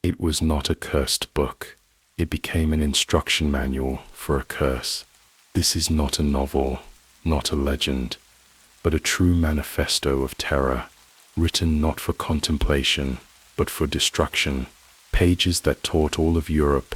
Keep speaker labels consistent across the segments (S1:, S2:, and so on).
S1: It was not a cursed book. It became an instruction manual for a curse. This is not a novel, not a legend, but a true manifesto of terror, written not for contemplation, but for destruction. Pages that taught all of Europe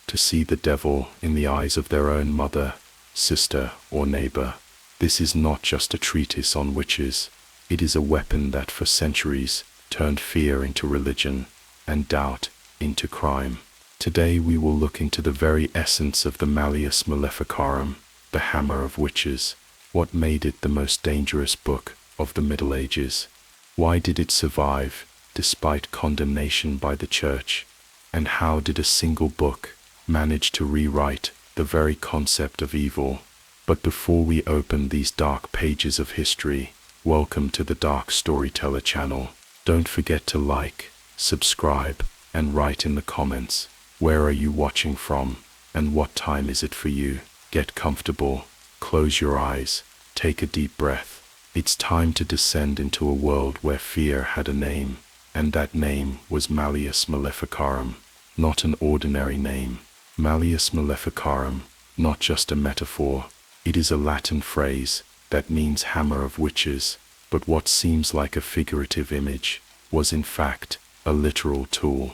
S1: to see the devil in the eyes of their own mother, sister, or neighbor. This is not just a treatise on witches. It is a weapon that for centuries turned fear into religion and doubt into crime. Today we will look into the very essence of the Malleus Maleficarum, the hammer of witches. What made it the most dangerous book of the Middle Ages? Why did it survive despite condemnation by the Church? And how did a single book manage to rewrite the very concept of evil? But before we open these dark pages of history, welcome to the Dark Storyteller channel. Don't forget to like, subscribe, and write in the comments. Where are you watching from, and what time is it for you? Get comfortable, close your eyes, take a deep breath. It's time to descend into a world where fear had a name, and that name was Malleus Maleficarum. Not an ordinary name. Malleus Maleficarum, not just a metaphor. It is a Latin phrase that means hammer of witches, but what seems like a figurative image was in fact a literal tool.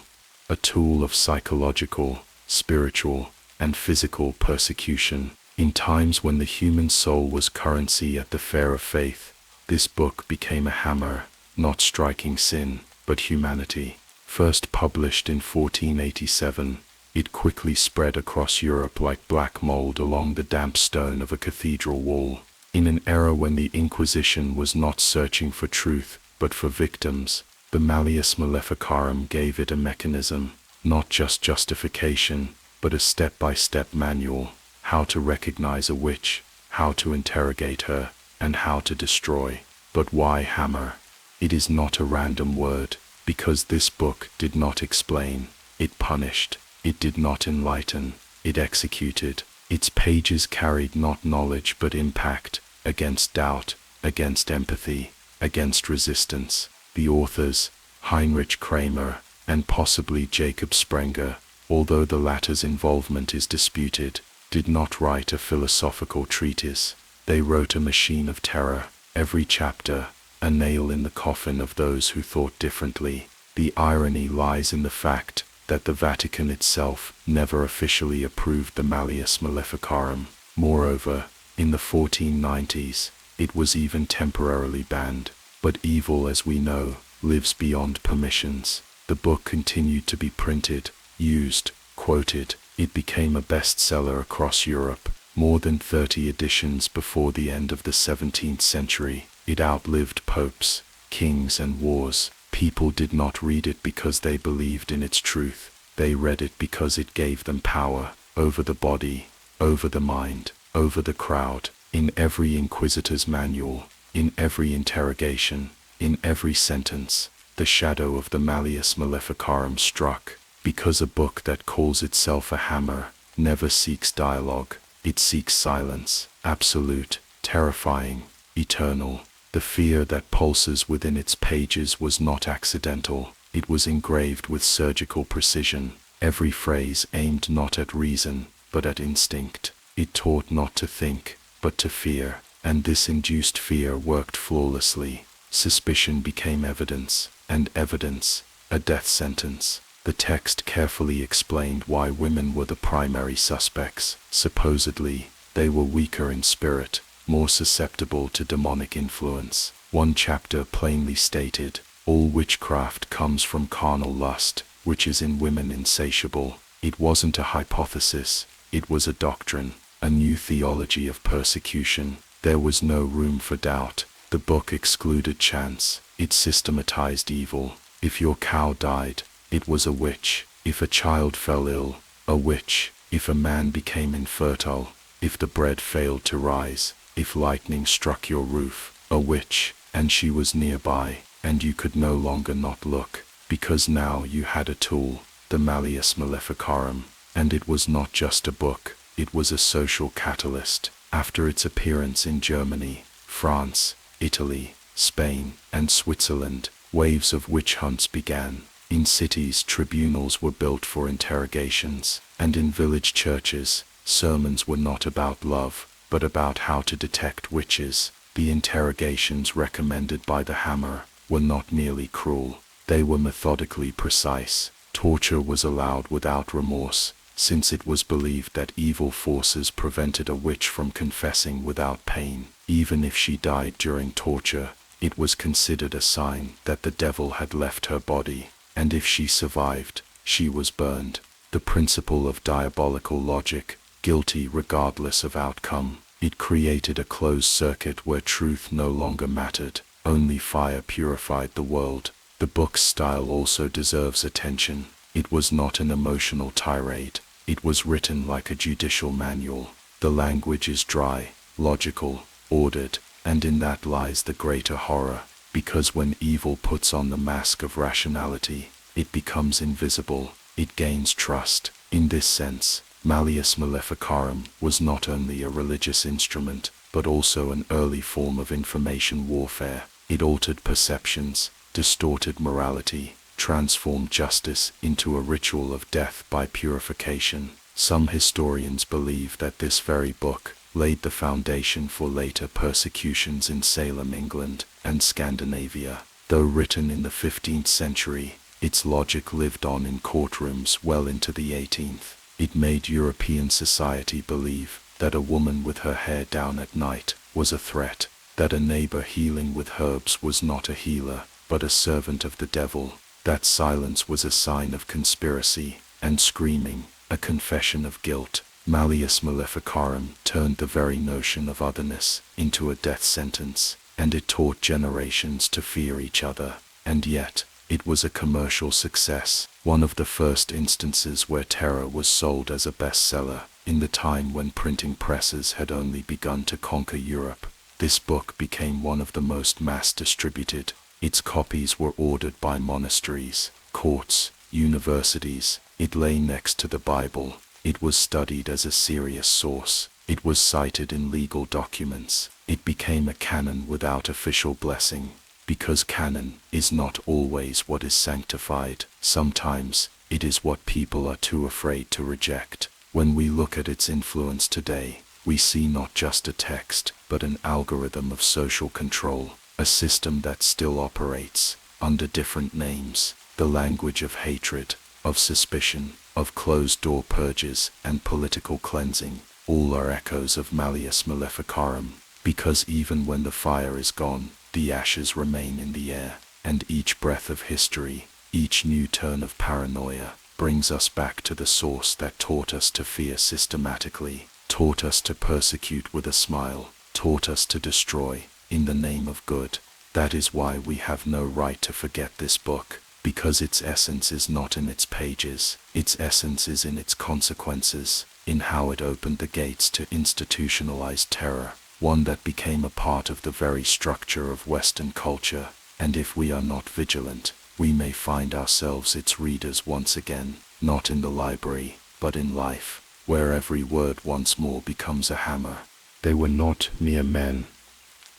S1: A tool of psychological, spiritual, and physical persecution. In times when the human soul was currency at the fair of faith, this book became a hammer, not striking sin, but humanity. First published in 1487, it quickly spread across Europe like black mold along the damp stone of a cathedral wall. In an era when the Inquisition was not searching for truth, but for victims, the Malleus Maleficarum gave it a mechanism, not just justification, but a step-by-step manual. How to recognize a witch, how to interrogate her, and how to destroy. But why hammer? It is not a random word, because this book did not explain, it punished. It did not enlighten, it executed. Its pages carried not knowledge but impact, against doubt, against empathy, against resistance. The authors, Heinrich Kramer, and possibly Jacob Sprenger, although the latter's involvement is disputed, did not write a philosophical treatise. They wrote a machine of terror, every chapter, a nail in the coffin of those who thought differently. The irony lies in the fact that the Vatican itself never officially approved the Malleus Maleficarum. Moreover, in the 1490s, it was even temporarily banned. But evil, as we know, lives beyond permissions. The book continued to be printed, used, quoted. It became a bestseller across Europe. More than 30 editions before the end of the 17th century. It outlived popes, kings, and wars. People did not read it because they believed in its truth. They read it because it gave them power over the body, over the mind, over the crowd. In every inquisitor's manual, in every interrogation, in every sentence, the shadow of the Malleus Maleficarum struck. Because a book that calls itself a hammer never seeks dialogue. It seeks silence, absolute, terrifying, eternal. The fear that pulses within its pages was not accidental. It was engraved with surgical precision. Every phrase aimed not at reason, but at instinct. It taught not to think, but to fear. And this induced fear worked flawlessly. Suspicion became evidence, and evidence, a death sentence. The text carefully explained why women were the primary suspects. Supposedly, they were weaker in spirit, more susceptible to demonic influence. One chapter plainly stated, all witchcraft comes from carnal lust, which is in women insatiable. It wasn't a hypothesis, it was a doctrine, a new theology of persecution. There was no room for doubt. The book excluded chance. It systematized evil. If your cow died, it was a witch. If a child fell ill, a witch. If a man became infertile, if the bread failed to rise, if lightning struck your roof, a witch. And she was nearby, and you could no longer not look, because now you had a tool, the Malleus Maleficarum. And it was not just a book, it was a social catalyst. After its appearance in Germany, France, Italy, Spain, and Switzerland, waves of witch hunts began. In cities, tribunals were built for interrogations, and in village churches, sermons were not about love, but about how to detect witches. The interrogations recommended by the Hammer were not merely cruel, they were methodically precise. Torture was allowed without remorse, since it was believed that evil forces prevented a witch from confessing without pain. Even if she died during torture, it was considered a sign that the devil had left her body, and if she survived, she was burned. The principle of diabolical logic, guilty regardless of outcome, it created a closed circuit where truth no longer mattered, only fire purified the world. The book's style also deserves attention. It was not an emotional tirade, it was written like a judicial manual. The language is dry, logical, ordered, and in that lies the greater horror, because when evil puts on the mask of rationality, it becomes invisible, it gains trust. In this sense, Malleus Maleficarum was not only a religious instrument, but also an early form of information warfare. It altered perceptions, distorted morality, transformed justice into a ritual of death by purification. Some historians believe that this very book laid the foundation for later persecutions in Salem, England, and Scandinavia. Though written in the 15th century, its logic lived on in courtrooms well into the 18th. It made European society believe that a woman with her hair down at night was a threat, that a neighbor healing with herbs was not a healer, but a servant of the devil, that silence was a sign of conspiracy, and screaming, a confession of guilt. Malleus Maleficarum turned the very notion of otherness into a death sentence, and it taught generations to fear each other. And yet, it was a commercial success, one of the first instances where terror was sold as a bestseller. In the time when printing presses had only begun to conquer Europe, this book became one of the most mass-distributed. Its copies were ordered by monasteries, courts, universities. It lay next to the Bible. It was studied as a serious source. It was cited in legal documents. It became a canon without official blessing, because canon is not always what is sanctified. Sometimes, it is what people are too afraid to reject. When we look at its influence today, we see not just a text, but an algorithm of social control, a system that still operates under different names. The language of hatred, of suspicion, of closed-door purges and political cleansing, all are echoes of Malleus Maleficarum, because even when the fire is gone, the ashes remain in the air, and each breath of history, each new turn of paranoia, brings us back to the source that taught us to fear systematically, taught us to persecute with a smile, taught us to destroy in the name of good. That is why we have no right to forget this book, because its essence is not in its pages, its essence is in its consequences, in how it opened the gates to institutionalized terror, one that became a part of the very structure of Western culture, and if we are not vigilant, we may find ourselves its readers once again, not in the library, but in life, where every word once more becomes a hammer.
S2: They were not mere men.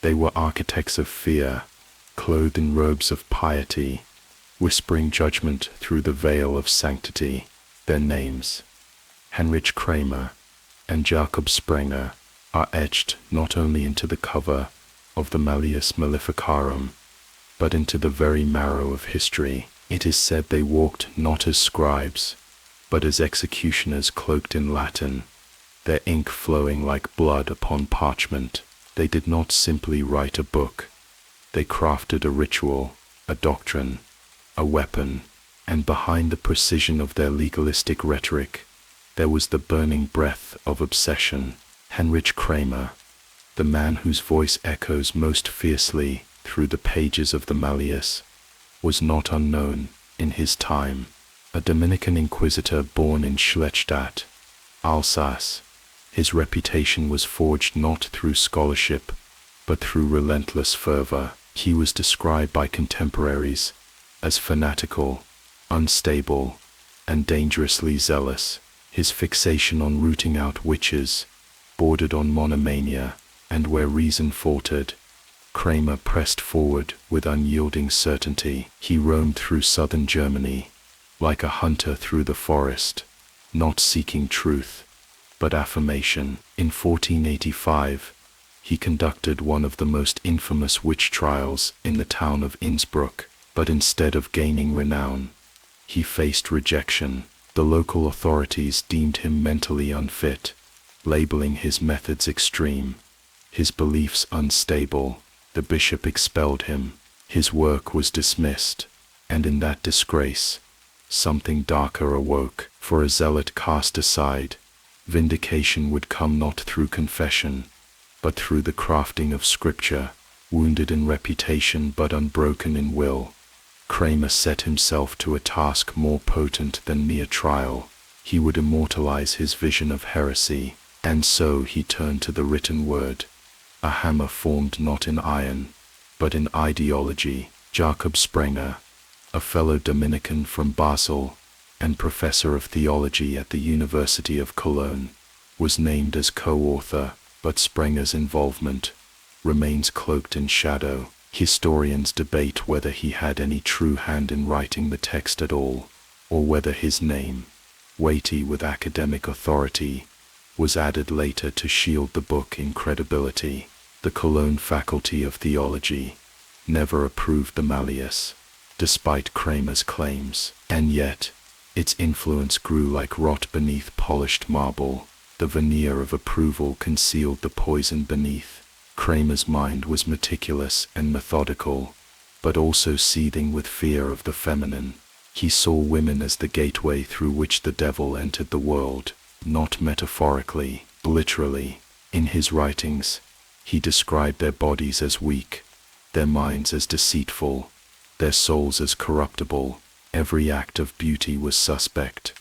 S2: They were architects of fear, clothed in robes of piety, whispering judgment through the veil of sanctity. Their names, Heinrich Kramer and Jakob Sprenger, are etched not only into the cover of the Malleus Maleficarum, but into the very marrow of history. It is said they walked not as scribes, but as executioners cloaked in Latin, their ink flowing like blood upon parchment. They did not simply write a book. They crafted a ritual, a doctrine, a weapon, and behind the precision of their legalistic rhetoric, there was the burning breath of obsession. Heinrich Kramer, the man whose voice echoes most fiercely through the pages of the Malleus, was not unknown in his time. A Dominican inquisitor born in Schlettstadt, Alsace, his reputation was forged not through scholarship, but through relentless fervor. He was described by contemporaries as fanatical, unstable, and dangerously zealous. His fixation on rooting out witches bordered on monomania, and where reason faltered, Kramer pressed forward with unyielding certainty. He roamed through southern Germany, like a hunter through the forest, not seeking truth, but affirmation. In 1485, he conducted one of the most infamous witch trials in the town of Innsbruck, but instead of gaining renown, he faced rejection. The local authorities deemed him mentally unfit, labeling his methods extreme, his beliefs unstable. The bishop expelled him. His work was dismissed, and in that disgrace, something darker awoke. For a zealot cast aside, vindication would come not through confession, but through the crafting of scripture. Wounded in reputation but unbroken in will, Kramer set himself to a task more potent than mere trial. He would immortalize his vision of heresy, and so he turned to the written word, a hammer formed not in iron, but in ideology. Jakob Sprenger, a fellow Dominican from Basel and professor of theology at the University of Cologne, was named as co-author, but Sprenger's involvement remains cloaked in shadow. Historians debate whether he had any true hand in writing the text at all, or whether his name, weighty with academic authority, was added later to shield the book in credibility. The Cologne Faculty of Theology never approved the Malleus, despite Kramer's claims, and yet its influence grew like rot beneath polished marble. The veneer of approval concealed the poison beneath. Kramer's mind was meticulous and methodical, but also seething with fear of the feminine. He saw women as the gateway through which the devil entered the world, not metaphorically, literally. In his writings, he described their bodies as weak, their minds as deceitful, their souls as corruptible. Every act of beauty was suspect,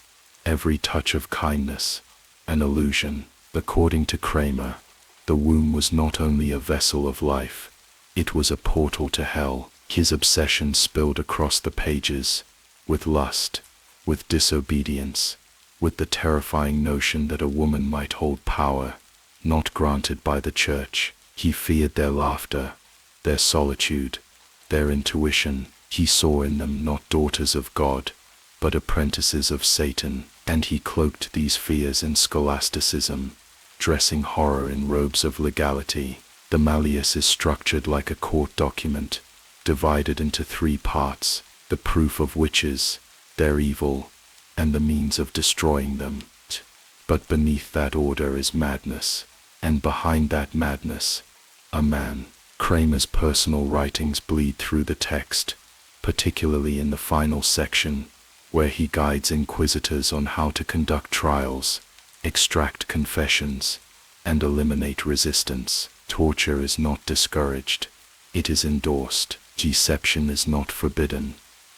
S2: every touch of kindness an illusion. According to Kramer, the womb was not only a vessel of life, it was a portal to hell. His obsession spilled across the pages, with lust, with disobedience, with the terrifying notion that a woman might hold power not granted by the church. He feared their laughter, their solitude, their intuition. He saw in them not daughters of God, but apprentices of Satan, and he cloaked these fears in scholasticism, dressing horror in robes of legality. The Malleus is structured like a court document, divided into 3 parts, the proof of witches, their evil, and the means of destroying them. But beneath that order is madness, and behind that madness, a man. Kramer's personal writings bleed through the text, particularly in the final section, where he guides inquisitors on how to conduct trials, extract confessions, and eliminate resistance. Torture is not discouraged, it is endorsed. Deception is not forbidden,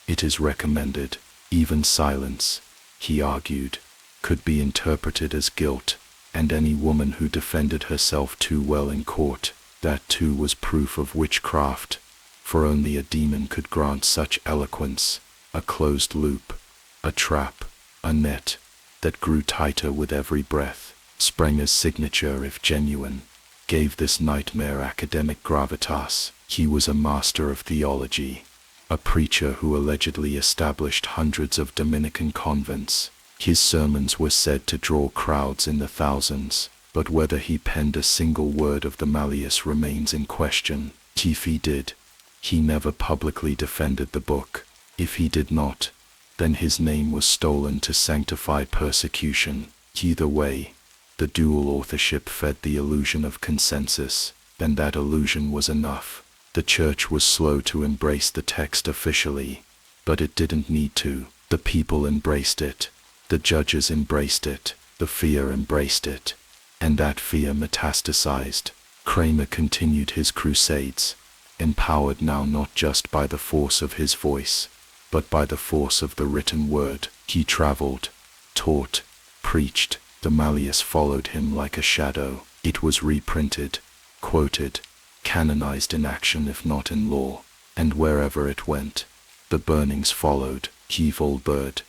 S2: it is recommended. Even silence, he argued, could be interpreted as guilt, and any woman who defended herself too well in court, that too was proof of witchcraft, for only a demon could grant such eloquence. A closed loop, a trap, a net, that grew tighter with every breath. Sprenger's signature, if genuine, gave this nightmare academic gravitas. He was a master of theology, a preacher who allegedly established hundreds of Dominican convents. His sermons were said to draw crowds in the thousands, but whether he penned a single word of the Malleus remains in question. If he did, he never publicly defended the book. If he did not, then his name was stolen to sanctify persecution. Either way, the dual authorship fed the illusion of consensus, and that illusion was enough. The church was slow to embrace the text officially, but it didn't need to. The people embraced it, the judges embraced it, the fear embraced it, and that fear metastasized. Kramer continued his crusades, empowered now not just by the force of his voice, but by the force of the written word. He traveled, taught, preached. The Malleus followed him like a shadow. It was reprinted, quoted, canonized in action if not in law, and wherever it went, the burnings followed. Heave all bird,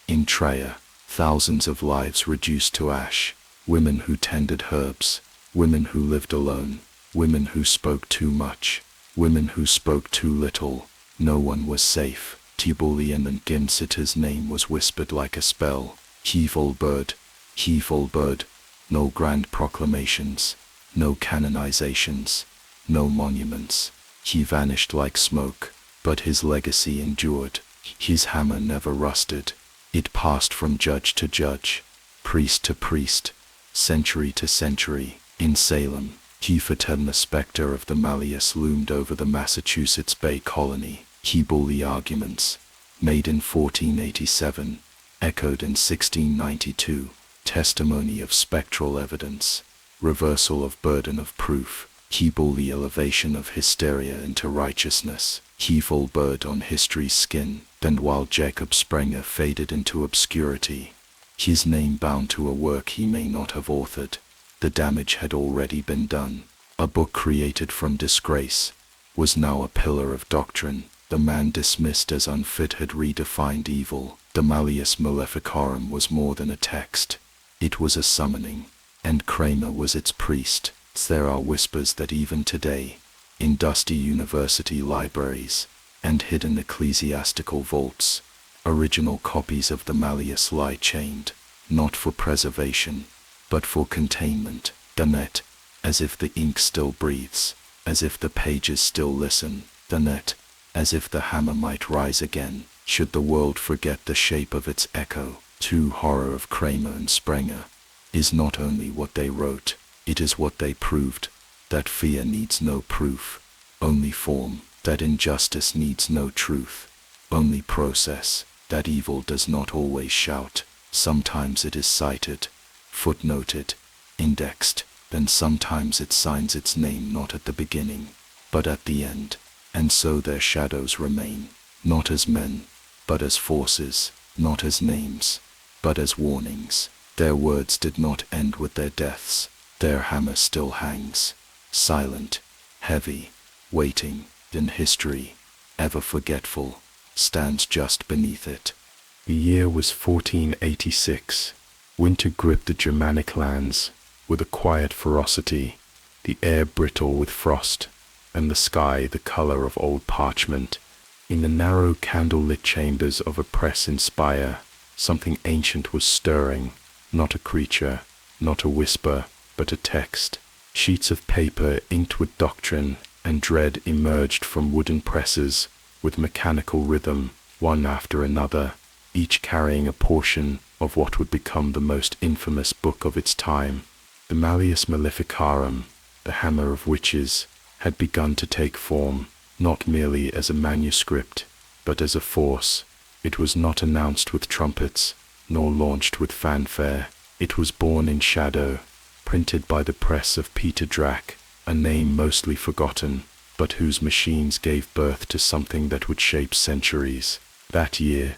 S2: in Treya, thousands of lives reduced to ash, women who tended herbs, women who lived alone, women who spoke too much, women who spoke too little. No one was safe. Tibolian and Gimsiter's name was whispered like a spell. Evil bird, evil bird. No grand proclamations, no canonizations, no monuments. He vanished like smoke, but his legacy endured. His hammer never rusted. It passed from judge to judge, priest to priest, century to century. In Salem, Kieferton, the specter of the Malleus, loomed over the Massachusetts Bay Colony. Hebrew arguments, made in 1487, echoed in 1692, testimony of spectral evidence, reversal of burden of proof, Hebrew elevation of hysteria into righteousness, evil bird on history's skin. And while Jacob Sprenger faded into obscurity, his name bound to a work he may not have authored, the damage had already been done. A book created from disgrace was now a pillar of doctrine. The man dismissed as unfit had redefined evil. The Malleus Maleficarum was more than a text. It was a summoning, and Kramer was its priest. There are whispers that even today, in dusty university libraries and hidden ecclesiastical vaults, original copies of the Malleus lie chained, not for preservation, but for containment. Danet, as if the ink still breathes, as if the pages still listen. Danet, as if the hammer might rise again, should the world forget the shape of its echo. True horror of Kramer and Sprenger is not only what they wrote, it is what they proved, that fear needs no proof, only form, that injustice needs no truth, only process, that evil does not always shout. Sometimes it is cited, footnoted, indexed, then sometimes it signs its name not at the beginning, but at the end. And so their shadows remain, not as men, but as forces, not as names, but as warnings. Their words did not end with their deaths. Their hammer still hangs, silent, heavy, waiting, and history, ever forgetful, stands just beneath it.
S1: The year was 1486. Winter gripped the Germanic lands with a quiet ferocity, the air brittle with frost, and the sky the color of old parchment. In the narrow candle-lit chambers of a press in Spire, something ancient was stirring, not a creature, not a whisper, but a text. Sheets of paper inked with doctrine and dread emerged from wooden presses with mechanical rhythm, one after another, each carrying a portion of what would become the most infamous book of its time. The Malleus Maleficarum, the hammer of witches, had begun to take form, not merely as a manuscript, but as a force. It was not announced with trumpets, nor launched with fanfare. It was born in shadow, printed by the press of Peter Drac, a name mostly forgotten, but whose machines gave birth to something that would shape centuries. That year,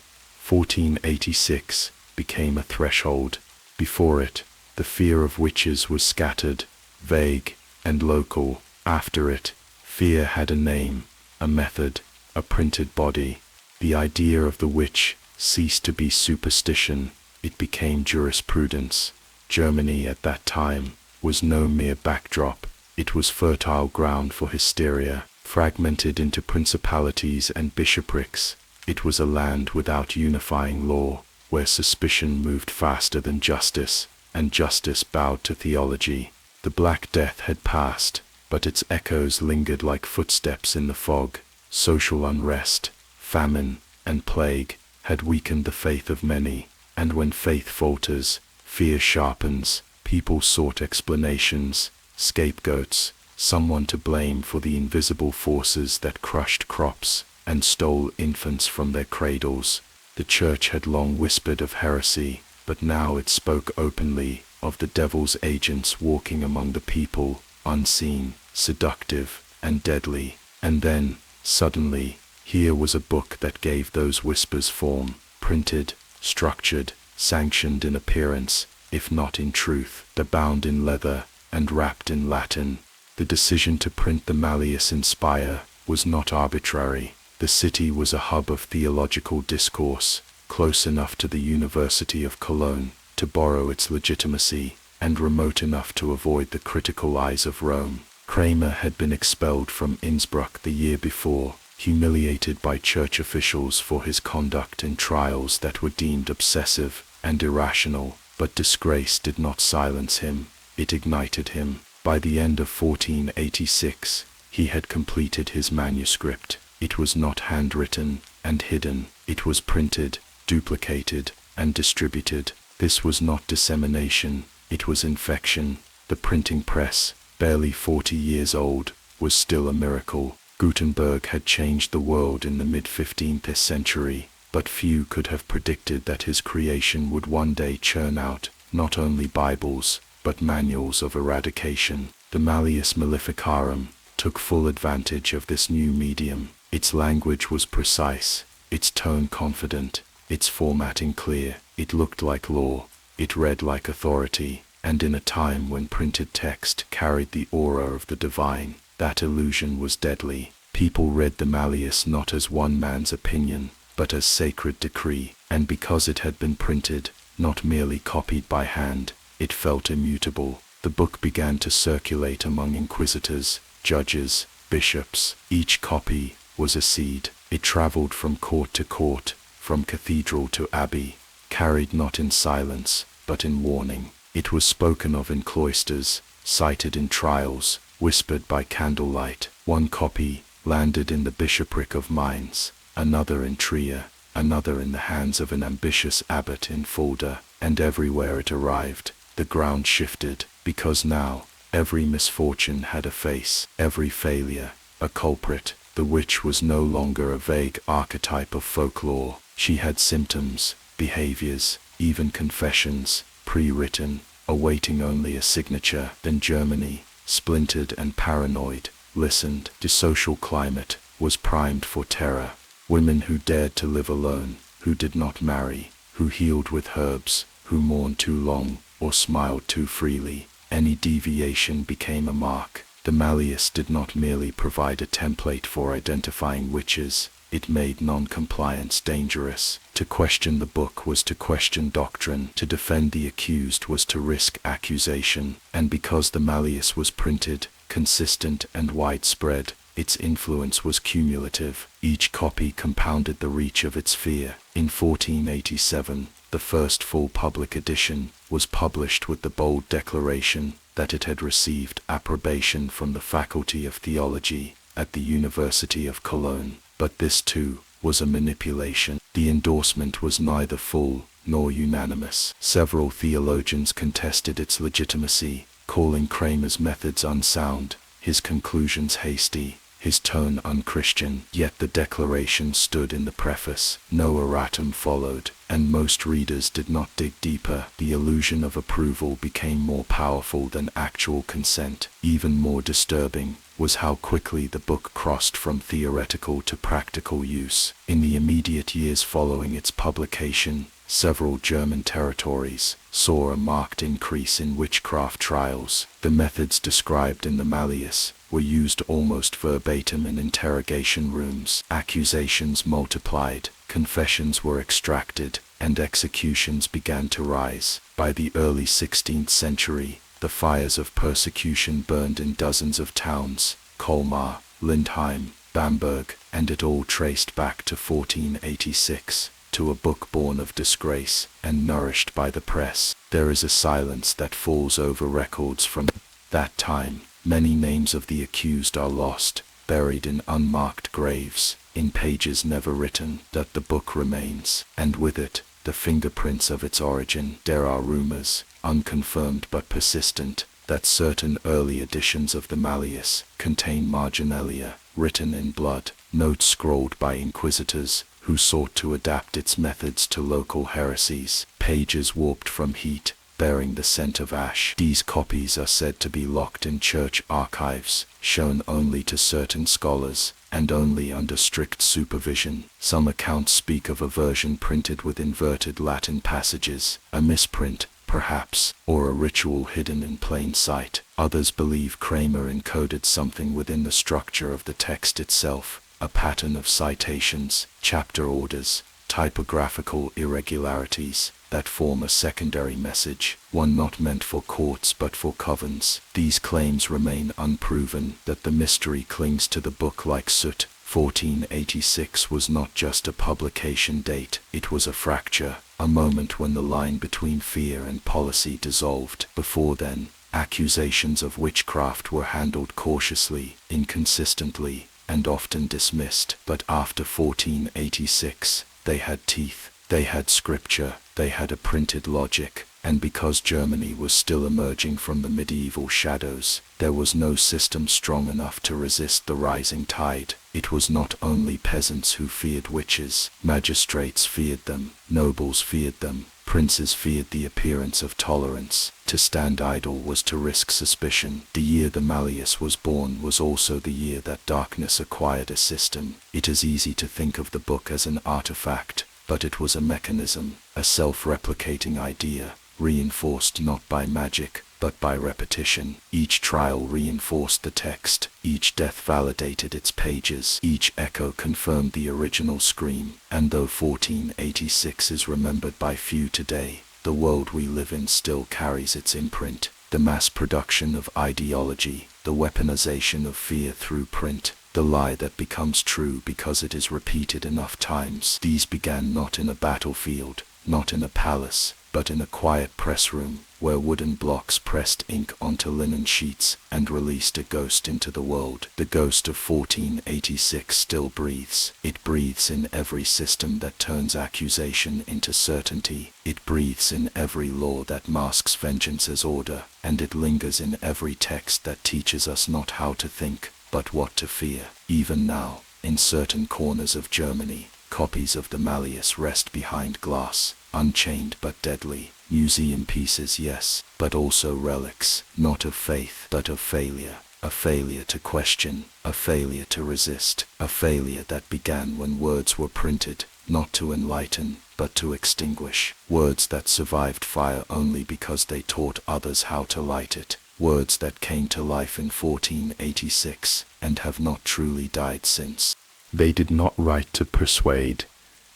S1: 1486, became a threshold. Before it, the fear of witches was scattered, vague, and local. After it, fear had a name, a method, a printed body. The idea of the witch ceased to be superstition, it became jurisprudence. Germany at that time was no mere backdrop, it was fertile ground for hysteria, fragmented into principalities and bishoprics. It was a land without unifying law, where suspicion moved faster than justice, and justice bowed to theology. The Black Death had passed, but its echoes lingered like footsteps in the fog. Social unrest, famine, and plague had weakened the faith of many, and when faith falters, fear sharpens. People sought explanations, scapegoats, someone to blame for the invisible forces that crushed crops and stole infants from their cradles. The church had long whispered of heresy, but now it spoke openly of the devil's agents walking among the people, unseen, seductive, and deadly. And then, suddenly, here was a book that gave those whispers form, printed, structured, sanctioned in appearance, if not in truth, bound in leather and wrapped in Latin. The decision to print the Malleus in Spire was not arbitrary. The city was a hub of theological discourse, close enough to the University of Cologne to borrow its legitimacy, and remote enough to avoid the critical eyes of Rome.
S2: Kramer had been expelled from Innsbruck the year before, humiliated by church officials for his conduct in trials that were deemed obsessive and irrational, but disgrace did not silence him, it ignited him. By the end of 1486, he had completed his manuscript. It was not handwritten and hidden, it was printed, duplicated, and distributed. This was not dissemination, it was infection. The printing press, barely 40 years old, was still a miracle. Gutenberg had changed the world in the mid-15th century, but few could have predicted that his creation would one day churn out not only Bibles, but manuals of eradication. The Malleus Maleficarum took full advantage of this new medium. Its language was precise, its tone confident, its formatting clear. It looked like law, it read like authority, and in a time when printed text carried the aura of the divine, that illusion was deadly. People read the Malleus not as one man's opinion, but as sacred decree, and because it had been printed, not merely copied by hand, it felt immutable. The book began to circulate among inquisitors, judges, bishops. Each copy was a seed. It traveled from court to court, from cathedral to abbey, carried not in silence, but in warning. It was spoken of in cloisters, cited in trials, whispered by candlelight. One copy landed in the bishopric of Mainz, another in Trier, another in the hands of an ambitious abbot in Fulda, and everywhere it arrived, the ground shifted, because now, every misfortune had a face, every failure, a culprit. The witch was no longer a vague archetype of folklore. She had symptoms, behaviors, even confessions, pre-written, awaiting only a signature. Then Germany, splintered and paranoid, listened. The social climate was primed for terror. Women who dared to live alone, who did not marry, who healed with herbs, who mourned too long, or smiled too freely. Any deviation became a mark. The Malleus did not merely provide a template for identifying witches, it made non-compliance dangerous. To question the book was to question doctrine, to defend the accused was to risk accusation, and because the Malleus was printed, consistent and widespread, its influence was cumulative. Each copy compounded the reach of its fear. In 1487, the first full public edition was published with the bold declaration that it had received approbation from the Faculty of Theology at the University of Cologne. But this too was a manipulation. The endorsement was neither full nor unanimous. Several theologians contested its legitimacy, calling Kramer's methods unsound, his conclusions hasty, his tone unchristian. Yet the declaration stood in the preface. No erratum followed, and most readers did not dig deeper. The illusion of approval became more powerful than actual consent. Even more disturbing was how quickly the book crossed from theoretical to practical use. In the immediate years following its publication, several German territories saw a marked increase in witchcraft trials. The methods described in the Malleus were used almost verbatim in interrogation rooms. Accusations multiplied, confessions were extracted, and executions began to rise. By the early 16th century, the fires of persecution burned in dozens of towns, Colmar, Lindheim, Bamberg, and it all traced back to 1486. To a book born of disgrace and nourished by the press. There is a silence that falls over records from that time. Many names of the accused are lost, buried in unmarked graves, in pages never written. That the book remains, and with it, the fingerprints of its origin. There are rumors, unconfirmed but persistent, that certain early editions of the Malleus contain marginalia, written in blood, notes scrawled by inquisitors, who sought to adapt its methods to local heresies, pages warped from heat, bearing the scent of ash. These copies are said to be locked in church archives, shown only to certain scholars, and only under strict supervision. Some accounts speak of a version printed with inverted Latin passages, a misprint, perhaps, or a ritual hidden in plain sight. Others believe Kramer encoded something within the structure of the text itself, a pattern of citations, chapter orders, typographical irregularities that form a secondary message, one not meant for courts but for covens. These claims remain unproven, that the mystery clings to the book like soot. 1486 was not just a publication date, it was a fracture, a moment when the line between fear and policy dissolved. Before then, accusations of witchcraft were handled cautiously, inconsistently, and often dismissed. But after 1486, they had teeth, they had scripture, they had a printed logic, and because Germany was still emerging from the medieval shadows, there was no system strong enough to resist the rising tide. It was not only peasants who feared witches, magistrates feared them, nobles feared them, princes feared the appearance of tolerance. To stand idle was to risk suspicion. The year the Malleus was born was also the year that darkness acquired a system. It is easy to think of the book as an artifact, but it was a mechanism, a self-replicating idea, reinforced not by magic, but by repetition. Each trial reinforced the text, each death validated its pages, each echo confirmed the original scream. And though 1486 is remembered by few today, the world we live in still carries its imprint. The mass production of ideology, the weaponization of fear through print, the lie that becomes true because it is repeated enough times. These began not in a battlefield, not in a palace, but in a quiet press room, where wooden blocks pressed ink onto linen sheets and released a ghost into the world. The ghost of 1486 still breathes. It breathes in every system that turns accusation into certainty. It breathes in every law that masks vengeance as order, and it lingers in every text that teaches us not how to think, but what to fear. Even now, in certain corners of Germany, copies of the Malleus rest behind glass, unchained but deadly. Museum pieces, yes, but also relics, not of faith, but of failure. A failure to question, a failure to resist, a failure that began when words were printed, not to enlighten, but to extinguish. Words that survived fire only because they taught others how to light it. Words that came to life in 1486, and have not truly died since.
S1: They did not write to persuade,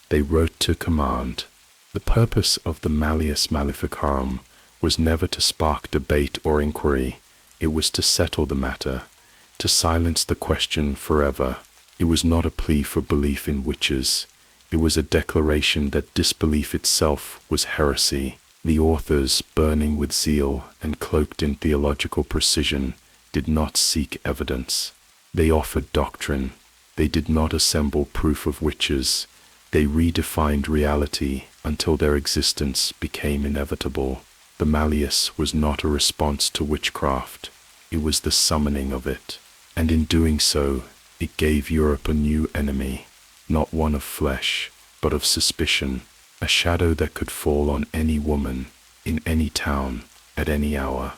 S1: they wrote to command. The purpose of the Malleus Maleficarum was never to spark debate or inquiry, it was to settle the matter, to silence the question forever. It was not a plea for belief in witches, it was a declaration that disbelief itself was heresy. The authors, burning with zeal and cloaked in theological precision, did not seek evidence. They offered doctrine. They did not assemble proof of witches. They redefined reality until their existence became inevitable. The Malleus was not a response to witchcraft. It was the summoning of it. And in doing so, it gave Europe a new enemy, not one of flesh, but of suspicion. A shadow that could fall on any woman, in any town, at any hour.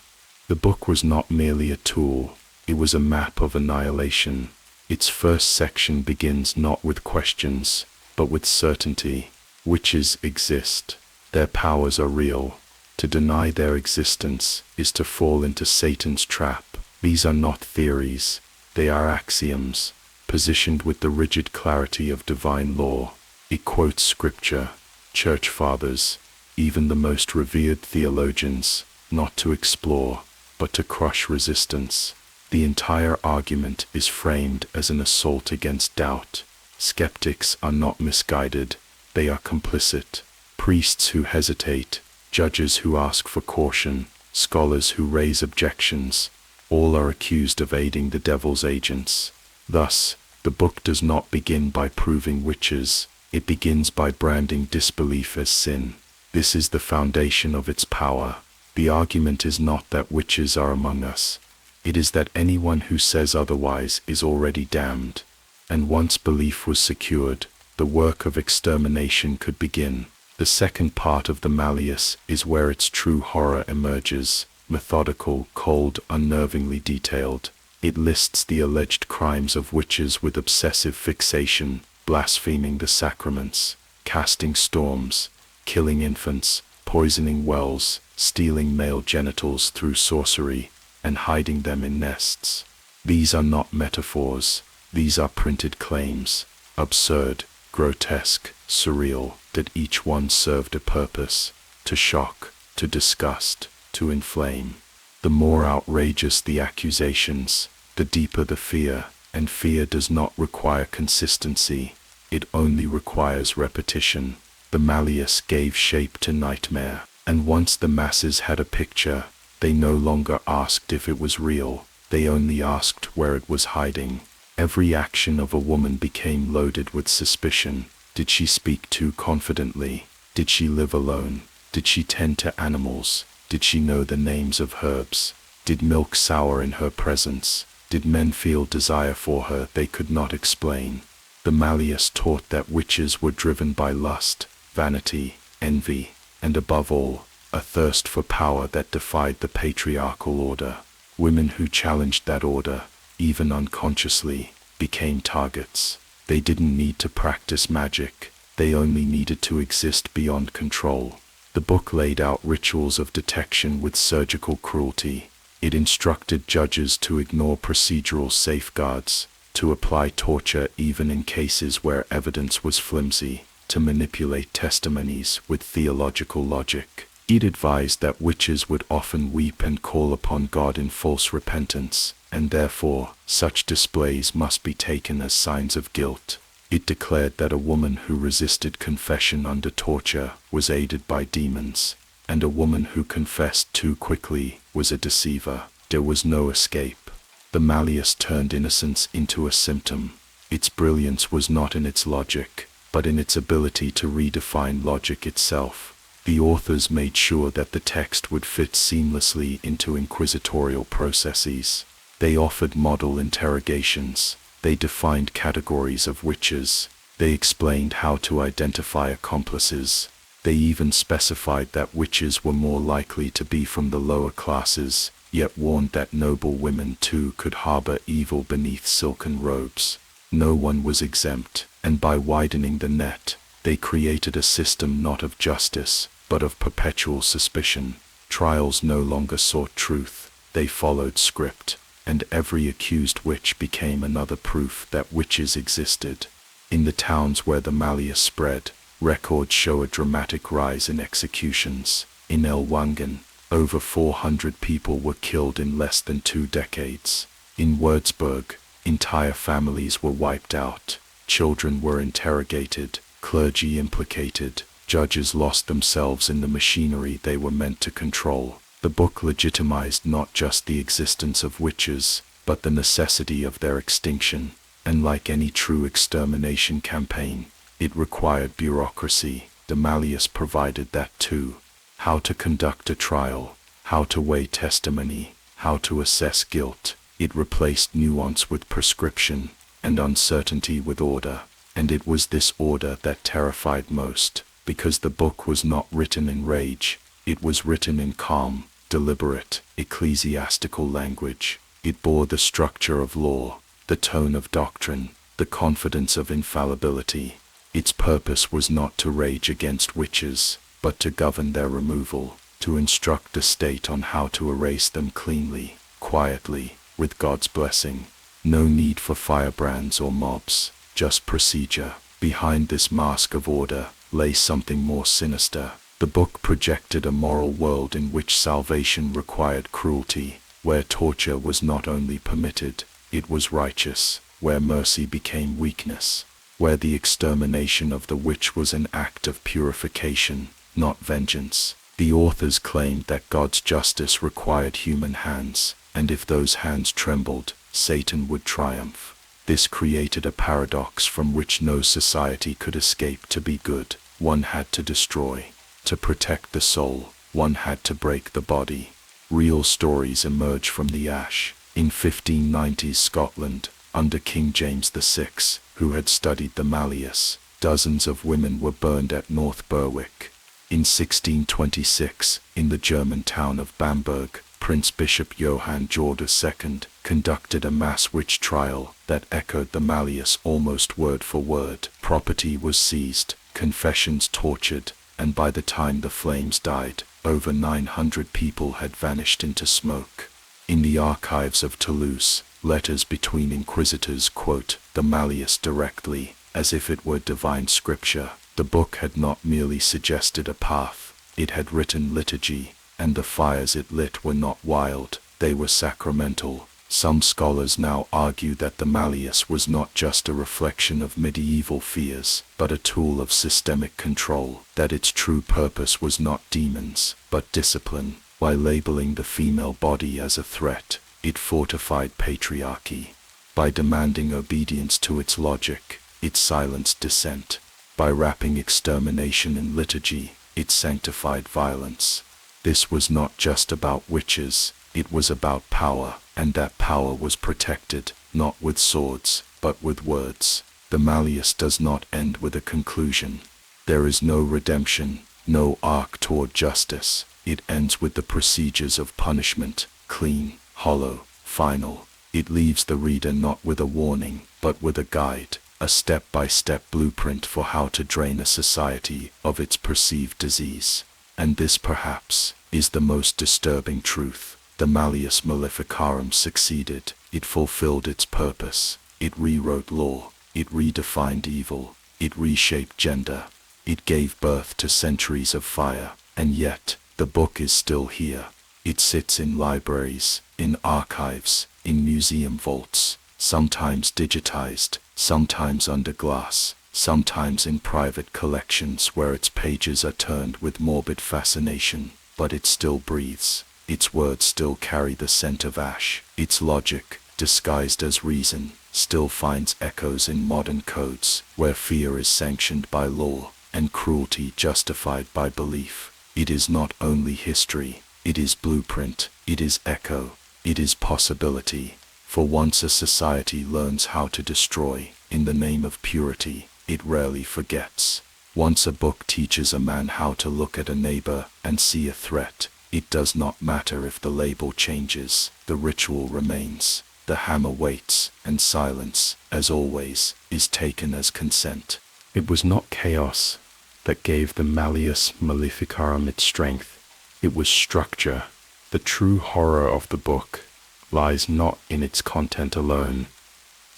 S1: The book was not merely a tool, it was a map of annihilation. Its first section begins not with questions, but with certainty. Witches exist. Their powers are real. To deny their existence is to fall into Satan's trap. These are not theories, they are axioms, positioned with the rigid clarity of divine law. It quotes scripture, church fathers, even the most revered theologians, not to explore, but to crush resistance. The entire argument is framed as an assault against doubt. Skeptics are not misguided, they are complicit. Priests who hesitate, judges who ask for caution, scholars who raise objections, all are accused of aiding the devil's agents. Thus, the book does not begin by proving witches, it begins by branding disbelief as sin. This is the foundation of its power. The argument is not that witches are among us. It is that anyone who says otherwise is already damned. And once belief was secured, the work of extermination could begin. The second part of the Malleus is where its true horror emerges, methodical, cold, unnervingly detailed. It lists the alleged crimes of witches with obsessive fixation, blaspheming the sacraments, casting storms, killing infants, poisoning wells, stealing male genitals through sorcery, and hiding them in nests. These are not metaphors, these are printed claims, absurd, grotesque,
S2: surreal, that each one served a purpose: to shock, to disgust, to inflame. The more outrageous the accusations, the deeper the fear, and fear does not require consistency, it only requires repetition. The Malleus gave shape to nightmare, and once the masses had a picture, they no longer asked if it was real, they only asked where it was hiding. Every action of a woman became loaded with suspicion. Did she speak too confidently? Did she live alone? Did she tend to animals? Did she know the names of herbs? Did milk sour in her presence? Did men feel desire for her they could not explain? The Malleus taught that witches were driven by lust, vanity, envy, and above all, a thirst for power that defied the patriarchal order. Women who challenged that order, even unconsciously, became targets. They didn't need to practice magic, they only needed to exist beyond control. The book laid out rituals of detection with surgical cruelty. It instructed judges to ignore procedural safeguards, to apply torture even in cases where evidence was flimsy, to manipulate testimonies with theological logic. It advised that witches would often weep and call upon God in false repentance, and therefore, such displays must be taken as signs of guilt. It declared that a woman who resisted confession under torture was aided by demons, and a woman who confessed too quickly was a deceiver. There was no escape. The Malleus turned innocence into a symptom. Its brilliance was not in its logic, but in its ability to redefine logic itself. The authors made sure that the text would fit seamlessly into inquisitorial processes. They offered model interrogations. They defined categories of witches. They explained how to identify accomplices. They even specified that witches were more likely to be from the lower classes, yet warned that noble women too could harbor evil beneath silken robes. No one was exempt, and by widening the net, they created a system not of justice, but of perpetual suspicion. Trials no longer sought truth, they followed script, and every accused witch became another proof that witches existed. In the towns where the Malleus spread, records show a dramatic rise in executions. In Elwangen, over 400 people were killed in less than 2 decades. In Würzburg, entire families were wiped out. Children were interrogated, clergy implicated, judges lost themselves in the machinery they were meant to control. The book legitimized not just the existence of witches, but the necessity of their extinction, and like any true extermination campaign, it required bureaucracy. The Malleus provided that too. How to conduct a trial, how to weigh testimony, how to assess guilt. It replaced nuance with prescription, and uncertainty with order. And it was this order that terrified most, because the book was not written in rage. It was written in calm, deliberate, ecclesiastical language. It bore the structure of law, the tone of doctrine, the confidence of infallibility. Its purpose was not to rage against witches, but to govern their removal, to instruct the state on how to erase them cleanly, quietly, with God's blessing. No need for firebrands or mobs, just procedure. Behind this mask of order lay something more sinister. The book projected a moral world in which salvation required cruelty, where torture was not only permitted, it was righteous, where mercy became weakness, where the extermination of the witch was an act of purification, not vengeance. The authors claimed that God's justice required human hands, and if those hands trembled, Satan would triumph. This created a paradox from which no society could escape. To be good, one had to destroy. To protect the soul, one had to break the body. Real stories emerge from the ash. In 1590s Scotland, under King James VI, who had studied the Malleus, dozens of women were burned at North Berwick. In 1626, in the German town of Bamberg, Prince Bishop Johann George II conducted a mass witch trial that echoed the Malleus almost word for word. Property was seized, confessions tortured, and by the time the flames died, over 900 people had vanished into smoke. In the archives of Toulouse, letters between inquisitors quote the Malleus directly, as if it were divine scripture. The book had not merely suggested a path, it had written liturgy, and the fires it lit were not wild, they were sacramental. Some scholars now argue that the Malleus was not just a reflection of medieval fears, but a tool of systemic control, that its true purpose was not demons, but discipline. By labeling the female body as a threat, it fortified patriarchy. By demanding obedience to its logic, it silenced dissent. By wrapping extermination in liturgy, it sanctified violence. This was not just about witches, it was about power, and that power was protected, not with swords, but with words. The Malleus does not end with a conclusion. There is no redemption, no arc toward justice. It ends with the procedures of punishment, clean, hollow, final. It leaves the reader not with a warning, but with a guide, a step-by-step blueprint for how to drain a society of its perceived disease. And this, perhaps, is the most disturbing truth. The Malleus Maleficarum succeeded. It fulfilled its purpose. It rewrote law. It redefined evil. It reshaped gender. It gave birth to centuries of fire. And yet, the book is still here. It sits in libraries, in archives, in museum vaults, sometimes digitized, sometimes under glass, sometimes in private collections where its pages are turned with morbid fascination. But it still breathes. Its words still carry the scent of ash. Its logic, disguised as reason, still finds echoes in modern codes, where fear is sanctioned by law, and cruelty justified by belief. It is not only history, it is blueprint, it is echo, it is possibility. For once a society learns how to destroy, in the name of purity, it rarely forgets. Once a book teaches a man how to look at a neighbor and see a threat, it does not matter if the label changes, the ritual remains, the hammer waits, and silence, as always, is taken as consent.
S1: It was not chaos that gave the Malleus Maleficarum its strength. It was structure. The true horror of the book lies not in its content alone,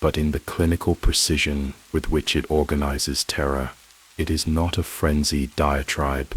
S1: but in the clinical precision with which it organizes terror. It is not a frenzied diatribe,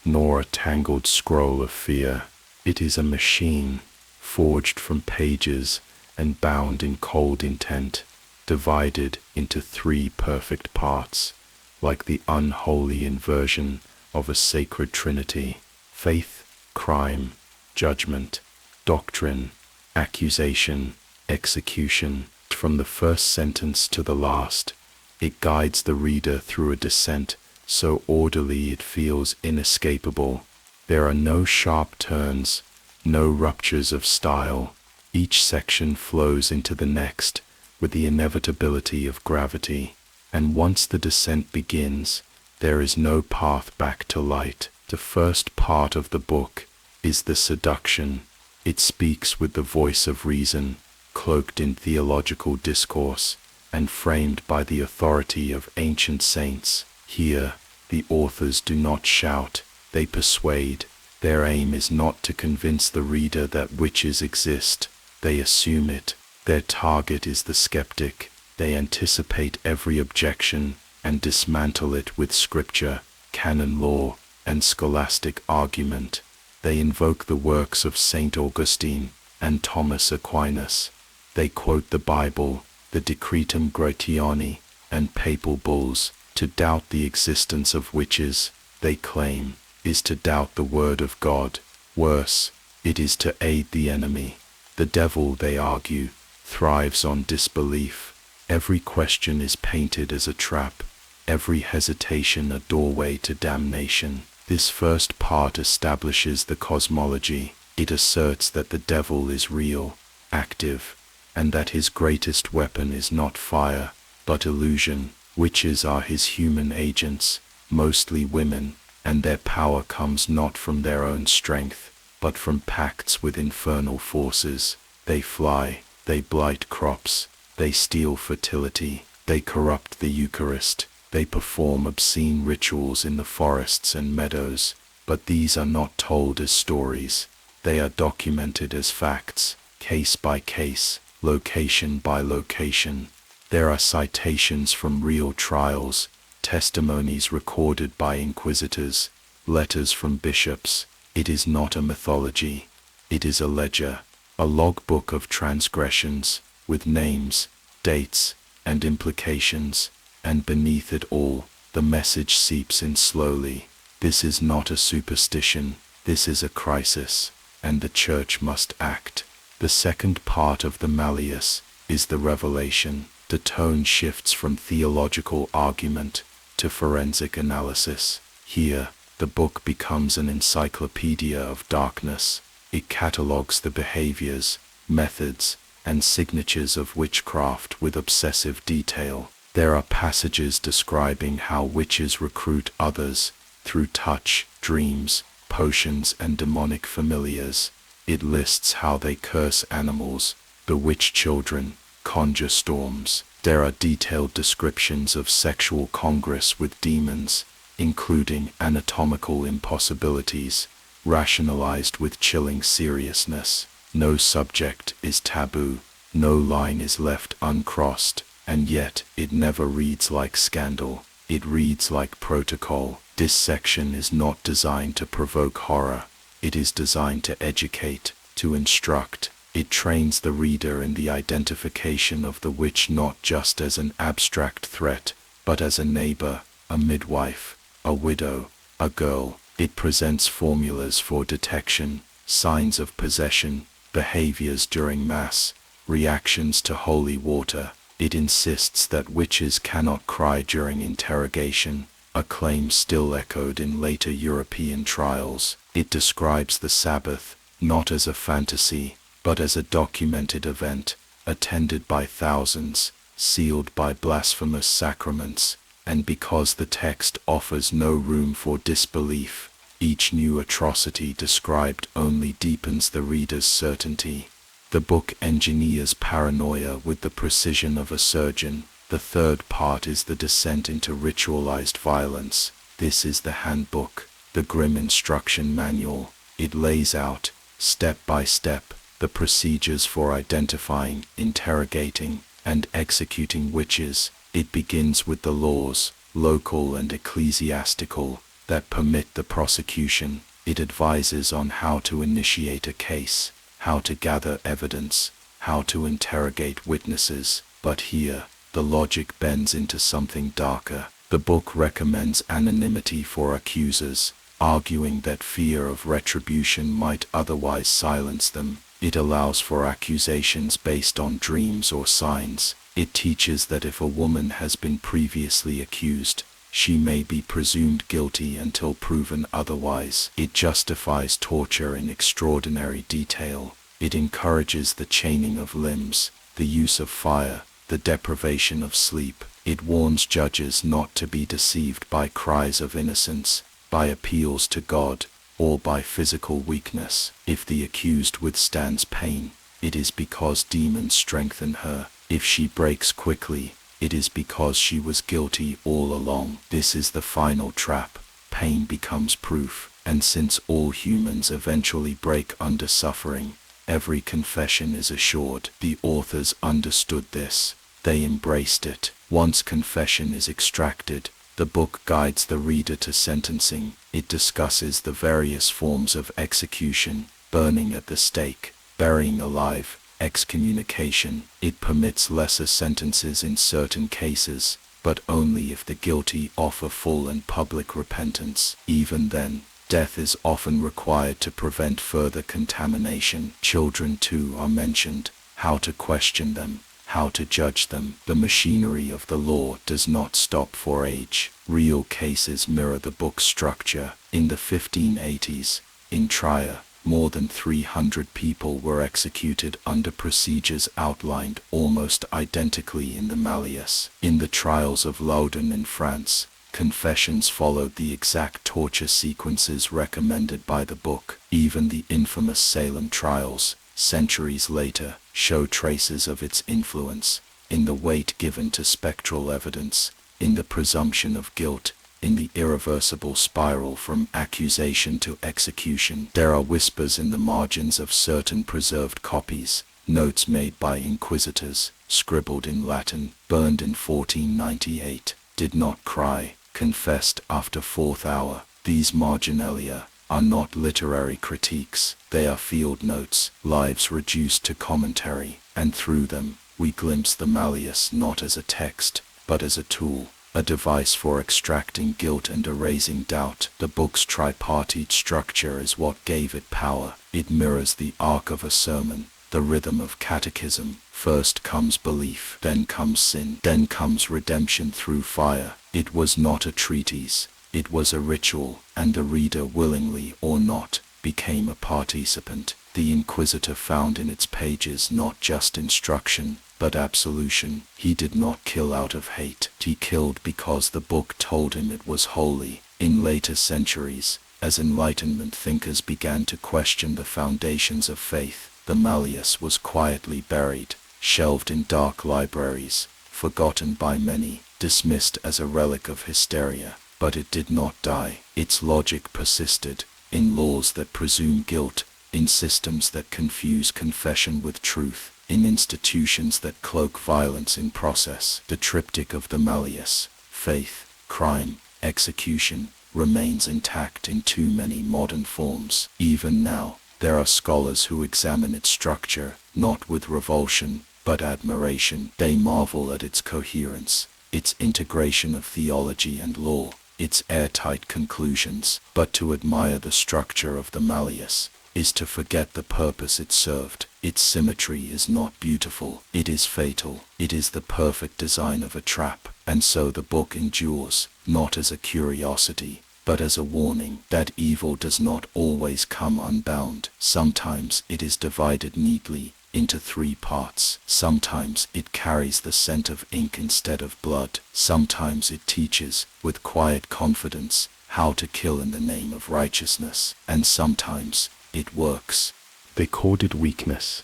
S1: nor a tangled scroll of fear. It is a machine, forged from pages and bound in cold intent, divided into 3 perfect parts, like the unholy inversion of a sacred trinity: faith, crime, judgment, doctrine, accusation, execution. From the first sentence to the last, it guides the reader through a descent so orderly it feels inescapable. There are no sharp turns, no ruptures of style. Each section flows into the next with the inevitability of gravity. And once the descent begins, there is no path back to light. The first part of the book is the seduction. It speaks with the voice of reason, cloaked in theological discourse, and framed by the authority of ancient saints. Here, the authors do not shout, they persuade. Their aim is not to convince the reader that witches exist, they assume it. Their target is the skeptic. They anticipate every objection and dismantle it with scripture, canon law, and scholastic argument. They invoke the works of Saint Augustine and Thomas Aquinas. They quote the Bible, the Decretum Gratiani, and papal bulls. To doubt the existence of witches, they claim, is to doubt the word of God. Worse, it is to aid the enemy. The devil, they argue, thrives on disbelief. Every question is painted as a trap, every hesitation a doorway to damnation. This first part establishes the cosmology. It asserts that the devil is real, active, and that his greatest weapon is not fire, but illusion. Witches are his human agents, mostly women, and their power comes not from their own strength, but from pacts with infernal forces. They fly, they blight crops, they steal fertility, they corrupt the Eucharist, they perform obscene rituals in the forests and meadows. But these are not told as stories. They are documented as facts, case by case, location by location. There are citations from real trials,
S2: testimonies recorded by inquisitors, letters from bishops. It is not a mythology. It is a ledger, a logbook of transgressions, with names, dates, and implications, and beneath it all, the message seeps in slowly. This is not a superstition, this is a crisis, and the Church must act. The second part of the Malleus is the revelation. The tone shifts from theological argument to forensic analysis. Here, the book becomes an encyclopedia of darkness. It catalogues the behaviors, methods, and signatures of witchcraft with obsessive detail. There are passages describing how witches recruit others through touch, dreams, potions, and demonic familiars. It lists how they curse animals, bewitch children, conjure storms. There are detailed descriptions of sexual congress with demons, including anatomical impossibilities, rationalized with chilling seriousness. No subject is taboo, no line is left uncrossed, and yet it never reads like scandal. It reads like protocol. This section is not designed to provoke horror. It is designed to educate, to instruct. It trains the reader in the identification of the witch not just as an abstract threat, but as a neighbor, a midwife, a widow, a girl. It presents formulas for detection, signs of possession, behaviors during Mass, reactions to holy water. It insists that witches cannot cry during interrogation, a claim still echoed in later European trials. It describes the Sabbath, not as a fantasy, but as a documented event, attended by thousands, sealed by blasphemous sacraments, and because the text offers no room for disbelief, each new atrocity described only deepens the reader's certainty. The book engineers paranoia with the precision of a surgeon. The third part is the descent into ritualized violence. This is the handbook, the grim instruction manual. It lays out, step by step, the procedures for identifying, interrogating, and executing witches. It begins with the laws, local and ecclesiastical, that permit the prosecution. It advises on how to initiate a case, how to gather evidence, how to interrogate witnesses. But here, the logic bends into something darker. The book recommends anonymity for accusers, arguing that fear of retribution might otherwise silence them. It allows for accusations based on dreams or signs. It teaches that if a woman has been previously accused, she may be presumed guilty until proven otherwise. It justifies torture in extraordinary detail. It encourages the chaining of limbs, the use of fire, the deprivation of sleep. It warns judges not to be deceived by cries of innocence, by appeals to God, or by physical weakness. If the accused withstands pain, it is because demons strengthen her. If she breaks quickly, it is because she was guilty all along. This is the final trap. Pain becomes proof, and since all humans eventually break under suffering, every confession is assured. The authors understood this. They embraced it. Once confession is extracted, the book guides the reader to sentencing. It discusses the various forms of execution, burning at the stake, burying alive, excommunication. It permits lesser sentences in certain cases, but only if the guilty offer full and public repentance. Even then, death is often required to prevent further contamination. Children too are mentioned, how to question them, how to judge them. The machinery of the law does not stop for age. Real cases mirror the book's structure. In the 1580s, in Trier, more than 300 people were executed under procedures outlined almost identically in the Malleus. In the trials of Loudun in France, confessions followed the exact torture sequences recommended by the book. Even the infamous Salem trials, centuries later, show traces of its influence, in the weight given to spectral evidence, in the presumption of guilt, in the irreversible spiral from accusation to execution. There are whispers in the margins of certain preserved copies, notes made by inquisitors, scribbled in Latin, burned in 1498. did not cry, confessed after fourth hour. These marginalia are not literary critiques, they are field notes, lives reduced to commentary, and through them, we glimpse the Malleus not as a text, but as a tool, a device for extracting guilt and erasing doubt. The book's tripartite structure is what gave it power. It mirrors the arc of a sermon, the rhythm of catechism. First comes belief, then comes sin, then comes redemption through fire. It was not a treatise, it was a ritual, and the reader, willingly or not, became a participant. The inquisitor found in its pages not just instruction, but absolution. He did not kill out of hate. He killed because the book told him it was holy. In later centuries, as Enlightenment thinkers began to question the foundations of faith, the Malleus was quietly buried, shelved in dark libraries, forgotten by many, dismissed as a relic of hysteria. But it did not die. Its logic persisted, in laws that presume guilt, in systems that confuse confession with truth, in institutions that cloak violence in process. The triptych of the Malleus, faith, crime, execution, remains intact in too many modern forms. Even now, there are scholars who examine its structure, not with revulsion, but admiration. They marvel at its coherence, its integration of theology and law, its airtight conclusions. But to admire the structure of the Malleus is to forget the purpose it served. Its symmetry is not beautiful, it is fatal. It is the perfect design of a trap. And so the book endures, not as a curiosity, but as a warning that evil does not always come unbound. Sometimes it is divided neatly into three parts. Sometimes it carries the scent of ink instead of blood. Sometimes it teaches, with quiet confidence, how to kill in the name of righteousness. And sometimes it works.
S1: They called it weakness,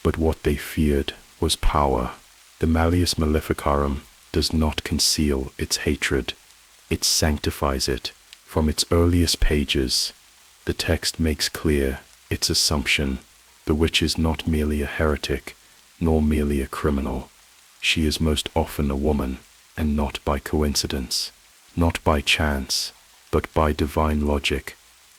S1: but what they feared was power. The Malleus Maleficarum does not conceal its hatred, it sanctifies it. From its earliest pages, the text makes clear its assumption: the witch is not merely a heretic, nor merely a criminal. She is most often a woman, and not by coincidence, not by chance, but by divine logic,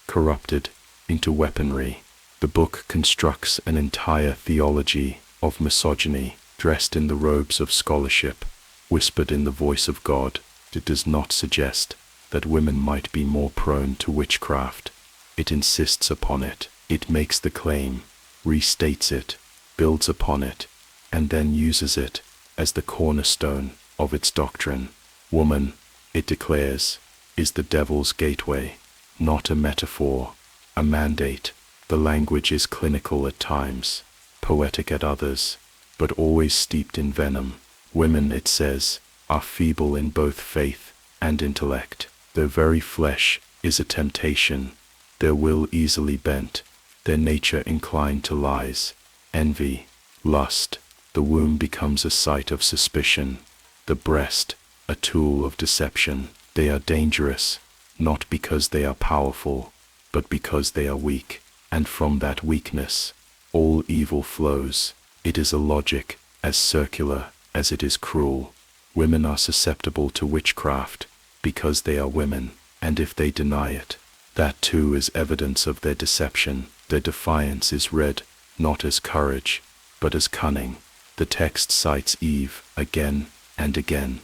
S1: corrupted into weaponry. The book constructs an entire theology of misogyny, dressed in the robes of scholarship, whispered in the voice of God. It does not suggest that women might be more prone to witchcraft. It insists upon it. It makes the claim, restates it, builds upon it, and then uses it as the cornerstone of its doctrine. Woman, it declares, is the devil's gateway, not a metaphor, a mandate. The language is clinical at times, poetic at others, but always steeped in venom. Women, it says, are feeble in both faith and intellect. Their very flesh is a temptation, their will easily bent, their nature inclined to lies, envy, lust. The womb becomes a site of suspicion, the breast a tool of deception. They are dangerous, not because they are powerful, but because they are weak, and from that weakness, all evil flows. It is a logic as circular as it is cruel. Women are susceptible to witchcraft because they are women, and if they deny it, that too is evidence of their deception. Their defiance is read not as courage, but as cunning. The text cites Eve again and again.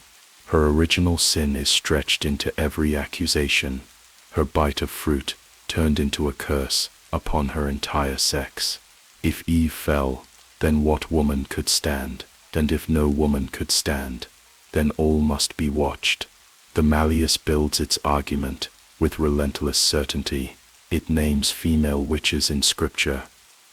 S1: Her original sin is stretched into every accusation. Her bite of fruit turned into a curse upon her entire sex. If Eve fell, then what woman could stand? And if no woman could stand, then all must be watched. The Malleus builds its argument with relentless certainty. It names female witches in scripture.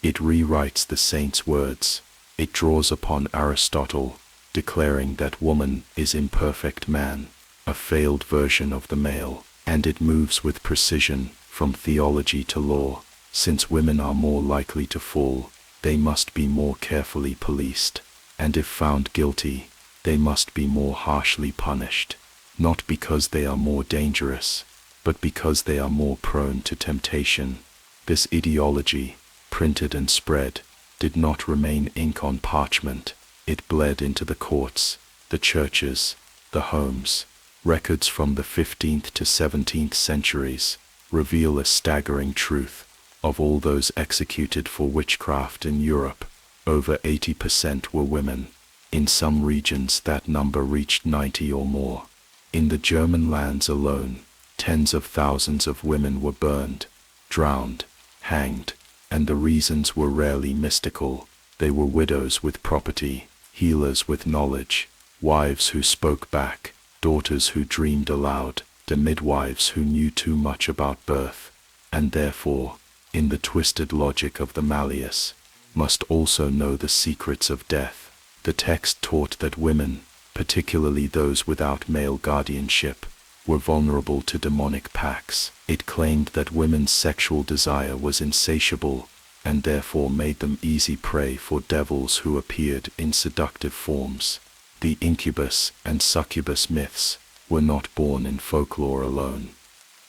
S1: It rewrites the saints' words. It draws upon Aristotle, declaring that woman is imperfect man, a failed version of the male, and it moves with precision from theology to law. Since women are more likely to fall, they must be more carefully policed, and if found guilty, they must be more harshly punished, not because they are more dangerous, but because they are more prone to temptation. This ideology, printed and spread, did not remain ink on parchment. It bled into the courts, the churches, the homes,
S2: Records from the 15th to 17th centuries reveal a staggering truth. Of all those executed for witchcraft in Europe, over 80% were women. In some regions that number reached 90 or more. In the German lands alone, tens of thousands of women were burned, drowned, hanged, and the reasons were rarely mystical. They were widows with property, healers with knowledge, wives who spoke back, daughters who dreamed aloud, the midwives who knew too much about birth, and therefore, in the twisted logic of the Malleus, must also know the secrets of death. The text taught that women, particularly those without male guardianship, were vulnerable to demonic pacts. It claimed that women's sexual desire was insatiable, and therefore made them easy prey for devils who appeared in seductive forms. The incubus and succubus myths were not born in folklore alone.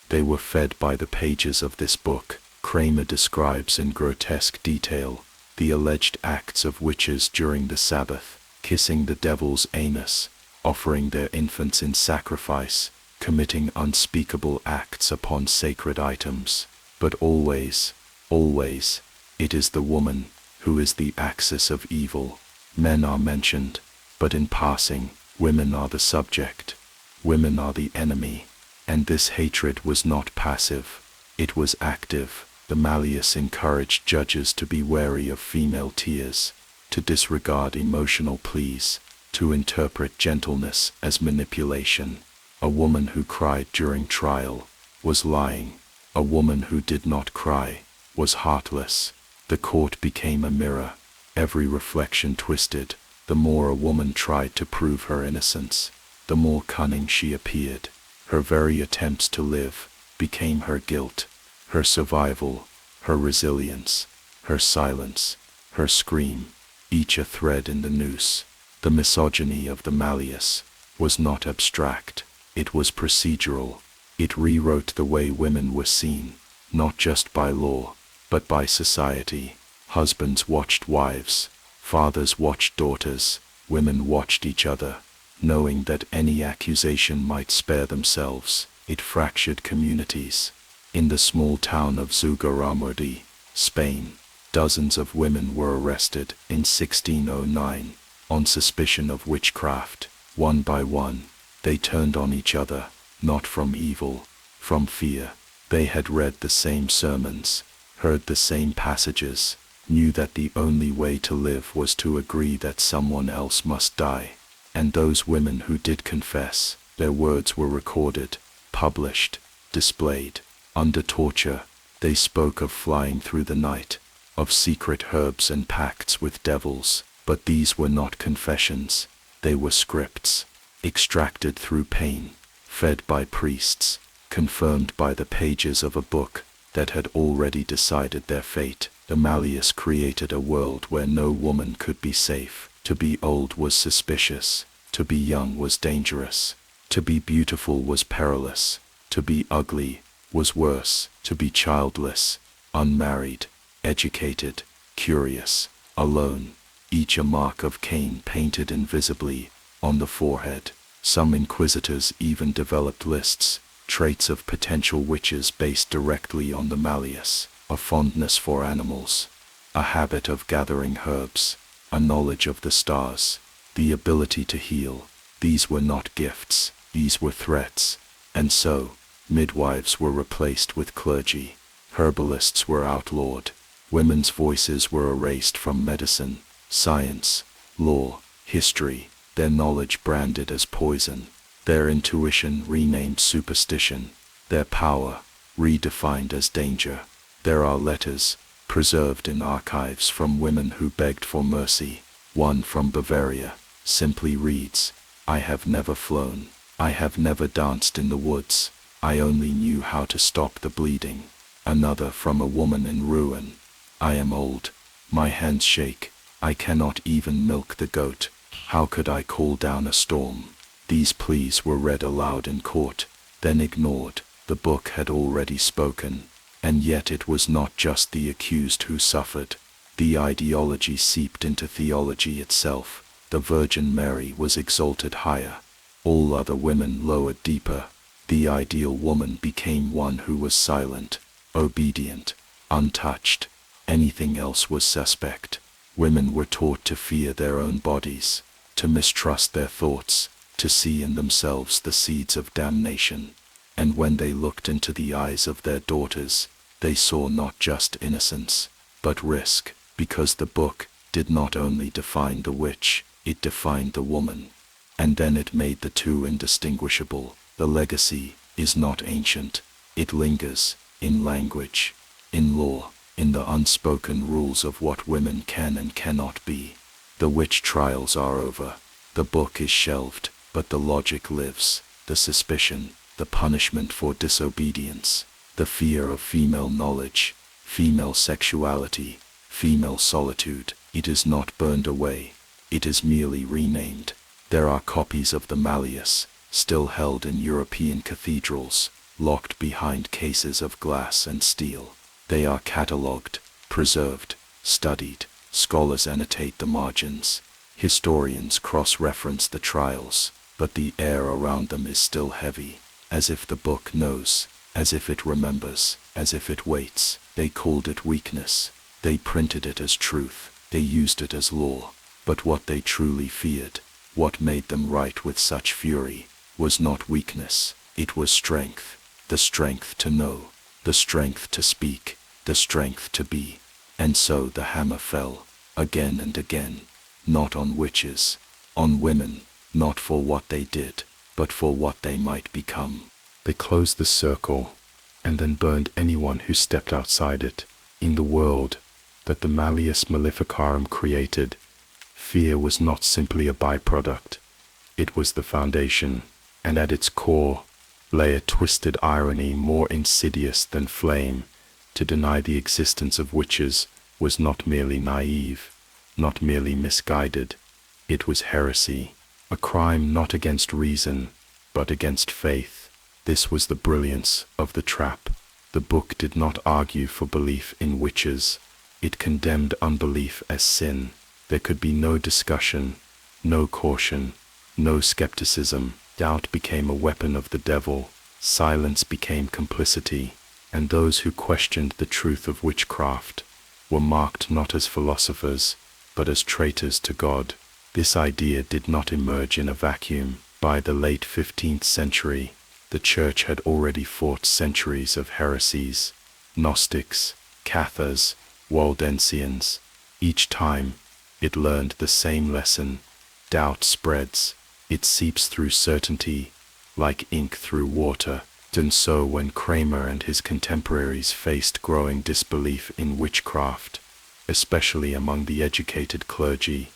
S2: They were fed by the pages of this book. Kramer describes in grotesque detail the alleged acts of witches during the Sabbath, kissing the devil's anus, offering their infants in sacrifice, committing unspeakable acts upon sacred items. But always, always, it is the woman who is the axis of evil. Men are mentioned, but in passing, women are the subject. Women are the enemy. And this hatred was not passive, it was active. The Malleus encouraged judges to be wary of female tears, to disregard emotional pleas, to interpret gentleness as manipulation. A woman who cried during trial was lying. A woman who did not cry was heartless. The court became a mirror, every reflection twisted. The more a woman tried to prove her innocence, the more cunning she appeared. Her very attempts to live became her guilt. Her survival, her resilience, her silence, her scream, each a thread in the noose. The misogyny of the Malleus was not abstract, it was procedural. It rewrote the way women were seen, not just by law, but by society. Husbands watched wives, fathers watched daughters, women watched each other, knowing that any accusation might spare themselves. It fractured communities. In the small town of Zugarramurdi, Spain, dozens of women were arrested in 1609 on suspicion of witchcraft. One by one, they turned on each other, not from evil, from fear. They had read the same sermons, heard the same passages, knew that the only way to live was to agree that someone else must die. And those women who did confess, their words were recorded, published, displayed. Under torture, they spoke of flying through the night, of secret herbs and pacts with devils. But these were not confessions, they were scripts, extracted through pain, fed by priests, confirmed by the pages of a book that had already decided their fate. The Malleus created a world where no woman could be safe. To be old was suspicious, to be young was dangerous, to be beautiful was perilous, to be ugly was worse, to be childless, unmarried, educated, curious, alone, each a mark of Cain painted invisibly on the forehead. Some inquisitors even developed lists, traits of potential witches based directly on the Malleus: a fondness for animals, a habit of gathering herbs, a knowledge of the stars, the ability to heal. These were not gifts, these were threats. And so, midwives were replaced with clergy, herbalists were outlawed, women's voices were erased from medicine, science, law, history, their knowledge branded as poison, their intuition renamed superstition, their power redefined as danger. There are letters, preserved in archives, from women who begged for mercy. One from Bavaria simply reads, "I have never flown, I have never danced in the woods, I only knew how to stop the bleeding." Another from a woman in ruin, "I am old, my hands shake, I cannot even milk the goat, how could I call down a storm?" These pleas were read aloud in court, then ignored. The book had already spoken, and yet it was not just the accused who suffered. The ideology seeped into theology itself. The Virgin Mary was exalted higher. all other women lowered deeper. The ideal woman became one who was silent, obedient, untouched. Anything else was suspect. Women were taught to fear their own bodies, to mistrust their thoughts, to see in themselves the seeds of damnation. And when they looked into the eyes of their daughters, they saw not just innocence, but risk, because the book did not only define the witch, it defined the woman. And then it made the two indistinguishable. The legacy is not ancient. It lingers, in language, in law, in the unspoken rules of what women can and cannot be. The witch trials are over. The book is shelved, but the logic lives. The suspicion, the punishment for disobedience, the fear of female knowledge, female sexuality, female solitude. It is not burned away. It is merely renamed. There are copies of the Malleus, still held in European cathedrals, locked behind cases of glass and steel. They are catalogued, preserved, studied. Scholars annotate the margins. Historians cross-reference the trials, but the air around them is still heavy, as if the book knows, as if it remembers, as if it waits. They called it weakness. They printed it as truth. They used it as law. But what they truly feared, what made them write with such fury, was not weakness. It was strength. The strength to know, the strength to speak, the strength to be. And so the hammer fell, again and again, not on witches, on women, not for what they did, but for what they might become.
S1: They closed the circle, and then burned anyone who stepped outside it. In the world that the Malleus Maleficarum created, fear was not simply a byproduct. It was the foundation, and at its core lay a twisted irony more insidious than flame. To deny the existence of witches was not merely naive, not merely misguided. It was heresy, a crime not against reason, but against faith. This was the brilliance of the trap. The book did not argue for belief in witches. It condemned unbelief as sin. There could be no discussion, no caution, no skepticism. Doubt became a weapon of the devil. Silence became complicity. And those who questioned the truth of witchcraft were marked not as philosophers, but as traitors to God. This idea did not emerge in a vacuum. By the late 15th century, the Church had already fought centuries of heresies, Gnostics, Cathars, Waldensians. Each time, it learned the same lesson. Doubt spreads. It seeps through certainty, like ink through water. And so when Kramer and his contemporaries faced growing disbelief in witchcraft, especially among the educated clergy,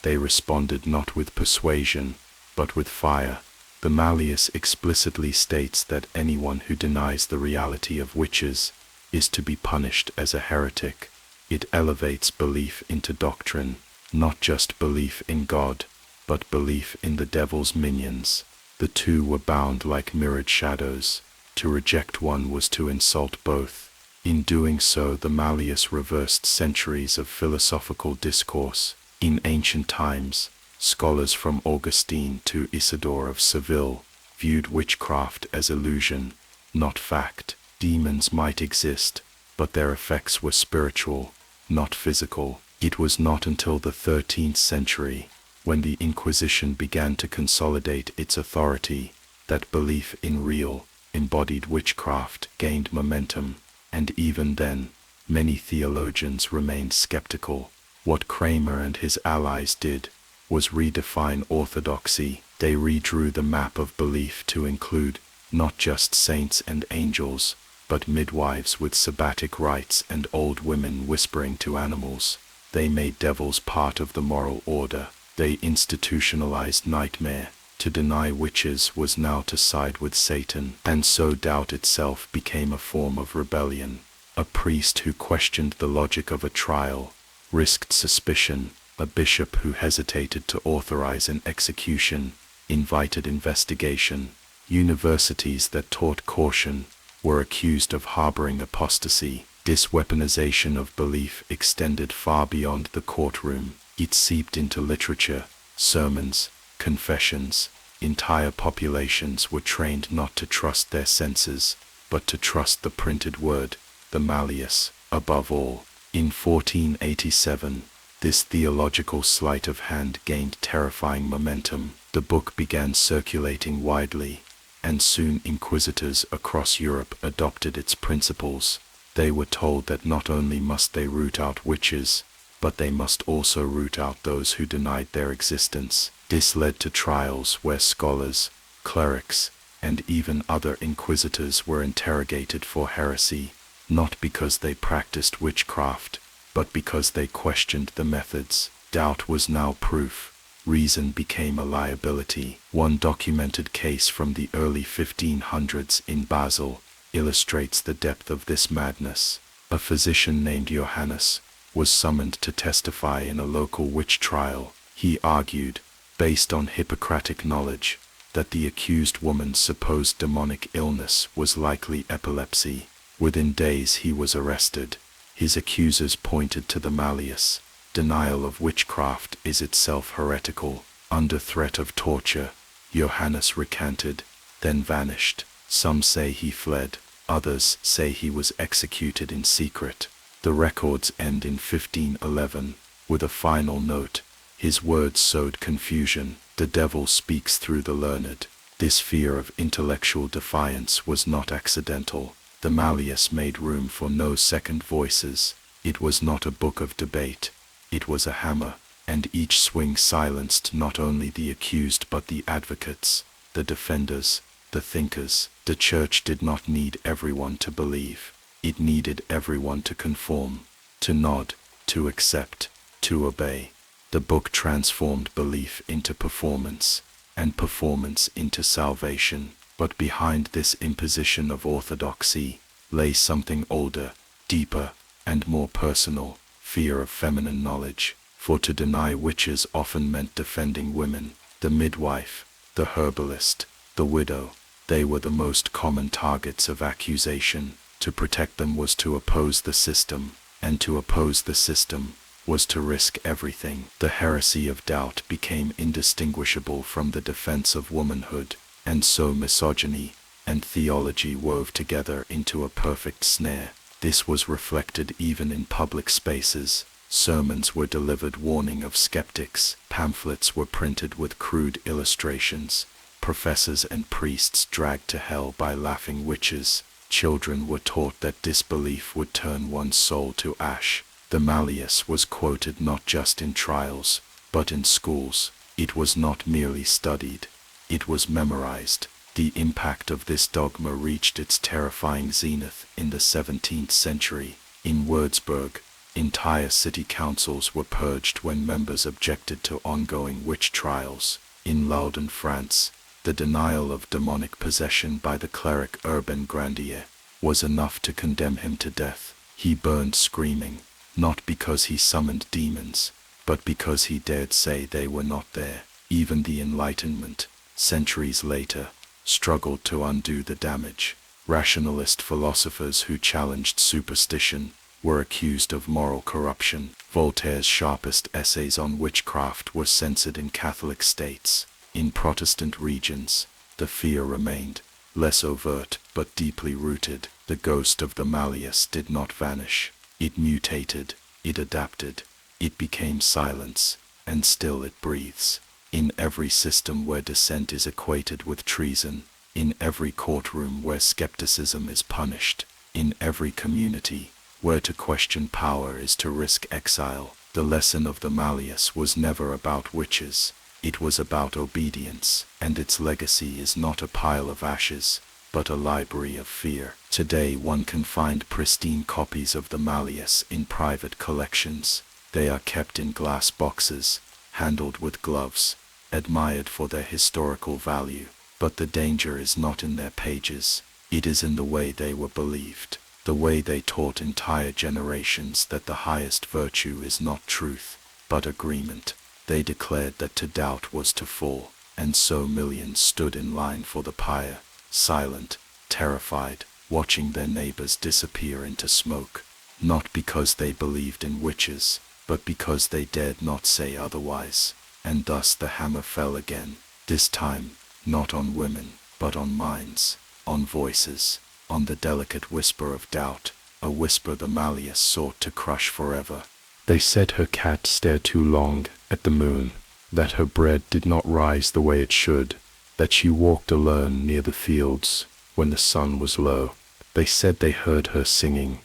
S1: they responded not with persuasion, but with fire. The Malleus explicitly states that anyone who denies the reality of witches is to be punished as a heretic. It elevates belief into doctrine, not just belief in God, but belief in the devil's minions. The two were bound like mirrored shadows. To reject one was to insult both. In doing so, the Malleus reversed centuries of philosophical discourse. In ancient times, scholars from Augustine to Isidore of Seville viewed witchcraft as illusion, not fact. Demons might exist, but their effects were spiritual, not physical. It was not until the 13th century, when the Inquisition began to consolidate its authority, that belief in real, embodied witchcraft gained momentum, and even then, many theologians remained skeptical. What Kramer and his allies did was redefine orthodoxy. They redrew the map of belief to include not just saints and angels, but midwives with sabbatic rites and old women whispering to animals. They made devils part of the moral order. They institutionalized nightmare. To deny witches was now to side with Satan, and so doubt itself became a form of rebellion. A priest who questioned the logic of a trial risked suspicion. A bishop who hesitated to authorize an execution invited investigation. Universities that taught caution were accused of harboring apostasy. This weaponization of belief extended far beyond the courtroom. It seeped into literature, sermons, confessions,
S2: Entire populations were trained not to trust their senses, but to trust the printed word, the Malleus, above all. In 1487, this theological sleight of hand gained terrifying momentum. The book began circulating widely, and soon inquisitors across Europe adopted its principles. They were told that not only must they root out witches, but they must also root out those who denied their existence. This led to trials where scholars, clerics, and even other inquisitors were interrogated for heresy, not because they practiced witchcraft, but because they questioned the methods. Doubt was now proof. Reason became a liability. One documented case from the early 1500s in Basel illustrates the depth of this madness. A physician named Johannes was summoned to testify in a local witch trial. He argued, based on Hippocratic knowledge, that the accused woman's supposed demonic illness was likely epilepsy. Within days he was arrested. His accusers pointed to the Malleus. Denial of witchcraft is itself heretical. Under threat of torture, Johannes recanted, then vanished. Some say he fled, others say he was executed in secret. The records end in 1511, with a final note. His words sowed confusion. The devil speaks through the learned. This fear of intellectual defiance was not accidental. The Malleus made room for no second voices. It was not a book of debate. It was a hammer, and each swing silenced not only the accused but the advocates, the defenders, the thinkers. The church did not need everyone to believe. It needed everyone to conform, to nod, to accept, to obey. The book transformed belief into performance, and performance into salvation. But behind this imposition of orthodoxy lay something older, deeper, and more personal: fear of feminine knowledge. For to deny witches often meant defending women, the midwife, the herbalist, the widow. They were the most common targets of accusation. To protect them was to oppose the system, and to oppose the system was to risk everything. The heresy of doubt became indistinguishable from the defense of womanhood, and so misogyny and theology wove together into a perfect snare. This was reflected even in public spaces. Sermons were delivered warning of skeptics, pamphlets were printed with crude illustrations, professors and priests dragged to hell by laughing witches. Children were taught that disbelief would turn one's soul to ash. The Malleus was quoted not just in trials, but in schools. It was not merely studied, it was memorized. The impact of this dogma reached its terrifying zenith in the 17th century. In Würzburg, entire city councils were purged when members objected to ongoing witch trials. In Loudun, France, the denial of demonic possession by the cleric Urbain Grandier was enough to condemn him to death. He burned screaming, not because he summoned demons, but because he dared say they were not there. Even the Enlightenment, centuries later, struggled to undo the damage. Rationalist philosophers who challenged superstition were accused of moral corruption. Voltaire's sharpest essays on witchcraft were censored in Catholic states. In Protestant regions, the fear remained, less overt but deeply rooted. The ghost of the Malleus did not vanish. It mutated, it adapted, it became silence, and still it breathes. In every system where dissent is equated with treason, in every courtroom where skepticism is punished, in every community where to question power is to risk exile, the lesson of the Malleus was never about witches. It was about obedience, and its legacy is not a pile of ashes, but a library of fear. Today one can find pristine copies of the Malleus in private collections. They are kept in glass boxes, handled with gloves, admired for their historical value. But the danger is not in their pages, it is in the way they were believed, the way they taught entire generations that the highest virtue is not truth, but agreement. They declared that to doubt was to fall, and so millions stood in line for the pyre, silent, terrified, watching their neighbors disappear into smoke, not because they believed in witches, but because they dared not say otherwise. And thus the hammer fell again, this time not on women, but on minds, on voices, on the delicate whisper of doubt, a whisper the malleus sought to crush forever.
S1: They said her cat stared too long at the moon, that her bread did not rise the way it should, that she walked alone near the fields when the sun was low. They said they heard her singing,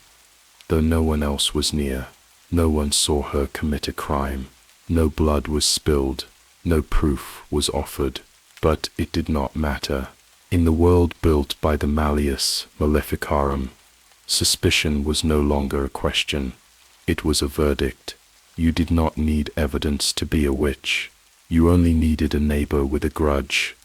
S1: though no one else was near. No one saw her commit a crime. No blood was spilled, no proof was offered. But it did not matter. In the world built by the Malleus Maleficarum, suspicion was no longer a question. It was a verdict. You did not need evidence to be a witch. You only needed a neighbor with a grudge,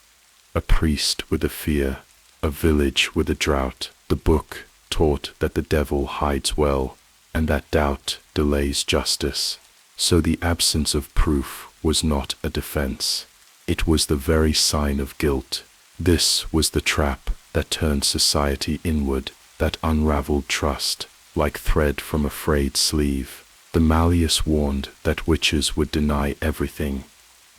S1: a priest with a fear, a village with a drought. The book taught that the devil hides well, and that doubt delays justice. So the absence of proof was not a defense. It was the very sign of guilt. This was the trap that turned society inward, that unraveled trust, like thread from a frayed sleeve. The Malleus warned that witches would deny everything,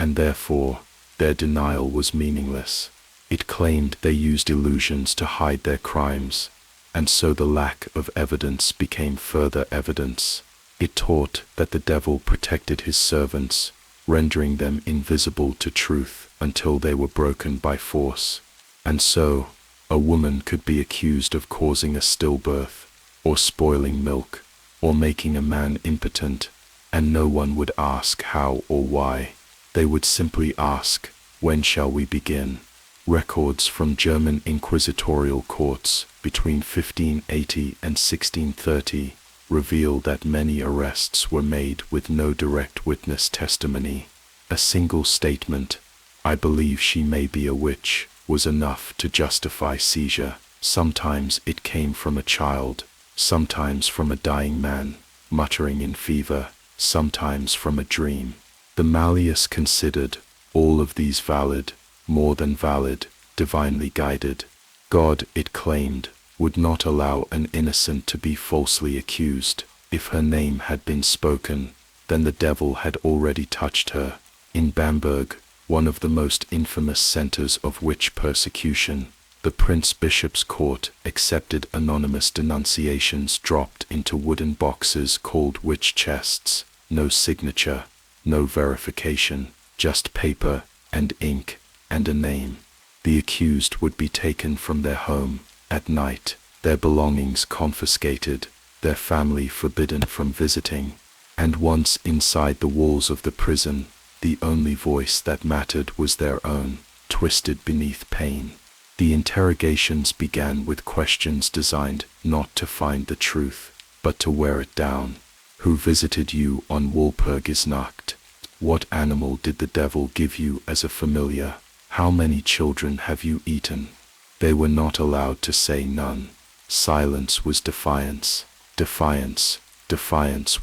S1: and therefore their denial was meaningless. It claimed they used illusions to hide their crimes, and so the lack of evidence became further evidence. It taught that the devil protected his servants, rendering them invisible to truth until they were broken by force. And so, a woman could be accused of causing a stillbirth, or spoiling milk, or making a man impotent, and no one would ask how or why. They would simply ask, "When shall we begin?" Records from German inquisitorial courts between 1580 and 1630 reveal that many arrests were made with no direct witness testimony. A single statement, "I believe she may be a witch," was enough to justify seizure. Sometimes it came from a child, sometimes from a dying man, muttering in fever, sometimes from a dream. The Malleus considered all of these valid, more than valid, divinely guided. God, it claimed, would not allow an innocent to be falsely accused. If her name had been spoken, then the devil had already touched her. In Bamberg, one of the most infamous centers of witch persecution, the Prince Bishop's Court accepted anonymous denunciations dropped into wooden boxes called witch chests. No signature, no verification, just paper and ink and a name. The accused would be taken from their home at night, their belongings confiscated, their family forbidden from visiting, and once inside the walls of the prison, the only voice that mattered was their own, twisted beneath pain. The interrogations began with questions designed not to find the truth, but to wear it down. Who visited you on Walpurgisnacht? What animal did the devil give you as a familiar? How many children have you eaten? They were not allowed to say none. Silence was defiance. Defiance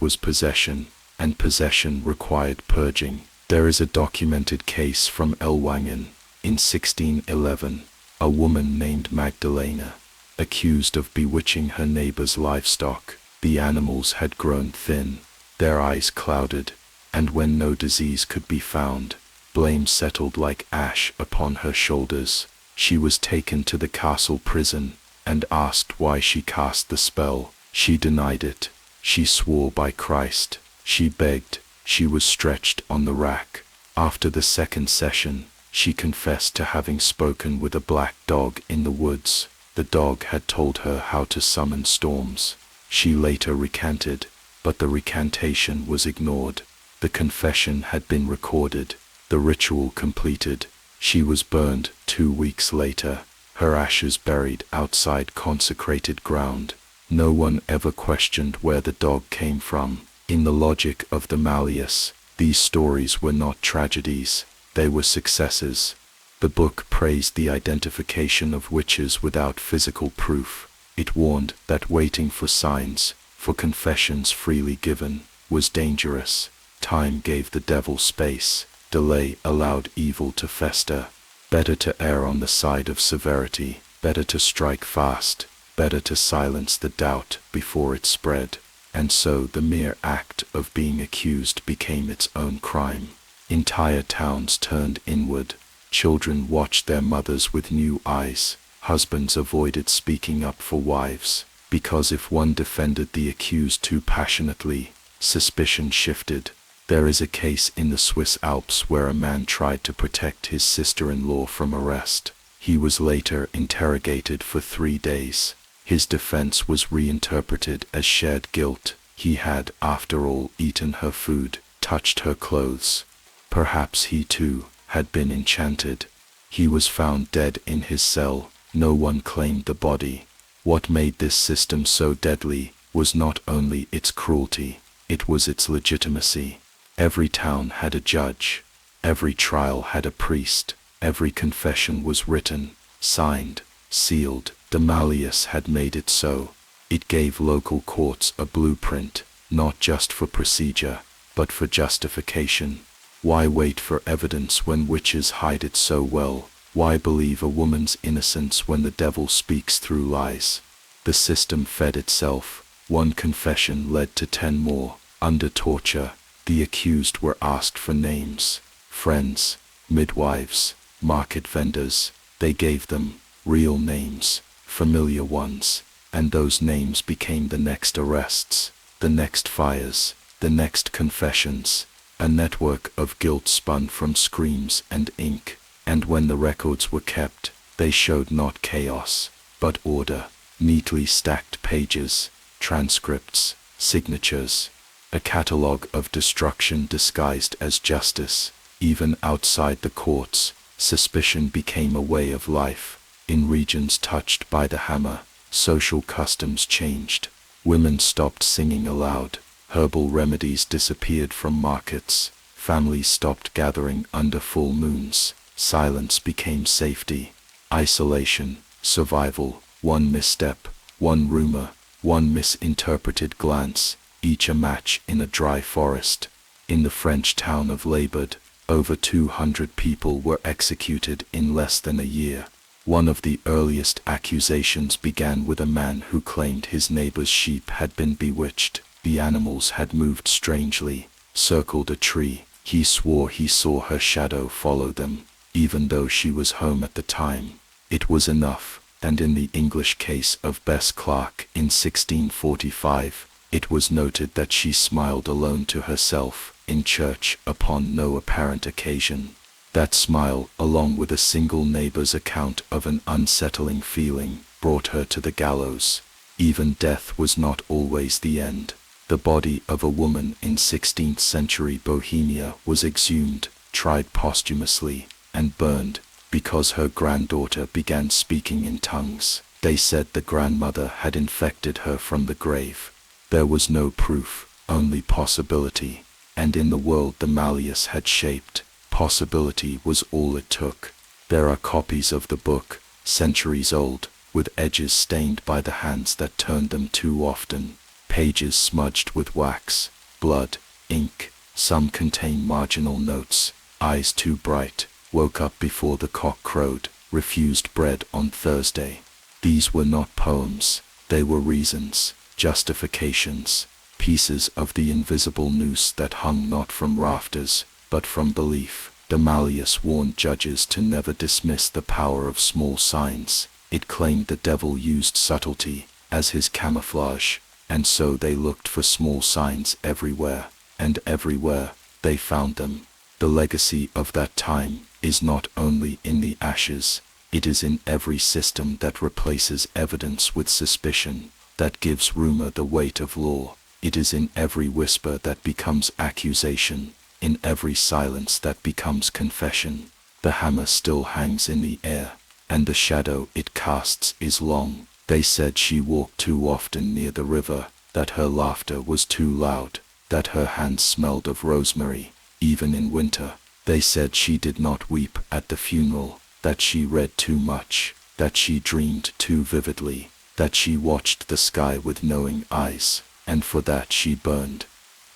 S1: was possession, and possession required purging. There is a documented case from Ellwangen in 1611. A woman named Magdalena, accused of bewitching her neighbor's livestock. The animals had grown thin, their eyes clouded, and when no disease could be found, blame settled like ash upon her shoulders. She was taken to the castle prison and asked why she cast the spell. She denied it. She swore by Christ. She begged. She was stretched on the rack. After the second session, she confessed to having spoken with a black dog in the woods. The dog had told her how to summon storms. She later recanted, but the recantation was ignored. The confession had been recorded, the ritual completed. She was burned 2 weeks later, her ashes buried outside consecrated ground. No one ever questioned where the dog came from. In the logic of the Malleus, these stories were not tragedies, they were successes. The book praised the identification of witches without physical proof. It warned that waiting for signs, for confessions freely given, was dangerous. Time gave the devil space. Delay allowed evil to fester. Better to err on the side of severity, better to strike fast, better to silence the doubt before it spread. And so the mere act of being accused became its own crime. Entire towns turned inward.
S2: Children watched their mothers with new eyes. Husbands avoided speaking up for wives, because if one defended the accused too passionately, suspicion shifted. There is a case in the Swiss Alps where a man tried to protect his sister-in-law from arrest. He was later interrogated for 3 days. His defense was reinterpreted as shared guilt. He had, after all, eaten her food, touched her clothes. Perhaps he too had been enchanted. He was found dead in his cell. No one claimed the body. What made this system so deadly was not only its cruelty, it was its legitimacy. Every town had a judge. Every trial had a priest. Every confession was written, signed, sealed. The Malleus had made it so. It gave local courts a blueprint, not just for procedure, but for justification. Why wait for evidence when witches hide it so well? Why believe a woman's innocence when the devil speaks through lies? The system fed itself. One confession led to 10 more. Under torture, the accused were asked for names. Friends, midwives, market vendors. They gave them real names, familiar ones, and those names became the next arrests, the next fires, the next confessions. A network of guilt spun from screams and ink, and when the records were kept, they showed not chaos, but order. Neatly stacked pages, transcripts, signatures. A catalogue of destruction disguised as justice. Even outside the courts, suspicion became a way of life. In regions touched by the hammer, social customs changed. Women stopped singing aloud. Herbal remedies disappeared from markets. Families stopped gathering under full moons. Silence became safety. Isolation, survival. One misstep, one rumor, one misinterpreted glance, each a match in a dry forest. In the French town of Labad, over 200 people were executed in less than a year. One of the earliest accusations began with a man who claimed his neighbor's sheep had been bewitched. The animals had moved strangely, circled a tree. He swore he saw her shadow follow them, even though she was home at the time. It was enough. And in the English case of Bess Clark in 1645, it was noted that she smiled alone to herself in church upon no apparent occasion. That smile, along with a single neighbor's account of an unsettling feeling, brought her to the gallows. Even death was not always the end. The body of a woman in 16th century Bohemia was exhumed, tried posthumously, and burned, because her granddaughter began speaking in tongues. They said the grandmother had infected her from the grave. There was no proof, only possibility. And in the world the Malleus had shaped, possibility was all it took. There are copies of the book, centuries old, with edges stained by the hands that turned them too often. Pages smudged with wax, blood, ink. Some contain marginal notes. Eyes too bright. Woke up before the cock crowed, refused bread on Thursday. These were not poems, they were reasons, justifications, pieces of the invisible noose that hung not from rafters, but from belief. The Malleus warned judges to never dismiss the power of small signs. It claimed the devil used subtlety as his camouflage, and so they looked for small signs everywhere, and everywhere they found them. The legacy of that time is not only in the ashes, it is in every system that replaces evidence with suspicion, that gives rumor the weight of law. It is in every whisper that becomes accusation, in every silence that becomes confession. The hammer still hangs in the air, and the shadow it casts is long. They said she walked too often near the river, that her laughter was too loud, that her hands smelled of rosemary, even in winter. They said she did not weep at the funeral, that she read too much, that she dreamed too vividly, that she watched the sky with knowing eyes, and for that she burned.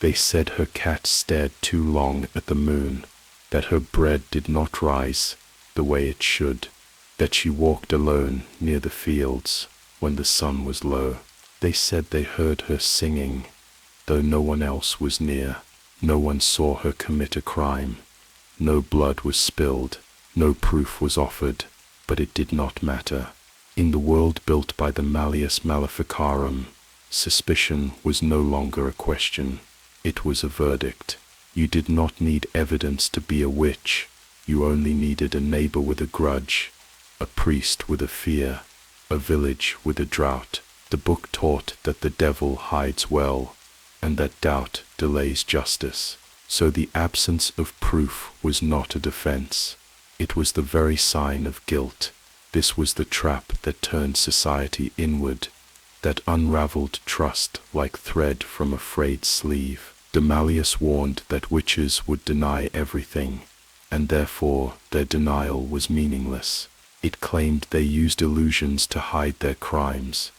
S2: They said her cat stared too long at the moon, that her bread did not rise the way it should, that she walked alone near the fields when the sun was low. They said they heard her singing, though no one else was near. No one saw her commit a crime. No blood was spilled. No proof was offered, but it did not matter. In the world built by the Malleus Maleficarum, suspicion was no longer a question. It was a verdict. You did not need evidence to be a witch. You only needed a neighbor with a grudge, a priest with a fear, a village with a drought. The book taught that the devil hides well, and that doubt delays justice. So the absence of proof was not a defense. It was the very sign of guilt. This was the trap that turned society inward, that unraveled trust like thread from a frayed sleeve. De Malleus warned that witches would deny everything, and therefore their denial was meaningless. It claimed they used illusions to hide their crimes,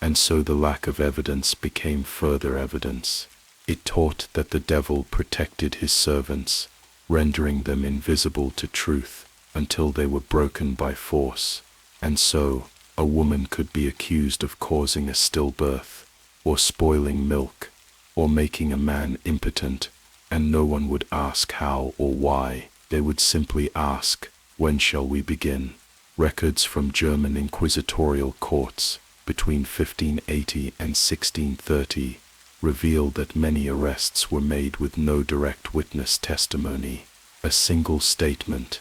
S2: and so the lack of evidence became further evidence. It taught that the devil protected his servants, rendering them invisible to truth until they were broken by force. And so, a woman could be accused of causing a stillbirth, or spoiling milk, or making a man impotent, and no one would ask how or why. They would simply ask, "When shall we begin?" Records from German inquisitorial courts between 1580 and 1630 reveal that many arrests were made with no direct witness testimony. A single statement,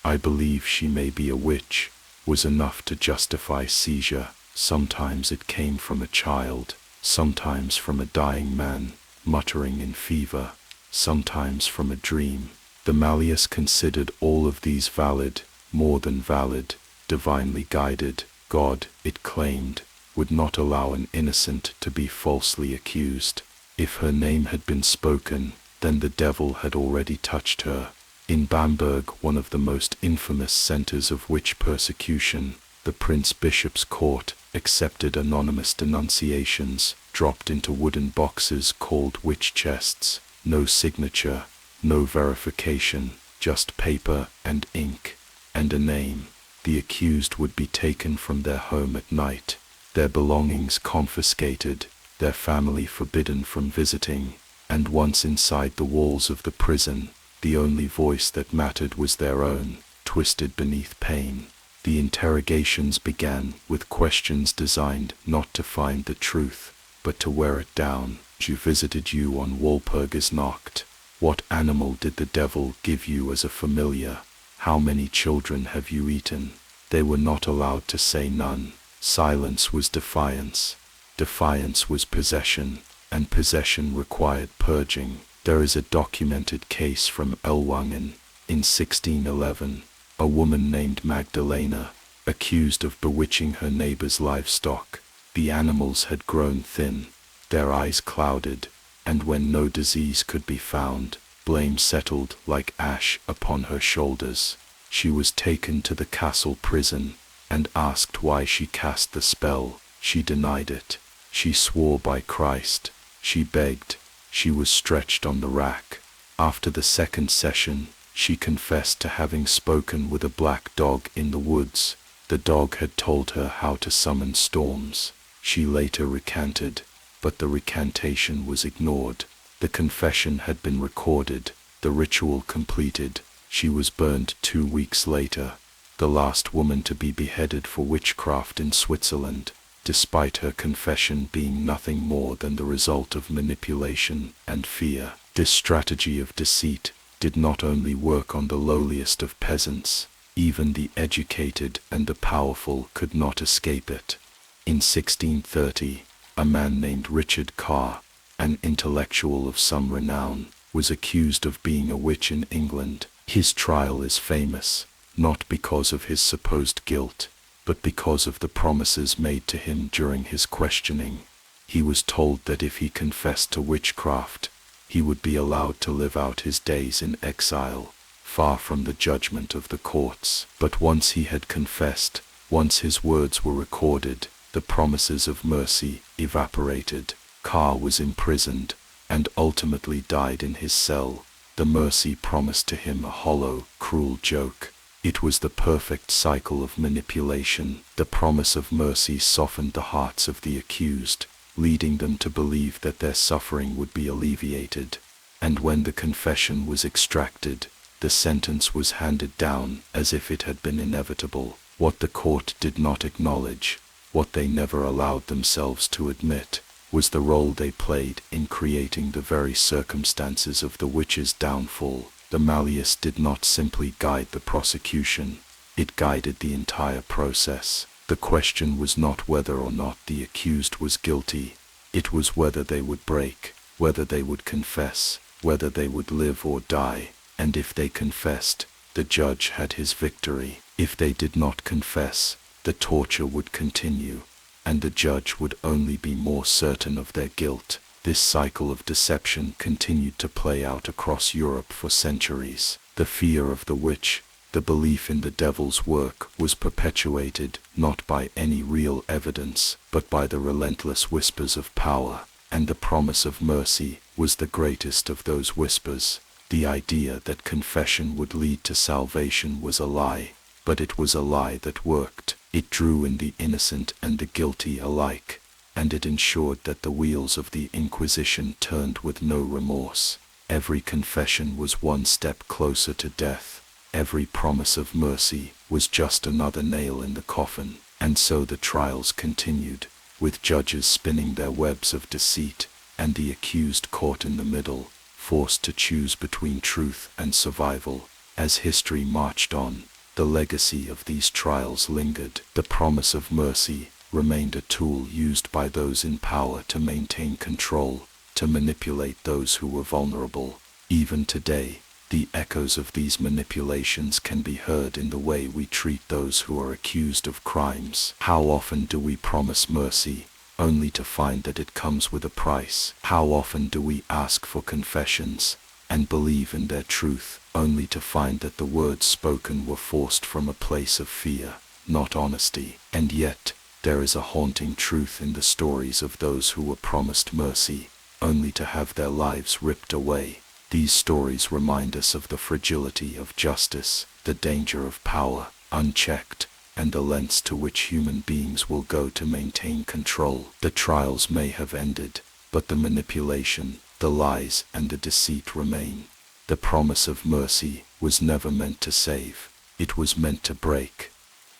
S2: "I believe she may be a witch," was enough to justify seizure. Sometimes it came from a child, sometimes from a dying man, muttering in fever, sometimes from a dream. The Malleus considered all of these valid, more than valid, divinely guided. God, it claimed, would not allow an innocent to be falsely accused. If her name had been spoken, then the devil had already touched her. In Bamberg, one of the most infamous centers of witch persecution, the Prince Bishop's Court accepted anonymous denunciations dropped into wooden boxes called witch chests. No signature, no verification, just paper and ink, and a name. The accused would be taken from their home at night, their belongings confiscated, their family forbidden from visiting, and once inside the walls of the prison, the only voice that mattered was their own, twisted beneath pain. The interrogations began with questions designed not to find the truth, but to wear it down. Who visited you on Walpurgisnacht? What animal did the devil give you as a familiar? How many children have you eaten? They were not allowed to say none. Silence was defiance. Defiance was possession, and possession required purging. There is a documented case from Ellwangen in 1611. A woman named Magdalena, accused of bewitching her neighbor's livestock. The animals had grown thin, their eyes clouded, and when no disease could be found, blame settled like ash upon her shoulders. She was taken to the castle prison and asked why she cast the spell. She denied it. She swore by Christ. She begged. She was stretched on the rack. After the second session, she confessed to having spoken with a black dog in the woods. The dog had told her how to summon storms. She later recanted, but the recantation was ignored. The confession had been recorded, the ritual completed. She was burned 2 weeks later, the last woman to be beheaded for witchcraft in Switzerland, despite her confession being nothing more than the result of manipulation and fear. This strategy of deceit did not only work on the lowliest of peasants, even the educated and the powerful could not escape it. In 1630, a man named Richard Carr, an intellectual of some renown, was accused of being a witch in England. His trial is famous, not because of his supposed guilt, but because of the promises made to him during his questioning. He was told that if he confessed to witchcraft, he would be allowed to live out his days in exile, far from the judgment of the courts. But once he had confessed, once his words were recorded, the promises of mercy evaporated. Carr was imprisoned, and ultimately died in his cell. The mercy promised to him a hollow, cruel joke. It was the perfect cycle of manipulation. The promise of mercy softened the hearts of the accused, leading them to believe that their suffering would be alleviated. And when the confession was extracted, the The sentence was handed down as if it had been inevitable. What the court did not acknowledge, what they never allowed themselves to admit, was the role they played in creating the very circumstances of the witch's downfall. The Malleus did not simply guide the prosecution, it guided the entire process. The question was not whether or not the accused was guilty, it was whether they would break, whether they would confess, whether they would live or die. And if they confessed, the judge had his victory. If they did not confess, the torture would continue, and the judge would only be more certain of their guilt. This cycle of deception continued to play out across Europe for centuries. The fear of the witch, the belief in the devil's work, was perpetuated not by any real evidence, but by the relentless whispers of power, and the promise of mercy was the greatest of those whispers. The idea that confession would lead to salvation was a lie, but it was a lie that worked. It drew in the innocent and the guilty alike, and it ensured that the wheels of the Inquisition turned with no remorse. Every confession was one step closer to death. Every promise of mercy was just another nail in the coffin. And so the trials continued, with judges spinning their webs of deceit, and the accused caught in the middle, forced to choose between truth and survival. As history marched on, the legacy of these trials lingered. The promise of mercy remained a tool used by those in power to maintain control, to manipulate those who were vulnerable. Even today, the echoes of these manipulations can be heard in the way we treat those who are accused of crimes. How often do we promise mercy, only to find that it comes with a price? How often do we ask for confessions, and believe in their truth, only to find that the words spoken were forced from a place of fear, not honesty? And yet, there is a haunting truth in the stories of those who were promised mercy, only to have their lives ripped away. These stories remind us of the fragility of justice, the danger of power, unchecked, and the lengths to which human beings will go to maintain control. The trials may have ended, but the manipulation, the lies, and the deceit remain. The promise of mercy was never meant to save, it was meant to break.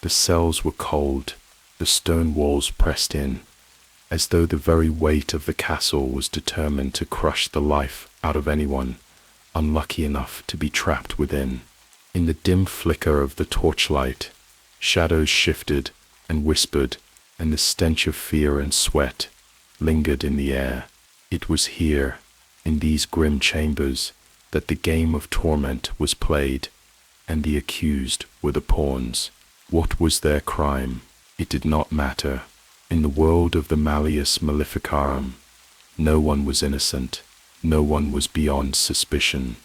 S1: The cells were cold, the stone walls pressed in, as though the very weight of the castle was determined to crush the life out of anyone unlucky enough to be trapped within. In the dim flicker of the torchlight, shadows shifted and whispered, and the stench of fear and sweat lingered in the air. It was here, in these grim chambers, that the game of torment was played, and the accused were the pawns. What was their crime? It did not matter. In the world of the Malleus Maleficarum, no one was innocent, no one was beyond suspicion.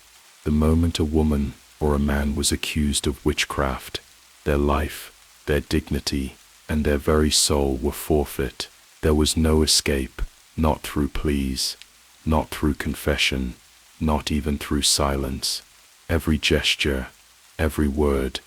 S1: The moment a woman or a man was accused of witchcraft, their life, their dignity, and their very soul were forfeit. There was no escape, not through pleas, not through confession, not even through silence. Every gesture, every word,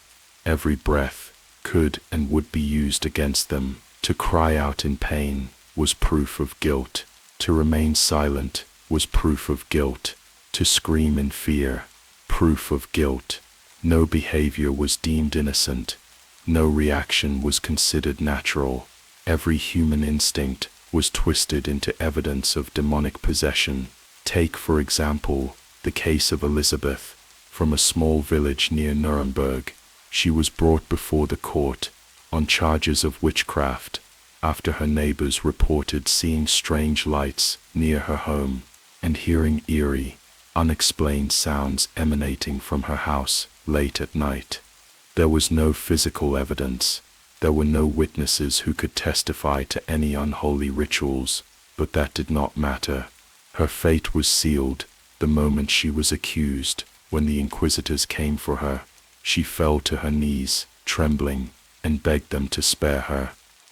S1: every breath could and would be used against them. To cry out in pain was proof of guilt. To remain silent was proof of guilt. To scream in fear, proof of guilt. No behavior was deemed innocent. No reaction was considered natural. Every human instinct was twisted into evidence of demonic possession. Take, for example, the case of Elizabeth, from a small village near Nuremberg. She was brought before the court on charges of witchcraft after her neighbors reported seeing strange lights near her home and hearing eerie, unexplained sounds emanating from her house late at night. There was no physical evidence. There were no witnesses who could testify to any unholy rituals, but that did not matter. Her fate was sealed the moment she was accused. When the inquisitors came for her, she fell to her knees, trembling, and begged them to spare her.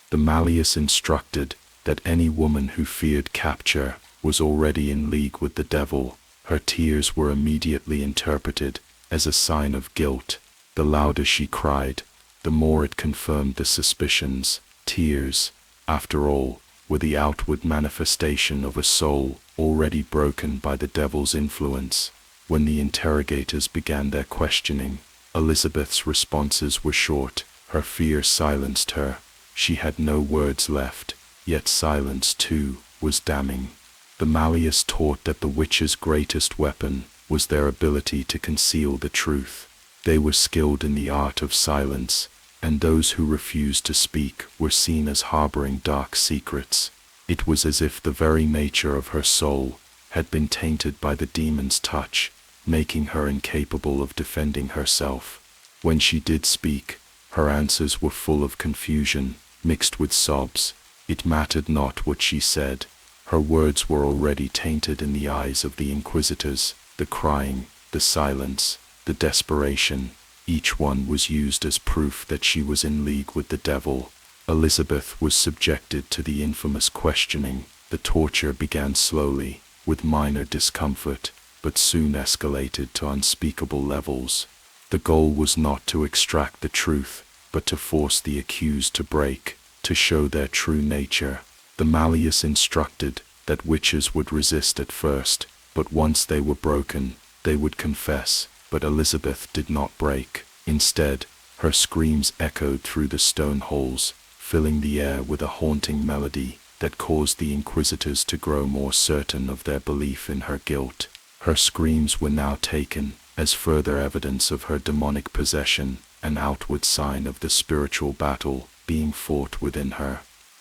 S1: The Malleus instructed that any woman who feared capture was already in league with the devil. Her tears were immediately interpreted as a sign of guilt. The louder she cried, the more it confirmed the suspicions. Tears, after all, were the outward manifestation of a soul already broken by the devil's influence.
S2: When the interrogators began their questioning, Elizabeth's responses were short. Her fear silenced her. She had no words left, yet silence, too, was damning. The Malleus taught that the witches' greatest weapon was their ability to conceal the truth. They were skilled in the art of silence, and those who refused to speak were seen as harboring dark secrets. It was as if the very nature of her soul had been tainted by the demon's touch, making her incapable of defending herself. When she did speak, her answers were full of confusion, mixed with sobs. It mattered not what she said. Her words were already tainted in the eyes of the inquisitors. The crying, the silence, the desperation, each one was used as proof that she was in league with the devil. Elizabeth was subjected to the infamous questioning. The torture began slowly, with minor discomfort, but soon escalated to unspeakable levels. The goal was not to extract the truth, but to force the accused to break, to show their true nature. The Malleus instructed that witches would resist at first, but once they were broken, they would confess. But Elizabeth did not break. Instead, her screams echoed through the stone halls, filling the air with a haunting melody that caused the inquisitors to grow more certain of their belief in her guilt. Her screams were now taken as further evidence of her demonic possession, an outward sign of the spiritual battle being fought within her.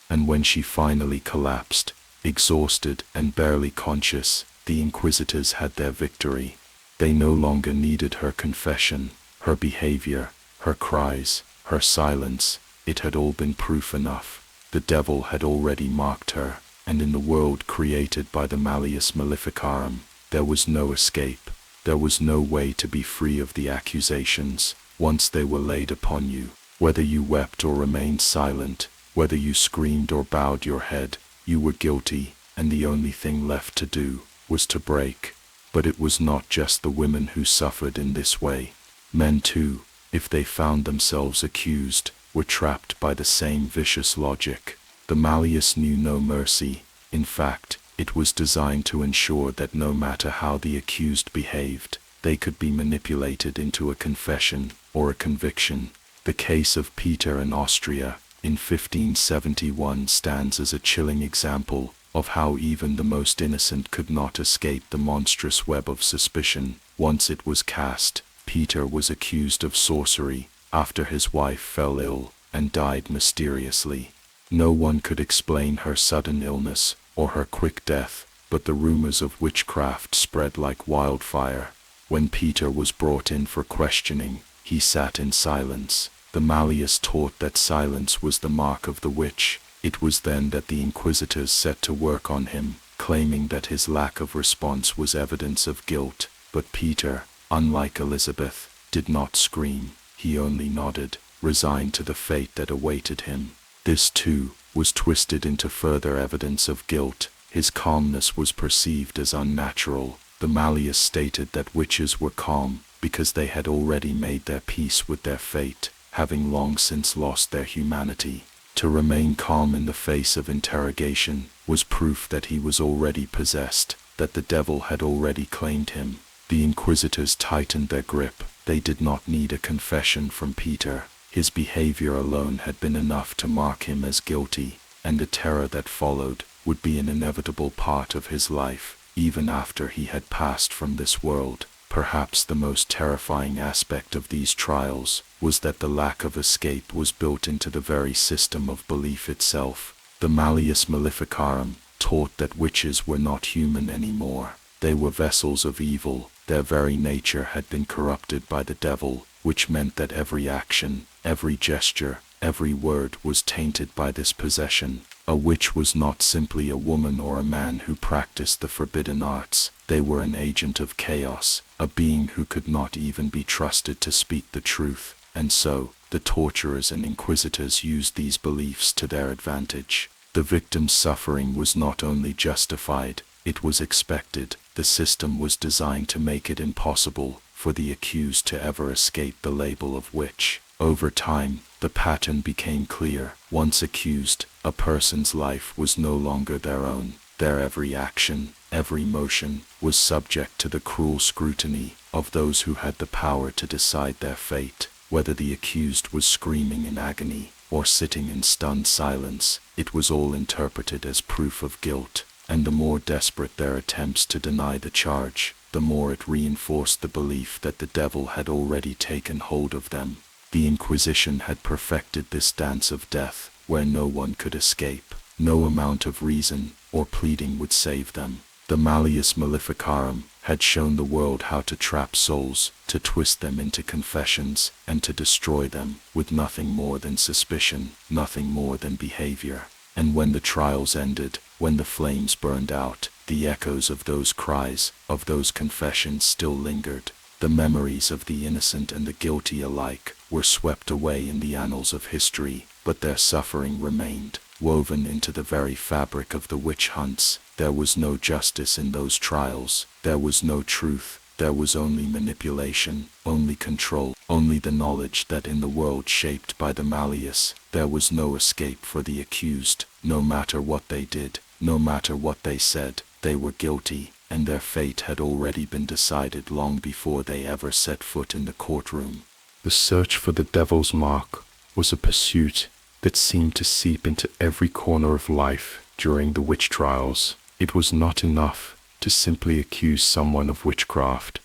S2: And when she finally collapsed, exhausted and barely conscious, the inquisitors had their victory. They no longer needed her confession, her behavior, her cries, her silence. It had all been proof enough. The devil had already marked her, and in the world created by the Malleus Maleficarum, there was no escape. There was no way to be free of the accusations. Once they were laid upon you, whether you wept or remained silent, whether you screamed or bowed your head, you were guilty, and the only thing left to do was to break. But it was not just the women who suffered in this way. Men too, if they found themselves accused, were trapped by the same vicious logic. The Malleus knew no mercy. In fact, it was designed to ensure that no matter how the accused behaved, they could be manipulated into a confession or a conviction. The case of Peter in Austria in 1571 stands as a chilling example of how even the most innocent could not escape the monstrous web of suspicion. Once it was cast, Peter was accused of sorcery after his wife fell ill and died mysteriously. No one could explain her sudden illness or her quick death, but the rumors of witchcraft spread like wildfire. When Peter was brought in for questioning, he sat in silence. The Malleus taught that silence was the mark of the witch. It was then that the inquisitors set to work on him, claiming that his lack of response was evidence of guilt. But Peter, unlike Elizabeth, did not scream. He only nodded, resigned to the fate that awaited him. This, too, was twisted into further evidence of guilt. His calmness was perceived as unnatural. The Malleus stated that witches were calm because they had already made their peace with their fate, having long since lost their humanity. To remain calm in the face of interrogation was proof that he was already possessed, that the devil had already claimed him. The inquisitors tightened their grip. They did not need a confession from Peter. His behavior alone had been enough to mark him as guilty, and the terror that followed would be an inevitable part of his life, even after he had passed from this world. Perhaps the most terrifying aspect of these trials was that the lack of escape was built into the very system of belief itself. The Malleus Maleficarum taught that witches were not human anymore. They were vessels of evil. Their very nature had been corrupted by the devil, which meant that every action, every gesture, every word was tainted by this possession. A witch was not simply a woman or a man who practiced the forbidden arts. They were an agent of chaos, a being who could not even be trusted to speak the truth. And so, the torturers and inquisitors used these beliefs to their advantage. The victim's suffering was not only justified, it was expected. The system was designed to make it impossible for the accused to ever escape the label of witch. Over time, the pattern became clear. Once accused, a person's life was no longer their own. Their every action, every motion, was subject to the cruel scrutiny of those who had the power to decide their fate. Whether the accused was screaming in agony or sitting in stunned silence, it was all interpreted as proof of guilt, and the more desperate their attempts to deny the charge, the more it reinforced the belief that the devil had already taken hold of them. The Inquisition had perfected this dance of death, where no one could escape. No amount of reason or pleading would save them. The Malleus Maleficarum had shown the world how to trap souls, to twist them into confessions, and to destroy them with nothing more than suspicion, nothing more than behavior. And when the trials ended, when the flames burned out, the echoes of those cries, of those confessions still lingered. The memories of the innocent and the guilty alike were swept away in the annals of history, but their suffering remained, woven into the very fabric of the witch hunts. There was no justice in those trials. There was no truth. There was only manipulation, only control, only the knowledge that in the world shaped by the Malleus, there was no escape for the accused. No matter what they did, no matter what they said, they were guilty, and their fate had already been decided long before they ever set foot in the courtroom.
S1: The search for the devil's mark was a pursuit that seemed to seep into every corner of life during the witch trials. It was not enough to simply accuse someone of witchcraft.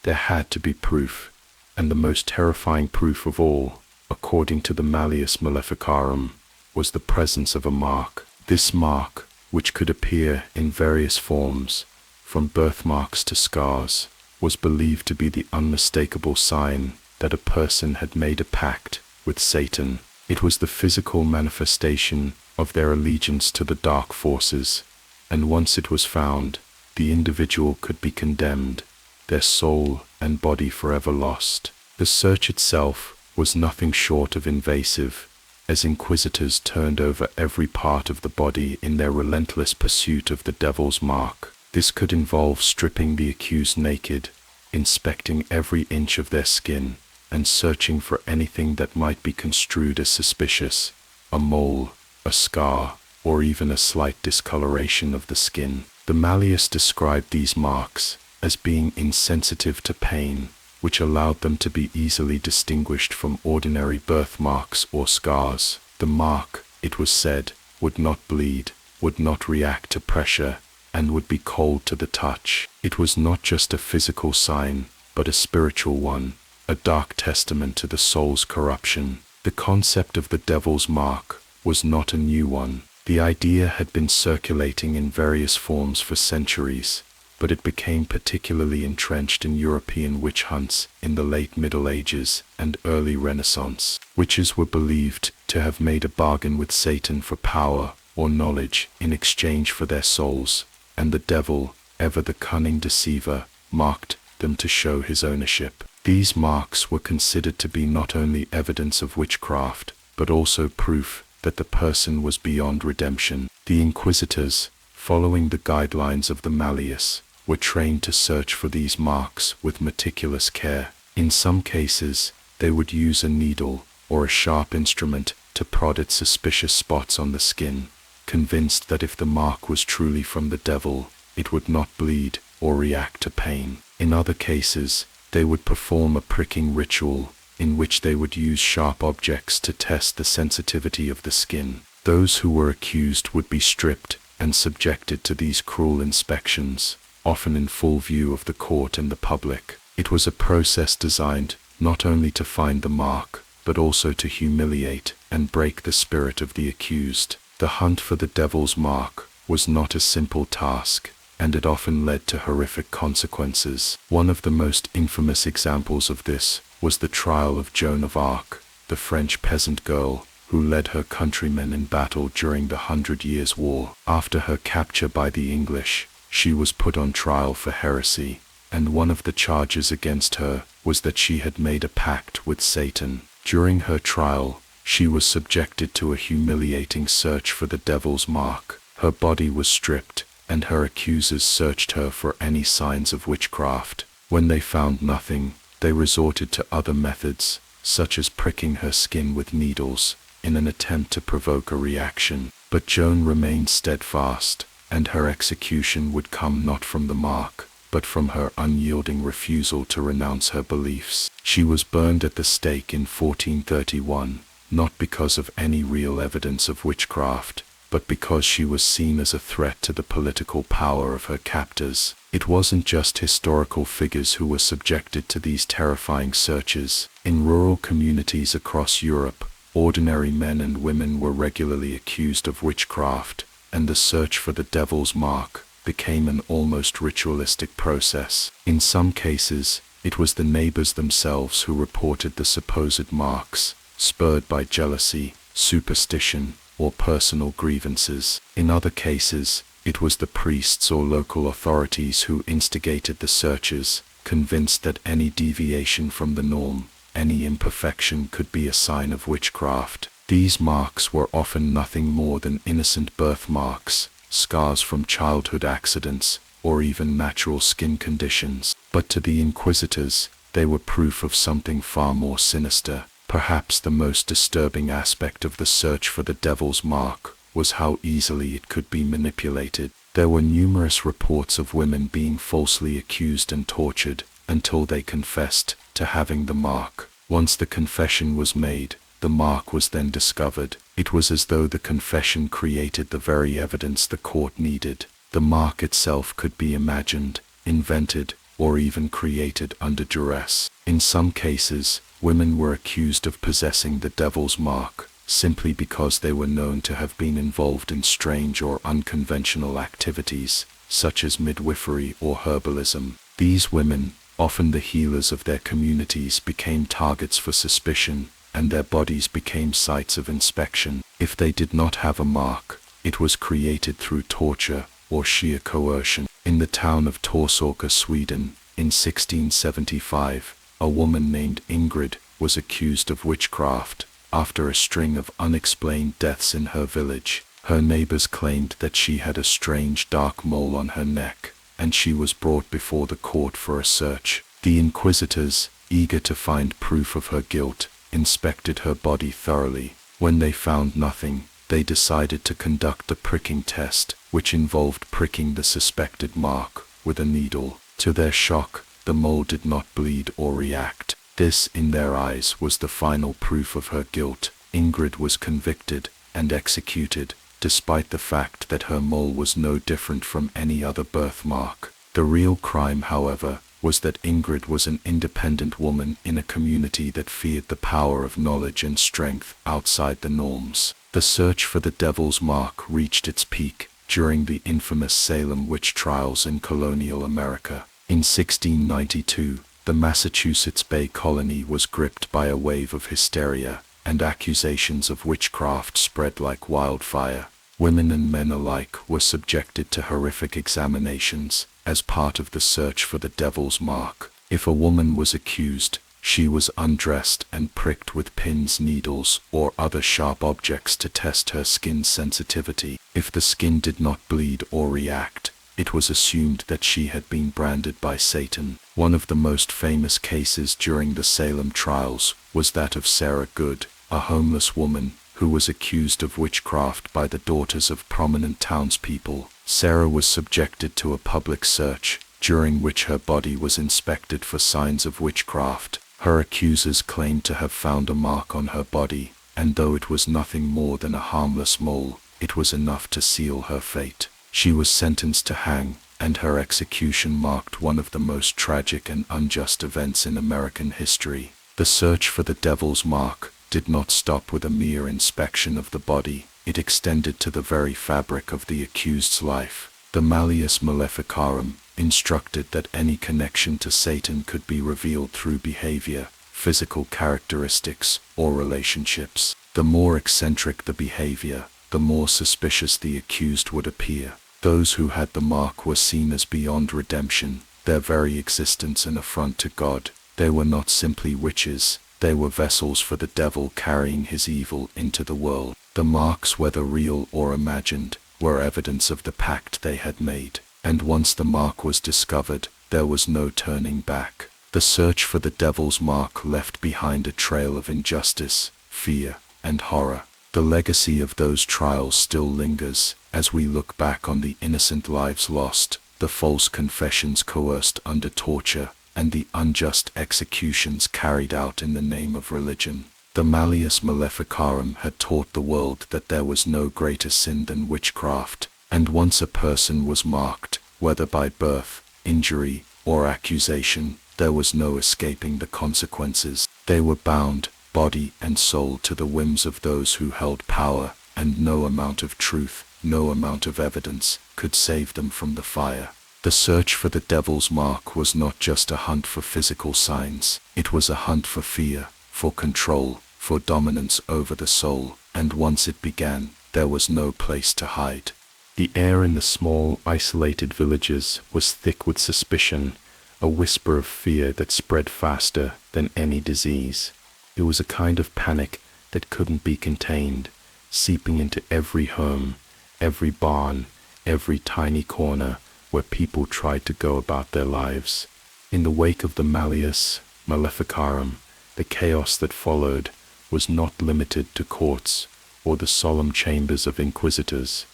S1: There had to be proof, and the most terrifying proof of all, according to the Malleus Maleficarum, was the presence of a mark. This mark, which could appear in various forms, from birthmarks to scars, was believed to be the unmistakable sign that a person had made a pact with Satan. It was the physical manifestation of their allegiance to the dark forces, and once it was found, the individual could be condemned, their soul and body forever lost. The search itself was nothing short of invasive, as inquisitors turned over every part of the body in their relentless pursuit of the devil's mark. This could involve stripping the accused naked, inspecting every inch of their skin, and searching for anything that might be construed as suspicious, a mole, a scar, or even a slight discoloration of the skin. The Malleus described these marks as being insensitive to pain, which allowed them to be easily distinguished from ordinary birthmarks or scars. The mark, it was said, would not bleed, would not react to pressure, and would be cold to the touch. It was not just a physical sign, but a spiritual one, a dark testament to the soul's corruption. The concept of the devil's mark was not a new one. The idea had been circulating in various forms for centuries, but it became particularly entrenched in European witch hunts in the late Middle Ages and early Renaissance. Witches were believed to have made a bargain with Satan for power or knowledge in exchange for their souls, and the devil, ever the cunning deceiver, marked them to show his ownership. These marks were considered to be not only evidence of witchcraft, but also proof that the person was beyond redemption. The inquisitors, following the guidelines of the Malleus, were trained to search for these marks with meticulous care. In some cases, they would use a needle or a sharp instrument to prod at suspicious spots on the skin, convinced that if the mark was truly from the devil, it would not bleed or react to pain. In other cases, they would perform a pricking ritual in which they would use sharp objects to test the sensitivity of the skin. Those who were accused would be stripped and subjected to these cruel inspections, often in full view of the court and the public. It was a process designed not only to find the mark, but also to humiliate and break the spirit of the accused. The hunt for the devil's mark was not a simple task, and it often led to horrific consequences. One of the most infamous examples of this was the trial of Joan of Arc, the French peasant girl who led her countrymen in battle during the 100 Years' War. After her capture by the English, she was put on trial for heresy, and one of the charges against her was that she had made a pact with Satan. During her trial, she was subjected to a humiliating search for the devil's mark. Her body was stripped, and her accusers searched her for any signs of witchcraft. When they found nothing, they resorted to other methods, such as pricking her skin with needles, in an attempt to provoke a reaction. But Joan remained steadfast.
S2: and her execution would come not from the mark, but from her unyielding refusal to renounce her beliefs. She was burned at the stake in 1431, not because of any real evidence of witchcraft, but because she was seen as a threat to the political power of her captors. It wasn't just historical figures who were subjected to these terrifying searches. In rural communities across Europe, ordinary men and women were regularly accused of witchcraft, and the search for the devil's mark became an almost ritualistic process. In some cases, it was the neighbors themselves who reported the supposed marks, spurred by jealousy, superstition, or personal grievances. In other cases, it was the priests or local authorities who instigated the searches, convinced that any deviation from the norm, any imperfection could be a sign of witchcraft. These marks were often nothing more than innocent birthmarks, scars from childhood accidents, or even natural skin conditions. But to the inquisitors, they were proof of something far more sinister. Perhaps the most disturbing aspect of the search for the devil's mark was how easily it could be manipulated. There were numerous reports of women being falsely accused and tortured until they confessed to having the mark. Once the confession was made, the mark was then discovered. It was as though the confession created the very evidence the court needed. The mark itself could be imagined, invented, or even created under duress. In some cases, women were accused of possessing the devil's mark, simply because they were known to have been involved in strange or unconventional activities, such as midwifery or herbalism. These women, often the healers of their communities, became targets for suspicion, and their bodies became sites of inspection. If they did not have a mark, it was created through torture or sheer coercion. In the town of Torsåker, Sweden, in 1675, a woman named Ingrid was accused of witchcraft after a string of unexplained deaths in her village. Her neighbors claimed that she had a strange dark mole on her neck, and she was brought before the court for a search. The inquisitors, eager to find proof of her guilt, inspected her body thoroughly. When they found nothing, they decided to conduct a pricking test, which involved pricking the suspected mark with a needle. To their shock, the mole did not bleed or react. This, in their eyes, was the final proof of her guilt. Ingrid was convicted and executed, despite the fact that her mole was no different from any other birthmark. The real crime, however, was that Ingrid was an independent woman in a community that feared the power of knowledge and strength outside the norms. The search for the devil's mark reached its peak during the infamous Salem witch trials in colonial America. In 1692, the Massachusetts Bay Colony was gripped by a wave of hysteria, and accusations of witchcraft spread like wildfire. Women and men alike were subjected to horrific examinations as part of the search for the devil's mark. If a woman was accused, she was undressed and pricked with pins, needles, or other sharp objects to test her skin's sensitivity. If the skin did not bleed or react, it was assumed that she had been branded by Satan. One of the most famous cases during the Salem trials was that of Sarah Good, a homeless woman who was accused of witchcraft by the daughters of prominent townspeople. Sarah was subjected to a public search, during which her body was inspected for signs of witchcraft. Her accusers claimed to have found a mark on her body, and though it was nothing more than a harmless mole, it was enough to seal her fate. She was sentenced to hang, and her execution marked one of the most tragic and unjust events in American history. The search for the devil's mark did not stop with a mere inspection of the body. It extended to the very fabric of the accused's life. The Malleus Maleficarum instructed that any connection to Satan could be revealed through behavior, physical characteristics, or relationships. The more eccentric the behavior, the more suspicious the accused would appear. Those who had the mark were seen as beyond redemption, their very existence an affront to God. They were not simply witches, they were vessels for the devil carrying his evil into the world. The marks, whether real or imagined, were evidence of the pact they had made, and once the mark was discovered, there was no turning back. The search for the devil's mark left behind a trail of injustice, fear, and horror. The legacy of those trials still lingers as we look back on the innocent lives lost, the false confessions coerced under torture, and the unjust executions carried out in the name of religion. The Malleus Maleficarum had taught the world that there was no greater sin than witchcraft, and once a person was marked, whether by birth, injury, or accusation, there was no escaping the consequences. They were bound, body and soul, to the whims of those who held power, and no amount of truth, no amount of evidence, could save them from the fire. The search for the devil's mark was not just a hunt for physical signs, it was a hunt for fear, for control, for dominance over the soul, and once it began, there was no place to hide.
S1: The air in the small, isolated villages was thick with suspicion, a whisper of fear that spread faster than any disease. It was a kind of panic that couldn't be contained, seeping into every home, every barn, every tiny corner where people tried to go about their lives. In the wake of the Malleus Maleficarum, the chaos that followed was not limited to courts or the solemn chambers of inquisitors.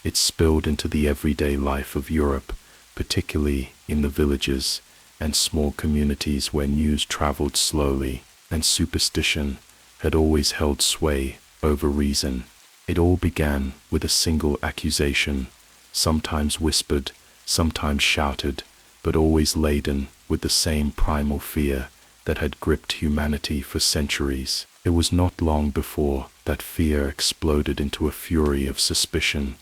S1: It spilled into the everyday life of Europe, particularly in the villages and small communities where news traveled slowly, and superstition had always held sway over reason. It all began with a single accusation, sometimes whispered, sometimes shouted, but always laden with the same primal fear that had gripped humanity for centuries. It was not long before that fear exploded into a fury of suspicion,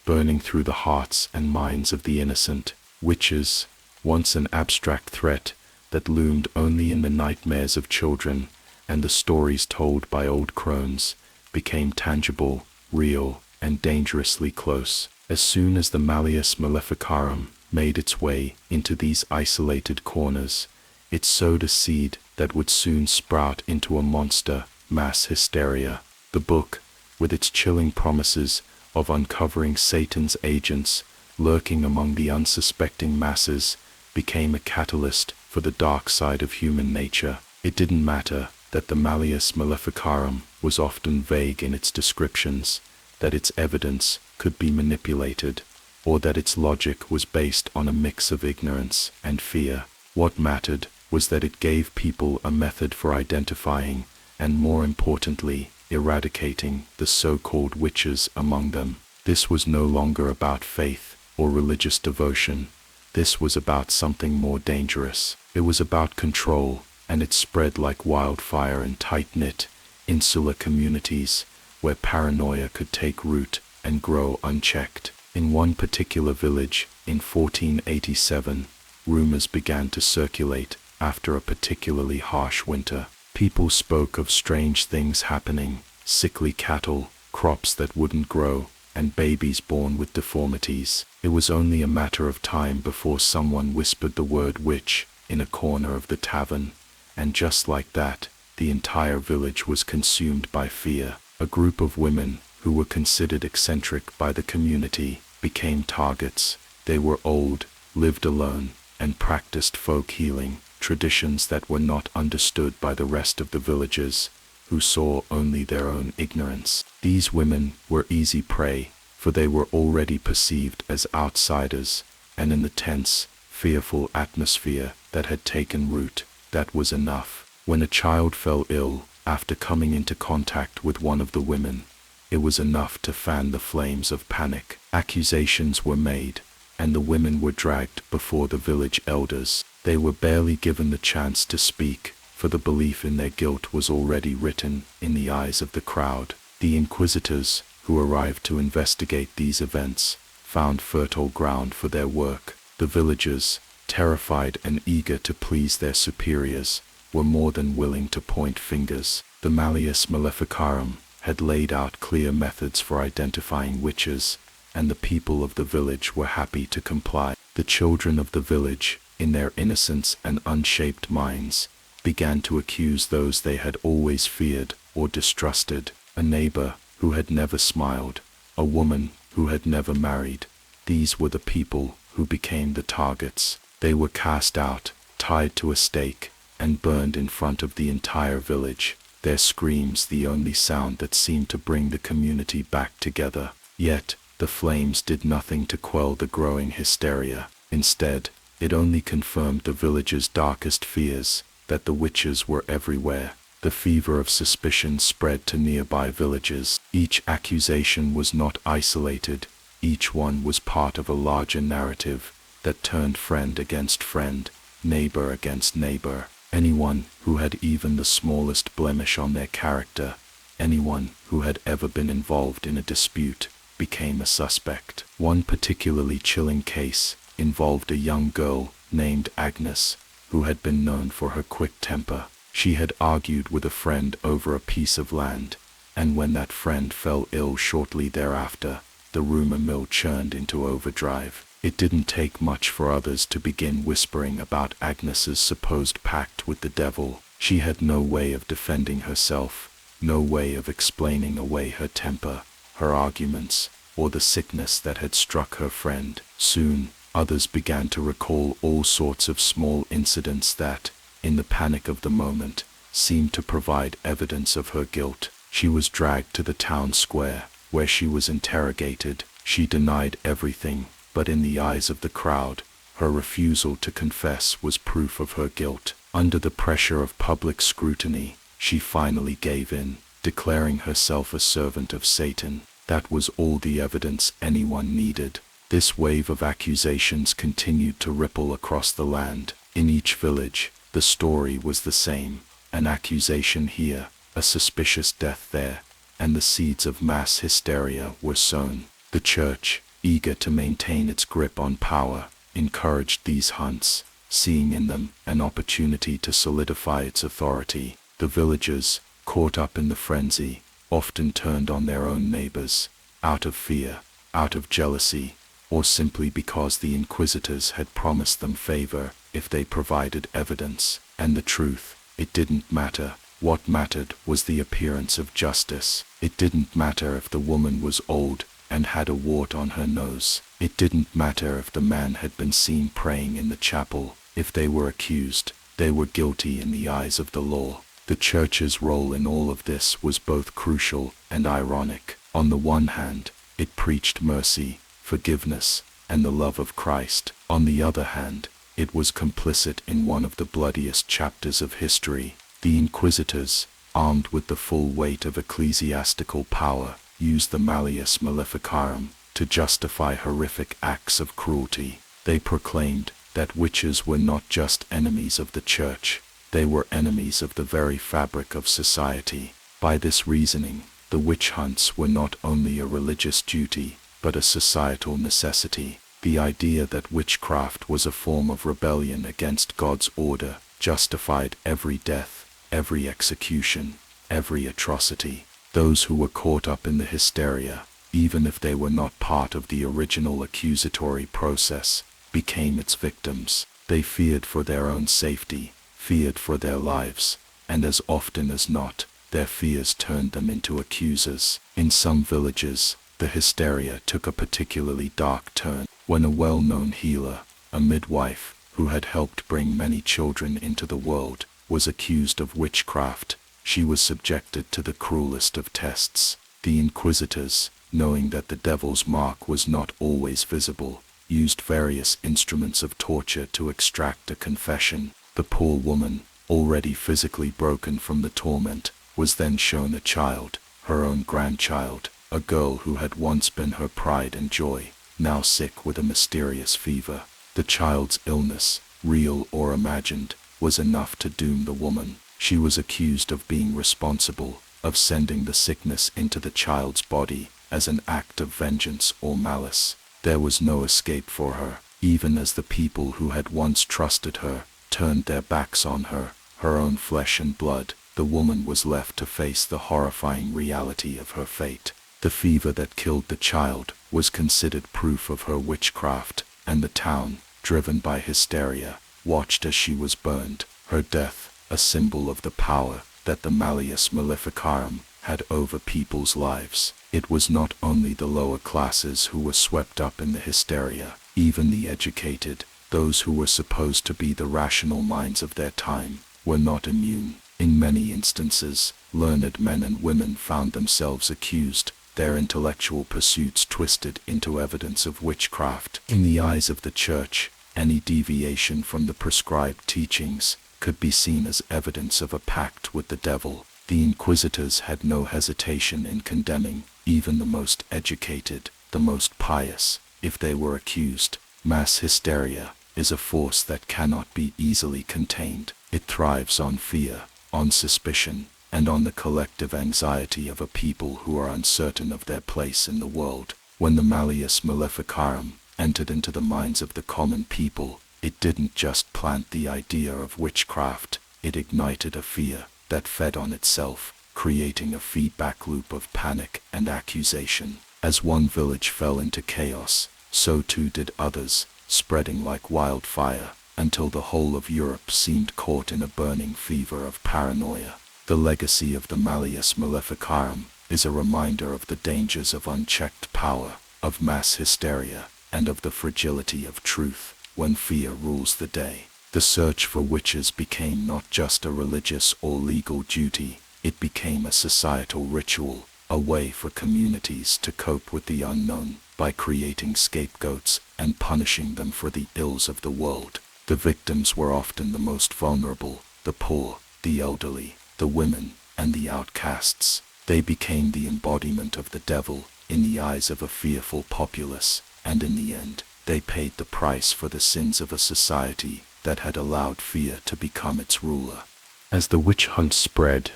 S1: burning through the hearts and minds of the innocent. Witches, once an abstract threat that loomed only in the nightmares of children and the stories told by old crones, became tangible, real, and dangerously close. As soon as the Malleus Maleficarum made its way into these isolated corners, it sowed a seed that would soon sprout into a monster, mass hysteria. The book, with its chilling promises of uncovering Satan's agents lurking among the unsuspecting masses, became a catalyst for the dark side of human nature. It didn't matter that the Malleus Maleficarum was often vague in its descriptions, that its evidence could be manipulated, or that its logic was based on a mix of ignorance and fear. What mattered was that it gave people a method for identifying, and more importantly, eradicating the so-called witches among them. This was no longer about faith or religious devotion. This was about something more dangerous. It was about control, and it spread like wildfire in tight-knit, insular communities where paranoia could take root and grow unchecked. In one particular village, in 1487, rumors began to circulate after a particularly harsh winter. People spoke of strange things happening, sickly cattle, crops that wouldn't grow, and babies born with deformities. It was only a matter of time before someone whispered the word witch in a corner of the tavern, and just like that, the entire village was consumed by fear. A group of women who were considered eccentric by the community became targets. They were old, lived alone, and practiced folk healing, traditions that were not understood by the rest of the villagers, who saw only their own ignorance. These women were easy prey, for they were already perceived as outsiders, and in the tense, fearful atmosphere that had taken root, that was enough. When a child fell ill after coming into contact with one of the women, it was enough to fan the flames of panic. Accusations were made, and the women were dragged before the village elders. They were barely given the chance to speak, for the belief in their guilt was already written in the eyes of the crowd. The inquisitors, who arrived to investigate these events, found fertile ground for their work. The villagers, terrified and eager to please their superiors, were more than willing to point fingers. The Malleus Maleficarum had laid out clear methods for identifying witches, and the people of the village were happy to comply. The children of the village, in their innocence and unshaped minds, began to accuse those they had always feared or distrusted. A neighbor who had never smiled, a woman who had never married. These were the people who became the targets. They were cast out, tied to a stake, and burned in front of the entire village.
S2: their screams the only sound that seemed to bring the community back together. Yet, the flames did nothing to quell the growing hysteria. Instead, it only confirmed the village's darkest fears, that the witches were everywhere. The fever of suspicion spread to nearby villages. Each accusation was not isolated. Each one was part of a larger narrative that turned friend against friend, neighbor against neighbor. Anyone who had even the smallest blemish on their character, anyone who had ever been involved in a dispute, became a suspect. One particularly chilling case involved a young girl named Agnes, who had been known for her quick temper. She had argued with a friend over a piece of land, and when that friend fell ill shortly thereafter, the rumor mill churned into overdrive. It didn't take much for others to begin whispering about Agnes's supposed pact with the devil. She had no way of defending herself, no way of explaining away her temper, her arguments, or the sickness that had struck her friend. Soon, others began to recall all sorts of small incidents that, in the panic of the moment, seemed to provide evidence of her guilt. She was dragged to the town square, where she was interrogated. She denied everything, but in the eyes of the crowd, her refusal to confess was proof of her guilt. Under the pressure of public scrutiny, she finally gave in, declaring herself a servant of Satan. That was all the evidence anyone needed. This wave of accusations continued to ripple across the land. In each village, the story was the same: an accusation here, a suspicious death there, and the seeds of mass hysteria were sown. The church, eager to maintain its grip on power, encouraged these hunts, seeing in them an opportunity to solidify its authority. The villagers, caught up in the frenzy, often turned on their own neighbors, out of fear, out of jealousy, or simply because the inquisitors had promised them favor if they provided evidence. And the truth, it didn't matter. What mattered was the appearance of justice. It didn't matter if the woman was old and had a wart on her nose. It didn't matter if the man had been seen praying in the chapel. If they were accused, they were guilty in the eyes of the law. The church's role in all of this was both crucial and ironic. On the one hand, it preached mercy, forgiveness, and the love of Christ. On the other hand, it was complicit in one of the bloodiest chapters of history. The inquisitors, armed with the full weight of ecclesiastical power, used the Malleus Maleficarum to justify horrific acts of cruelty. They proclaimed that witches were not just enemies of the church, they were enemies of the very fabric of society. By this reasoning, the witch hunts were not only a religious duty, but a societal necessity. The idea that witchcraft was a form of rebellion against God's order justified every death, every execution, every atrocity. Those who were caught up in the hysteria, even if they were not part of the original accusatory process, became its victims. They feared for their own safety, feared for their lives, and as often as not, their fears turned them into accusers. In some villages, the hysteria took a particularly dark turn when a well-known healer, a midwife, who had helped bring many children into the world, was accused of witchcraft. She was subjected to the cruelest of tests. The inquisitors, knowing that the devil's mark was not always visible, used various instruments of torture to extract a confession. The poor woman, already physically broken from the torment, was then shown a child, her own grandchild, a girl who had once been her pride and joy, now sick with a mysterious fever. The child's illness, real or imagined, was enough to doom the woman. She was accused of being responsible, of sending the sickness into the child's body as an act of vengeance or malice. There was no escape for her, even as the people who had once trusted her turned their backs on her, her own flesh and blood. The woman was left to face the horrifying reality of her fate. The fever that killed the child was considered proof of her witchcraft, and the town, driven by hysteria, watched as she was burned. Her death, a symbol of the power that the Malleus Maleficarum had over people's lives. It was not only the lower classes who were swept up in the hysteria. Even the educated, those who were supposed to be the rational minds of their time, were not immune. In many instances, learned men and women found themselves accused, their intellectual pursuits twisted into evidence of witchcraft. In the eyes of the church, any deviation from the prescribed teachings could be seen as evidence of a pact with the devil. The inquisitors had no hesitation in condemning even the most educated, the most pious, if they were accused. Mass hysteria is a force that cannot be easily contained. It thrives on fear, on suspicion, and on the collective anxiety of a people who are uncertain of their place in the world. When the Malleus Maleficarum entered into the minds of the common people, it didn't just plant the idea of witchcraft, it ignited a fear that fed on itself, creating a feedback loop of panic and accusation. As one village fell into chaos, so too did others, spreading like wildfire, until the whole of Europe seemed caught in a burning fever of paranoia. The legacy of the Malleus Maleficarum is a reminder of the dangers of unchecked power, of mass hysteria, and of the fragility of truth when fear rules the day. The search for witches became not just a religious or legal duty, it became a societal ritual, a way for communities to cope with the unknown by creating scapegoats and punishing them for the ills of the world. The victims were often the most vulnerable, the poor, the elderly, the women, and the outcasts. They became the embodiment of the devil in the eyes of a fearful populace, and in the end, they paid the price for the sins of a society that had allowed fear to become its ruler.
S1: As the witch hunt spread,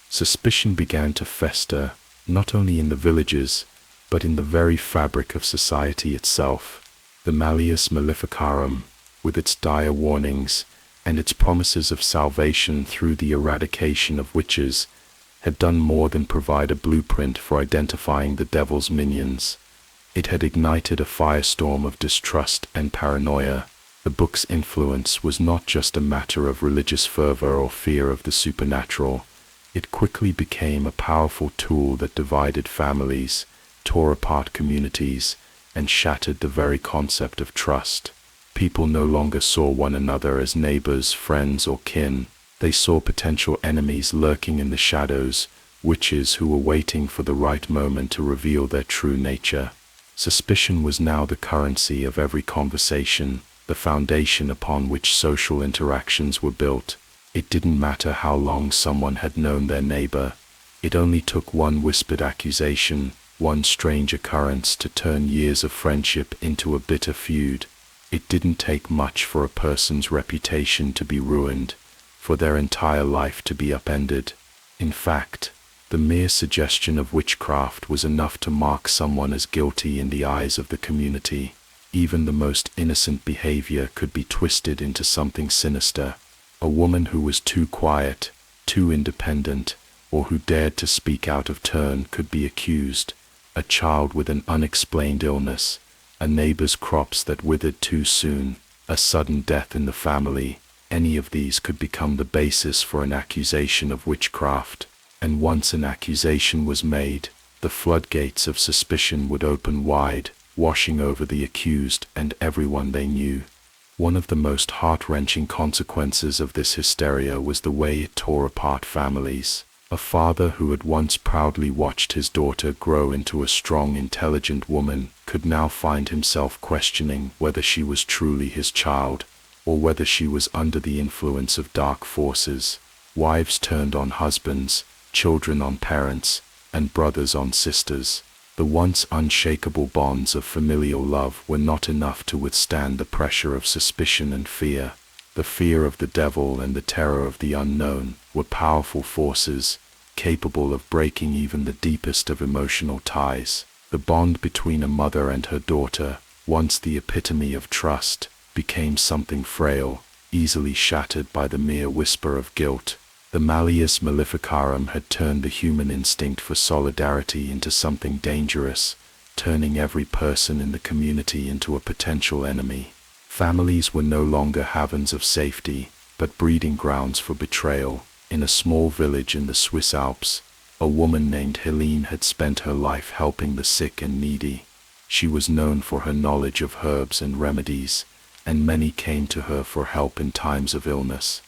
S1: suspicion began to fester, not only in the villages, but in the very fabric of society itself. The Malleus Maleficarum, with its dire warnings and its promises of salvation through the eradication of witches, had done more than provide a blueprint for identifying the devil's minions. It had ignited a firestorm of distrust and paranoia. The book's influence was not just a matter of religious fervor or fear of the supernatural. It quickly became a powerful tool that divided families, tore apart communities, and shattered the very concept of trust. People no longer saw one another as neighbors, friends, or kin. They saw potential enemies lurking in the shadows, witches who were waiting for the right moment to reveal their true nature. Suspicion was now the currency of every conversation, the foundation upon which social interactions were built. It didn't matter how long someone had known their neighbor. It only took one whispered accusation, one strange occurrence to turn years of friendship into a bitter feud. It didn't take much for a person's reputation to be ruined, for their entire life to be upended. In fact, the mere suggestion of witchcraft was enough to mark someone as guilty in the eyes of the community. Even the most innocent behavior could be twisted into something sinister. A woman who was too quiet, too independent, or who dared to speak out of turn could be accused. A child with an unexplained illness, a neighbor's crops that withered too soon, a sudden death in the family, any of these could become the basis for an accusation of witchcraft. And once an accusation was made, the floodgates of suspicion would open wide, washing over the accused and everyone they knew. One of the most heart-wrenching consequences of this hysteria was the way it tore apart families. A father who had once proudly watched his daughter grow into a strong, intelligent woman could now find himself questioning whether she was truly his child, or whether she was under the influence of dark forces. Wives turned on husbands, children on parents, and brothers on sisters. The once unshakable bonds of familial love were not enough to withstand the pressure of suspicion and fear. The fear of the devil and the terror of the unknown were powerful forces, capable of breaking even the deepest of emotional ties. The bond between a mother and her daughter, once the epitome of trust, became something frail, easily shattered by the mere whisper of guilt. The Malleus Maleficarum had turned the human instinct for solidarity into something dangerous, turning every person in the community into a potential enemy. Families were no longer havens of safety, but breeding grounds for betrayal. In a small village in the Swiss Alps, a woman named Helene had spent her life helping the sick and needy. She was known for her knowledge of herbs and remedies, and many came to her for help in times of illness.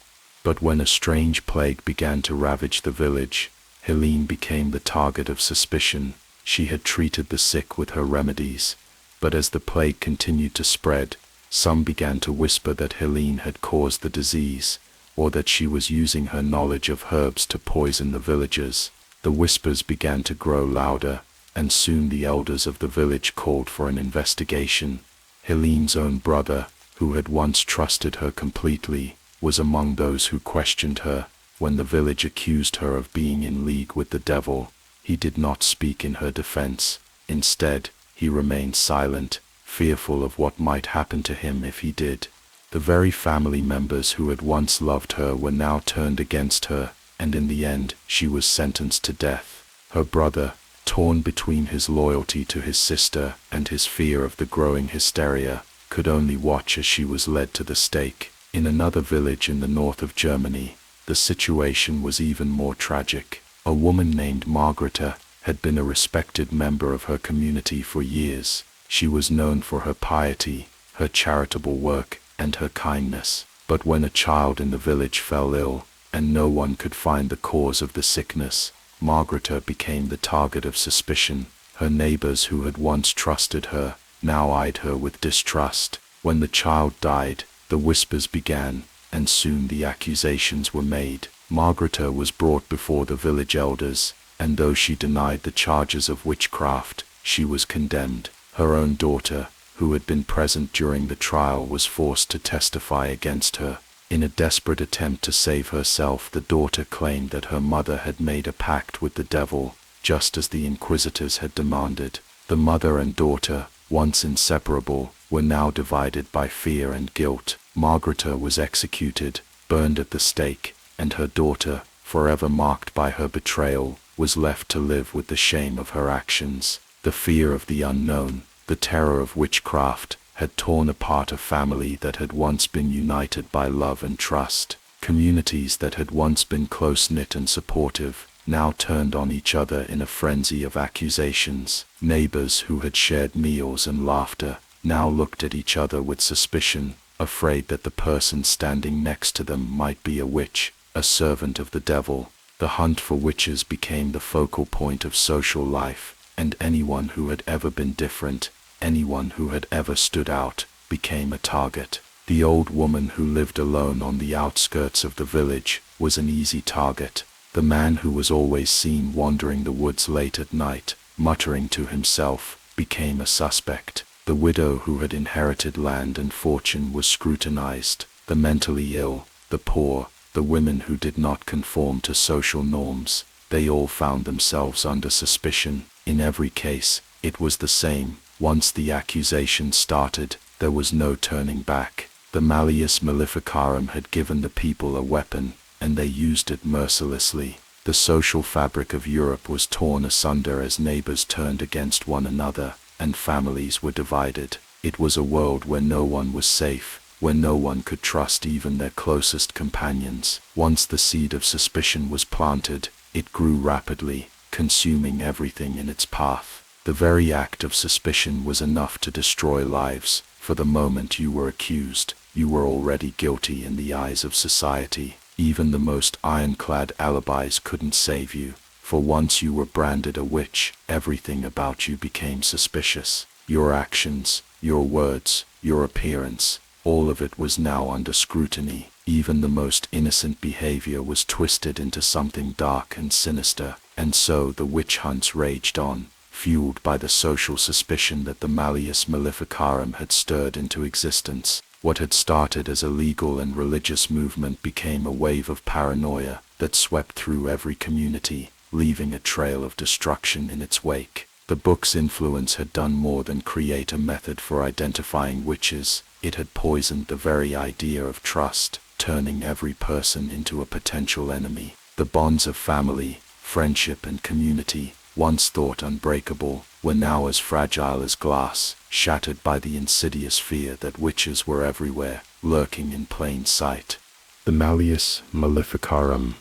S2: But when a strange plague began to ravage the village, Helene became the target of suspicion. She had treated the sick with her remedies, but as the plague continued to spread, some began to whisper that Helene had caused the disease, or that she was using her knowledge of herbs to poison the villagers. The whispers began to grow louder, and soon the elders of the village called for an investigation. Helene's own brother, who had once trusted her completely, was among those who questioned her. When the village accused her of being in league with the devil, he did not speak in her defense. Instead, he remained silent, fearful of what might happen to him if he did. The very family members who had once loved her were now turned against her, and in the end, she was sentenced to death. Her brother, torn between his loyalty to his sister and his fear of the growing hysteria, could only watch as she was led to the stake. In another village in the north of Germany, the situation was even more tragic. A woman named Margareta had been a respected member of her community for years. She was known for her piety, her charitable work, and her kindness. But when a child in the village fell ill, and no one could find the cause of the sickness, Margareta became the target of suspicion. Her neighbors who had once trusted her now eyed her with distrust. When the child died, the whispers began, and soon the accusations were made. Margareta was brought before the village elders, and though she denied the charges of witchcraft, she was condemned. Her own daughter, who had been present during the trial, was forced to testify against her. In a desperate attempt to save herself, the daughter claimed that her mother had made a pact with the devil, just as the inquisitors had demanded. The mother and daughter, once inseparable, were now divided by fear and guilt. Margareta was executed, burned at the stake, and her daughter, forever marked by her betrayal, was left to live with the shame of her actions. The fear of the unknown, the terror of witchcraft, had torn apart a family that had once been united by love and trust. Communities that had once been close-knit and supportive now turned on each other in a frenzy of accusations. Neighbors who had shared meals and laughter now looked at each other with suspicion, afraid that the person standing next to them might be a witch, a servant of the devil. The hunt for witches became the focal point of social life, and anyone who had ever been different, anyone who had ever stood out, became a target. The old woman who lived alone on the outskirts of the village was an easy target. The man who was always seen wandering the woods late at night, muttering to himself, became a suspect. The widow who had inherited land and fortune was scrutinized. The mentally ill, the poor, the women who did not conform to social norms, they all found themselves under suspicion. In every case, it was the same. Once the accusation started, there was no turning back. The Malleus Maleficarum had given the people a weapon, and they used it mercilessly. The social fabric of Europe was torn asunder as neighbors turned against one another, and families were divided. It was a world where no one was safe, where no one could trust even their closest companions. Once the seed of suspicion was planted, it grew rapidly, consuming everything in its path. The very act of suspicion was enough to destroy lives. For the moment you were accused, you were already guilty in the eyes of society. Even the most ironclad alibis couldn't save you, for once you were branded a witch, everything about you became suspicious. Your actions, your words, your appearance, all of it was now under scrutiny. Even the most innocent behavior was twisted into something dark and sinister. And so the witch hunts raged on, fueled by the social suspicion that the Malleus Maleficarum had stirred into existence. What had started as a legal and religious movement became a wave of paranoia that swept through every community, leaving a trail of destruction in its wake. The book's influence had done more than create a method for identifying witches. It had poisoned the very idea of trust, turning every person into a potential enemy. The bonds of family, friendship, and community, once thought unbreakable, were now as fragile as glass, shattered by the insidious fear that witches were everywhere, lurking in plain sight.
S1: The Malleus Maleficarum,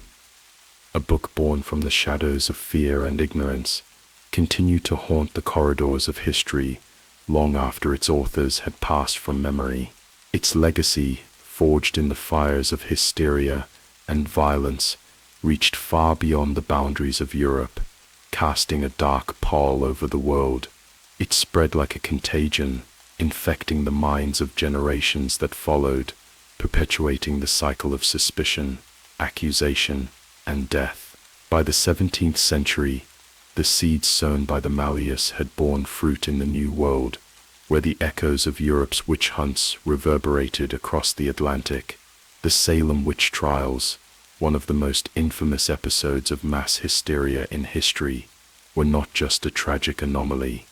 S1: a book born from the shadows of fear and ignorance, continued to haunt the corridors of history long after its authors had passed from memory. Its legacy, forged in the fires of hysteria,
S2: and violence reached far beyond the boundaries of Europe, casting a dark pall over the world. It spread like a contagion, infecting the minds of generations that followed, perpetuating the cycle of suspicion, accusation, and death. By the 17th century, the seeds sown by the Malleus had borne fruit in the New World, where the echoes of Europe's witch hunts reverberated across the Atlantic. The Salem witch trials, one of the most infamous episodes of mass hysteria in history, were not just a tragic anomaly.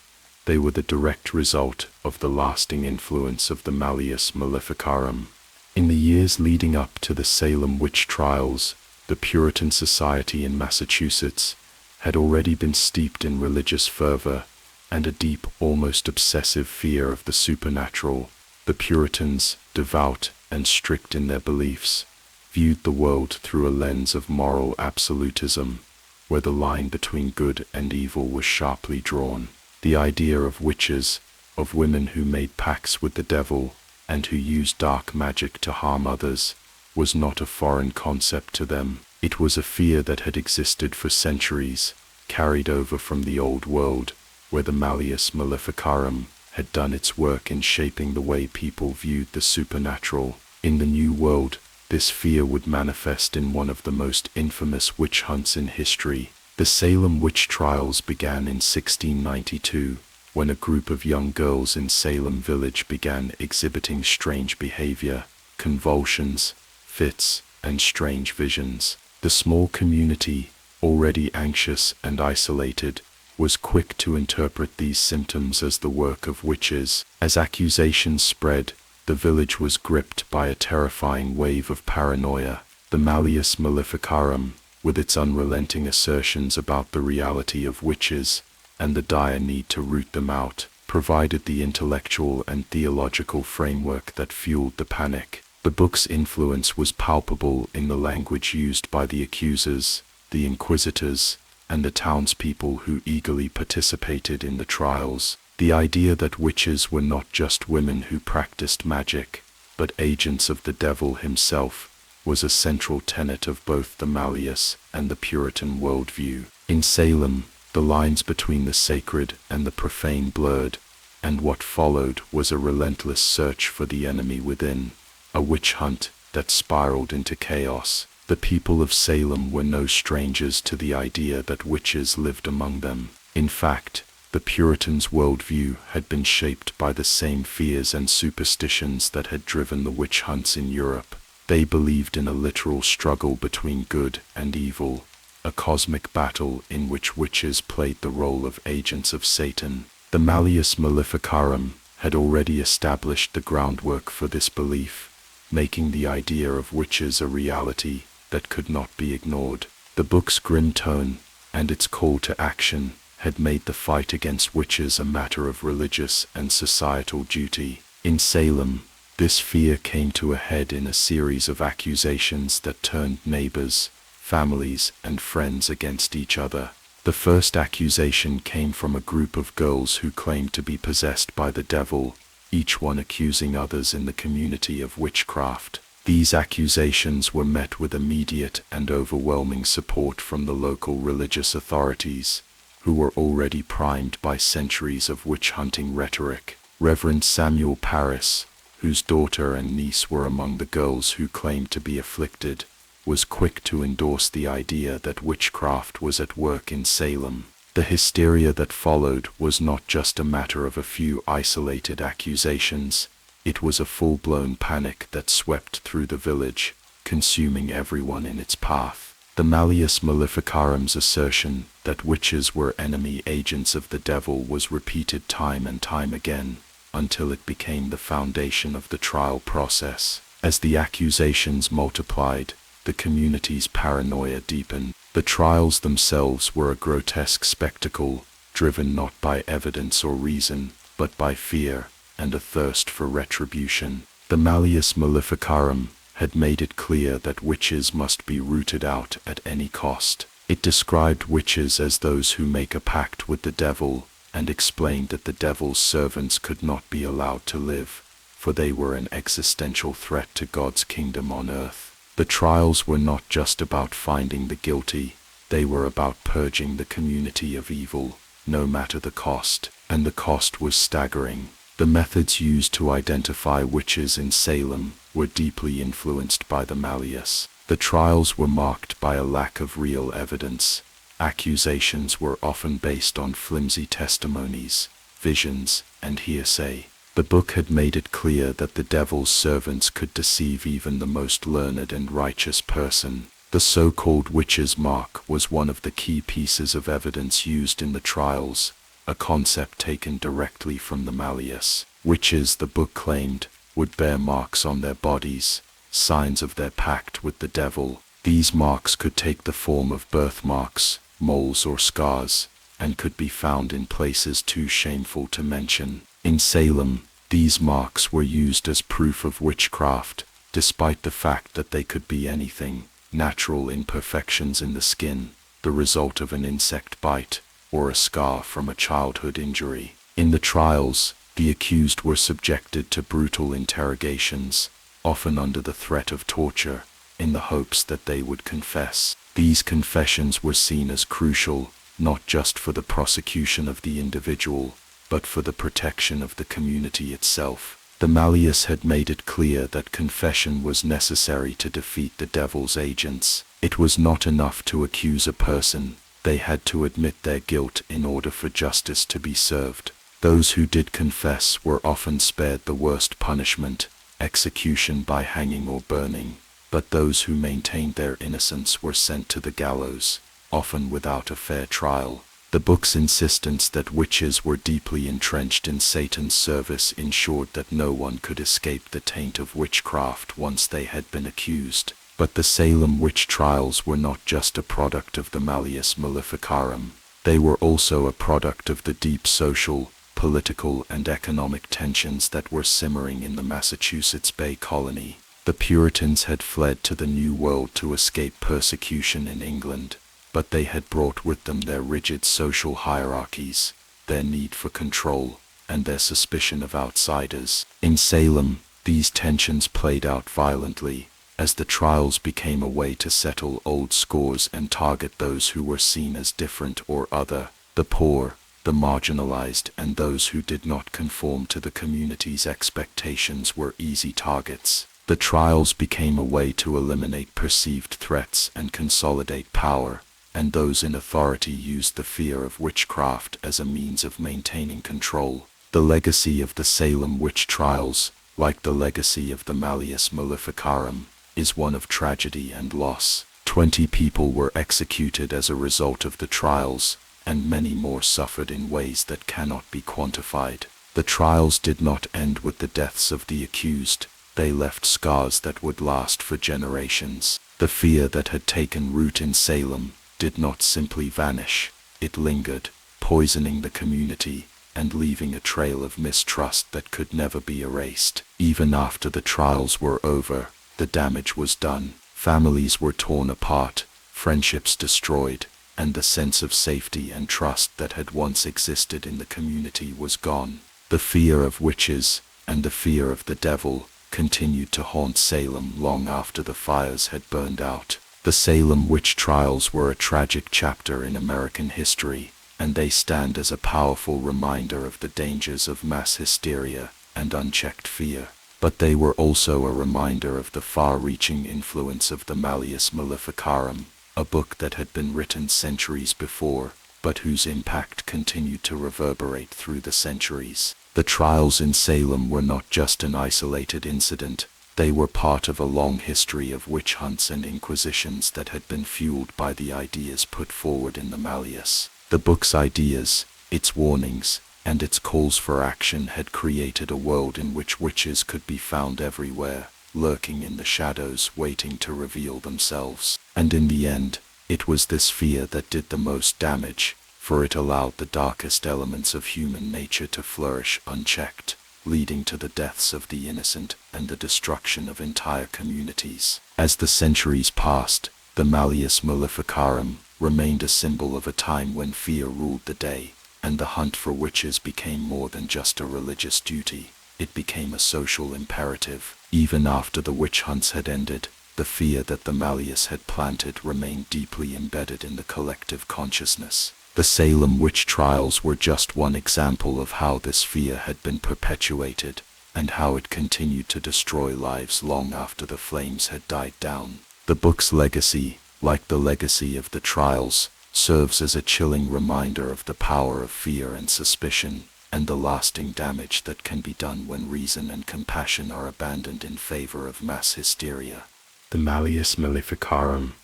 S2: They were the direct result of the lasting influence of the Malleus Maleficarum. In the years leading up to the Salem witch trials, the Puritan society in Massachusetts had already been steeped in religious fervor and a deep, almost obsessive fear of the supernatural. The Puritans, devout and strict in their beliefs, viewed the world through a lens of moral absolutism, where the line between good and evil was sharply drawn. The idea of witches, of women who made pacts with the devil and who used dark magic to harm others, was not a foreign concept to them. It was a fear that had existed for centuries, carried over from the Old World, where the Malleus Maleficarum had done its work in shaping the way people viewed the supernatural. In the New World, this fear would manifest in one of the most infamous witch hunts in history. The Salem witch trials began in 1692, when a group of young girls in Salem village began exhibiting strange behavior, convulsions, fits, and strange visions. The small community, already anxious and isolated, was quick to interpret these symptoms as the work of witches. As accusations spread, the village was gripped by a terrifying wave of paranoia. The Malleus Maleficarum, with its unrelenting assertions about the reality of witches and the dire need to root them out, provided the intellectual and theological framework that fueled the panic. The book's influence was palpable in the language used by the accusers, the inquisitors, and the townspeople who eagerly participated in the trials. The idea that witches were not just women who practiced magic, but agents of the devil himself, was a central tenet of both the Malleus and the Puritan worldview. In Salem, the lines between the sacred and the profane blurred, and what followed was a relentless search for the enemy within, a witch hunt that spiraled into chaos. The people of Salem were no strangers to the idea that witches lived among them. In fact, the Puritans' worldview had been shaped by the same fears and superstitions that had driven the witch hunts in Europe. They believed in a literal struggle between good and evil, a cosmic battle in which witches played the role of agents of Satan. The Malleus Maleficarum had already established the groundwork for this belief, making the idea of witches a reality that could not be ignored. The book's grim tone and its call to action had made the fight against witches a matter of religious and societal duty. In Salem, this fear came to a head in a series of accusations that turned neighbors, families, and friends against each other. The first accusation came from a group of girls who claimed to be possessed by the devil, each one accusing others in the community of witchcraft. These accusations were met with immediate and overwhelming support from the local religious authorities, who were already primed by centuries of witch-hunting rhetoric. Reverend Samuel Parris, whose daughter and niece were among the girls who claimed to be afflicted, was quick to endorse the idea that witchcraft was at work in Salem. The hysteria that followed was not just a matter of a few isolated accusations. It was a full-blown panic that swept through the village, consuming everyone in its path. The Malleus Maleficarum's assertion that witches were enemy agents of the devil was repeated time and time again, until it became the foundation of the trial process. As the accusations multiplied, the community's paranoia deepened. The trials themselves were a grotesque spectacle, driven not by evidence or reason, but by fear and a thirst for retribution. The Malleus Maleficarum had made it clear that witches must be rooted out at any cost. It described witches as those who make a pact with the devil, and explained that the devil's servants could not be allowed to live, for they were an existential threat to God's kingdom on earth. The trials were not just about finding the guilty, they were about purging the community of evil, no matter the cost, and the cost was staggering. The methods used to identify witches in Salem were deeply influenced by the Malleus. The trials were marked by a lack of real evidence. Accusations were often based on flimsy testimonies, visions, and hearsay. The book had made it clear that the devil's servants could deceive even the most learned and righteous person. The so-called witch's mark was one of the key pieces of evidence used in the trials, a concept taken directly from the Malleus. Witches, the book claimed, would bear marks on their bodies, signs of their pact with the devil. These marks could take the form of birthmarks, moles or scars, and could be found in places too shameful to mention. In Salem, these marks were used as proof of witchcraft, despite the fact that they could be anything: natural imperfections in the skin, the result of an insect bite, or a scar from a childhood injury. In the trials, the accused were subjected to brutal interrogations, often under the threat of torture, in the hopes that they would confess. These confessions were seen as crucial, not just for the prosecution of the individual, but for the protection of the community itself. The Malleus had made it clear that confession was necessary to defeat the devil's agents. It was not enough to accuse a person, they had to admit their guilt in order for justice to be served. Those who did confess were often spared the worst punishment, execution by hanging or burning, but those who maintained their innocence were sent to the gallows, often without a fair trial. The book's insistence that witches were deeply entrenched in Satan's service ensured that no one could escape the taint of witchcraft once they had been accused. But the Salem witch trials were not just a product of the Malleus Maleficarum. They were also a product of the deep social, political, and economic tensions that were simmering in the Massachusetts Bay Colony. The Puritans had fled to the New World to escape persecution in England, but they had brought with them their rigid social hierarchies, their need for control, and their suspicion of outsiders. In Salem, these tensions played out violently, as the trials became a way to settle old scores and target those who were seen as different or other. The poor, the marginalized, and those who did not conform to the community's expectations were easy targets. The trials became a way to eliminate perceived threats and consolidate power, and those in authority used the fear of witchcraft as a means of maintaining control. The legacy of the Salem witch trials, like the legacy of the Malleus Maleficarum, is one of tragedy and loss. 20 people were executed as a result of the trials, and many more suffered in ways that cannot be quantified. The trials did not end with the deaths of the accused, they left scars that would last for generations. The fear that had taken root in Salem did not simply vanish, it lingered, poisoning the community and leaving a trail of mistrust that could never be erased. Even after the trials were over, the damage was done. Families were torn apart, friendships destroyed, and the sense of safety and trust that had once existed in the community was gone. The fear of witches, and the fear of the devil, continued to haunt Salem long after the fires had burned out. The Salem witch trials were a tragic chapter in American history, and they stand as a powerful reminder of the dangers of mass hysteria and unchecked fear. But they were also a reminder of the far-reaching influence of the Malleus Maleficarum, a book that had been written centuries before, but whose impact continued to reverberate through the centuries. The trials in Salem were not just an isolated incident. They were part of a long history of witch hunts and inquisitions that had been fueled by the ideas put forward in the Malleus. The book's ideas, its warnings, and its calls for action had created a world in which witches could be found everywhere, lurking in the shadows, waiting to reveal themselves. And in the end, it was this fear that did the most damage, for it allowed the darkest elements of human nature to flourish unchecked, leading to the deaths of the innocent and the destruction of entire communities. As the centuries passed, the Malleus Maleficarum remained a symbol of a time when fear ruled the day, and the hunt for witches became more than just a religious duty. It became a social imperative. Even after the witch hunts had ended, The fear that the Malleus had planted remained deeply embedded in the collective consciousness. The Salem witch trials were just one example of how this fear had been perpetuated, and how it continued to destroy lives long after the flames had died down. The book's legacy, like the legacy of the trials, serves as a chilling reminder of the power of fear and suspicion, and the lasting damage that can be done when reason and compassion are abandoned in favor of mass hysteria.
S1: The Malleus Maleficarum,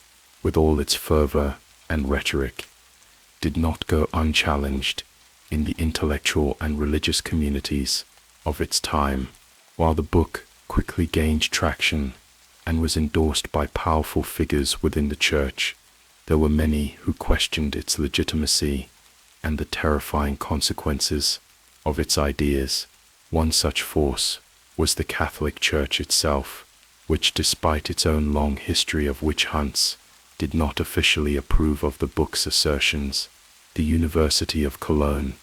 S1: with all its fervor and rhetoric, did not go unchallenged in the intellectual and religious communities of its time. While the book quickly gained traction and was endorsed by powerful figures within the church, there were many who questioned its legitimacy and the terrifying consequences of its ideas. One such force was the Catholic Church itself, which, despite its own long history of witch hunts, did not officially approve of the book's assertions. The University of Cologne,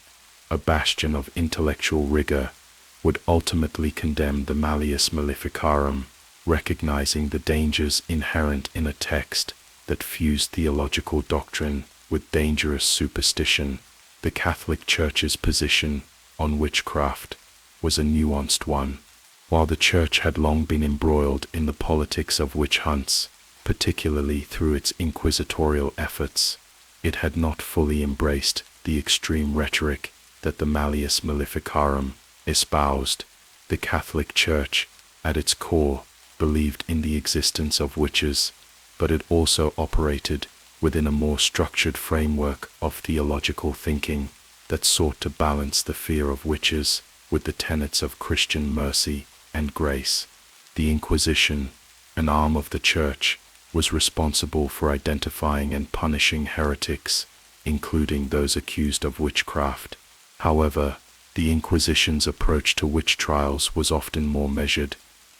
S1: a bastion of intellectual rigor, would ultimately condemn the Malleus Maleficarum, recognizing the dangers inherent in a text that fused theological doctrine with dangerous superstition. The Catholic Church's position on witchcraft was a nuanced one. While the Church had long been embroiled in the politics of witch hunts, particularly through its inquisitorial efforts, it had not fully embraced the extreme rhetoric that the Malleus Maleficarum espoused. The Catholic Church, at its core, believed in the existence of witches, but it also operated within a more structured framework of theological thinking that sought to balance the fear of witches with the tenets of Christian mercy and grace. The Inquisition, an arm of the Church, was responsible for identifying and punishing heretics, including those accused of witchcraft. However, the Inquisition's approach to witch trials was often more measured,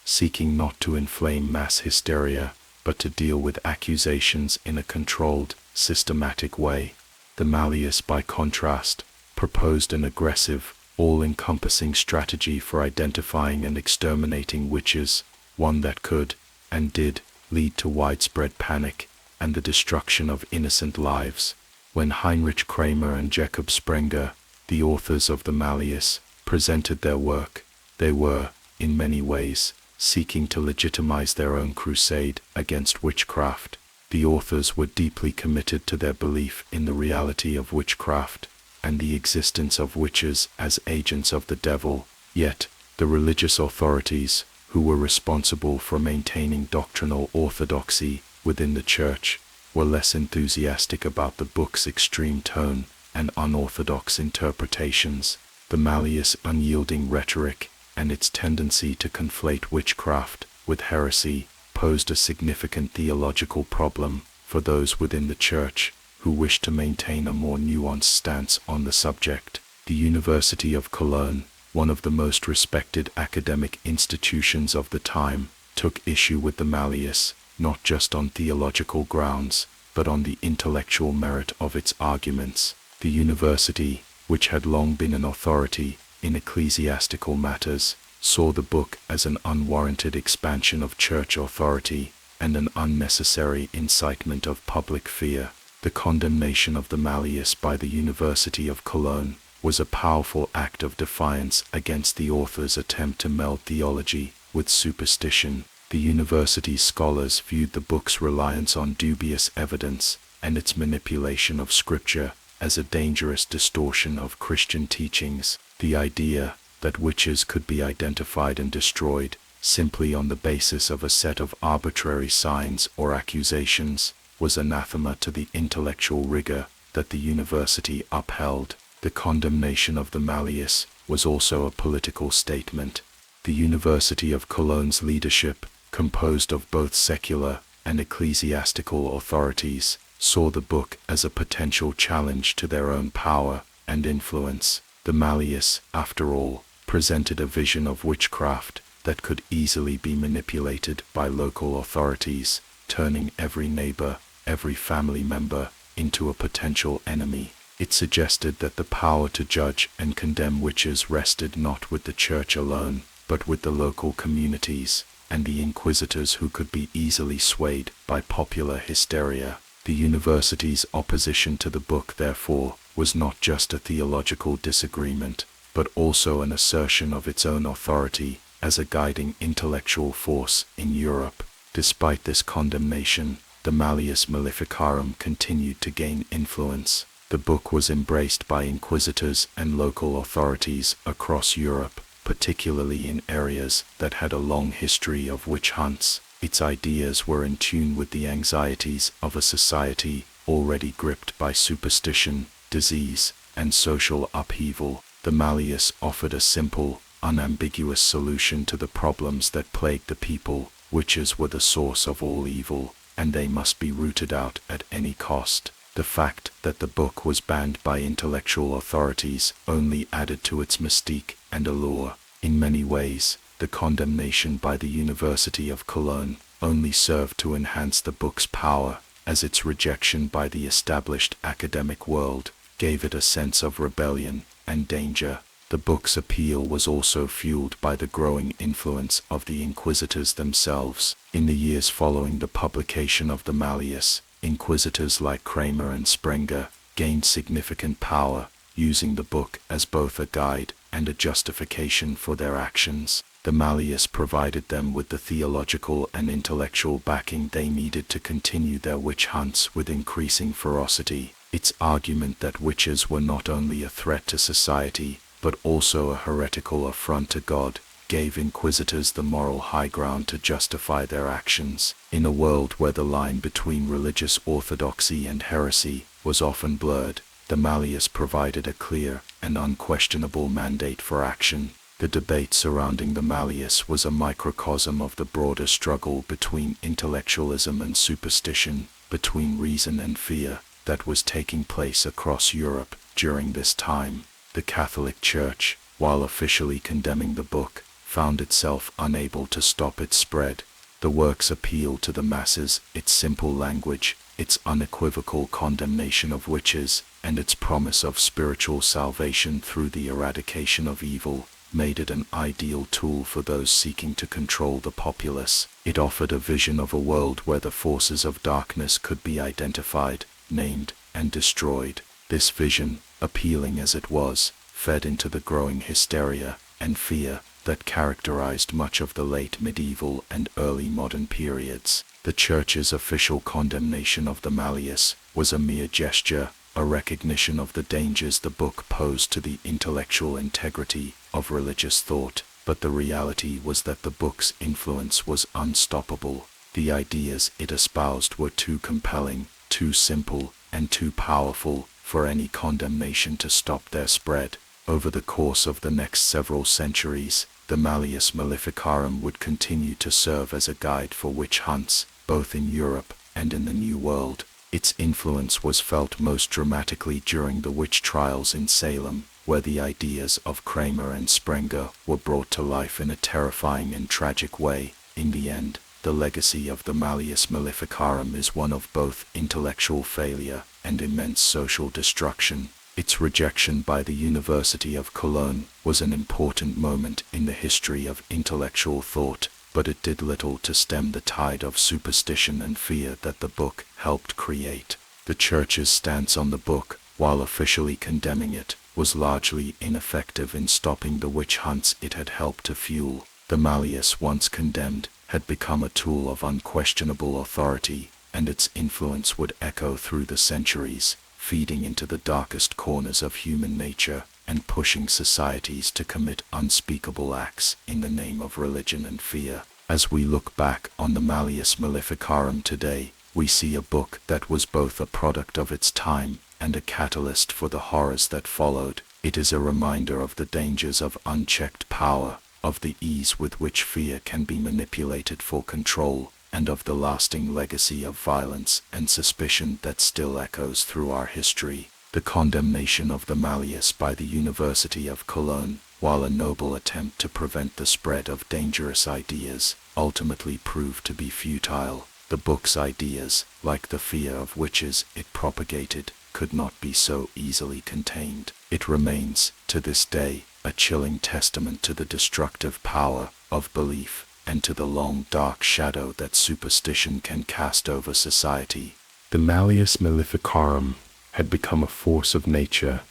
S1: seeking not to inflame mass hysteria, but to deal with accusations in a controlled, systematic way. The Malleus, by contrast, proposed an aggressive, all-encompassing strategy for identifying and exterminating witches, one that could, and did, lead to widespread panic and the destruction of innocent lives. When Heinrich Kramer and Jacob Sprenger, the authors of the Malleus, presented their work, they were, in many ways, seeking to legitimize their own crusade against witchcraft. The authors were deeply committed to their belief in the reality of witchcraft and the existence of witches as agents of the devil. Yet, the religious authorities, who were responsible for maintaining doctrinal orthodoxy within the Church, were less enthusiastic about the book's extreme tone and unorthodox interpretations. The Malleus' unyielding rhetoric and its tendency to conflate witchcraft with heresy posed a significant theological problem for those within the Church who wished to maintain a more nuanced stance on the subject. The University of Cologne, one of the most respected academic institutions of the time, took issue with the Malleus, not just on theological grounds, but on the intellectual merit of its arguments. The university, which had long been an authority in ecclesiastical matters, saw the book as an unwarranted expansion of church authority and an unnecessary incitement of public fear. The condemnation of the Malleus by the University of Cologne was a powerful act of defiance against the author's attempt to meld theology with superstition. The university's scholars viewed the book's reliance on dubious evidence and its manipulation of scripture as a dangerous distortion of Christian teachings. The idea that witches could be identified and destroyed simply on the basis of a set of arbitrary signs or accusations was anathema to the intellectual rigor that the university upheld. The condemnation of the Malleus was also a political statement. The University of Cologne's leadership, composed of both secular and ecclesiastical authorities, saw the book as a potential challenge to their own power and influence. The Malleus, after all, presented a vision of witchcraft that could easily be manipulated by local authorities, turning every neighbor, every family member, into a potential enemy. It suggested that the power to judge and condemn witches rested not with the church alone, but with the local communities.
S2: and the inquisitors who could be easily swayed by popular hysteria. The university's opposition to the book, therefore, was not just a theological disagreement, but also an assertion of its own authority as a guiding intellectual force in Europe. Despite this condemnation, the Malleus Maleficarum continued to gain influence. The book was embraced by inquisitors and local authorities across Europe, particularly in areas that had a long history of witch hunts. Its ideas were in tune with the anxieties of a society already gripped by superstition, disease, and social upheaval. The Malleus offered a simple, unambiguous solution to the problems that plagued the people. Witches were the source of all evil, and they must be rooted out at any cost. The fact that the book was banned by intellectual authorities only added to its mystique and allure. In many ways, the condemnation by the University of Cologne only served to enhance the book's power, as its rejection by the established academic world gave it a sense of rebellion and danger. The book's appeal was also fueled by the growing influence of the inquisitors themselves. In the years following the publication of the Malleus, inquisitors like Kramer and Sprenger gained significant power, using the book as both a guide and a justification for their actions. The Malleus provided them with the theological and intellectual backing they needed to continue their witch hunts with increasing ferocity. Its argument that witches were not only a threat to society, but also a heretical affront to God, gave inquisitors the moral high ground to justify their actions. In a world where the line between religious orthodoxy and heresy was often blurred, the Malleus provided a clear and unquestionable mandate for action. The debate surrounding the Malleus was a microcosm of the broader struggle between intellectualism and superstition, between reason and fear, that was taking place across Europe during this time. The Catholic Church, while officially condemning the book, found itself unable to stop its spread. The work's appeal to the masses, its simple language, its unequivocal condemnation of witches, and its promise of spiritual salvation through the eradication of evil, made it an ideal tool for those seeking to control the populace. It offered a vision of a world where the forces of darkness could be identified, named, and destroyed. This vision, appealing as it was, fed into the growing hysteria and fear that characterized much of the late medieval and early modern periods. The Church's official condemnation of the Malleus was a mere gesture, a recognition of the dangers the book posed to the intellectual integrity of religious thought, but the reality was that the book's influence was unstoppable. The ideas it espoused were too compelling, too simple, and too powerful for any condemnation to stop their spread. Over the course of the next several centuries, the Malleus Maleficarum would continue to serve as a guide for witch hunts, both in Europe and in the New World. Its influence was felt most dramatically during the witch trials in Salem, where the ideas of Kramer and Sprenger were brought to life in a terrifying and tragic way. In the end, the legacy of the Malleus Maleficarum is one of both intellectual failure and immense social destruction. Its rejection by the University of Cologne was an important moment in the history of intellectual thought, but it did little to stem the tide of superstition and fear that the book helped create. The Church's stance on the book, while officially condemning it, was largely ineffective in stopping the witch hunts it had helped to fuel. The Malleus, once condemned, had become a tool of unquestionable authority, and its influence would echo through the centuries, feeding into the darkest corners of human nature and pushing societies to commit unspeakable acts in the name of religion and fear. As we look back on the Malleus Maleficarum today, we see a book that was both a product of its time and a catalyst for the horrors that followed. It is a reminder of the dangers of unchecked power, of the ease with which fear can be manipulated for control, and of the lasting legacy of violence and suspicion that still echoes through our history. The condemnation of the Malleus by the University of Cologne, while a noble attempt to prevent the spread of dangerous ideas, ultimately proved to be futile. The book's ideas, like the fear of witches it propagated, could not be so easily contained. It remains, to this day, a chilling testament to the destructive power of belief, and to the long dark shadow that superstition can cast over society.
S1: The Malleus Maleficarum had become a force of nature,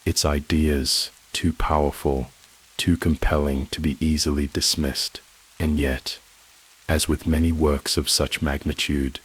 S1: its ideas too powerful, too compelling to be easily dismissed. And yet, as with many works of such magnitude,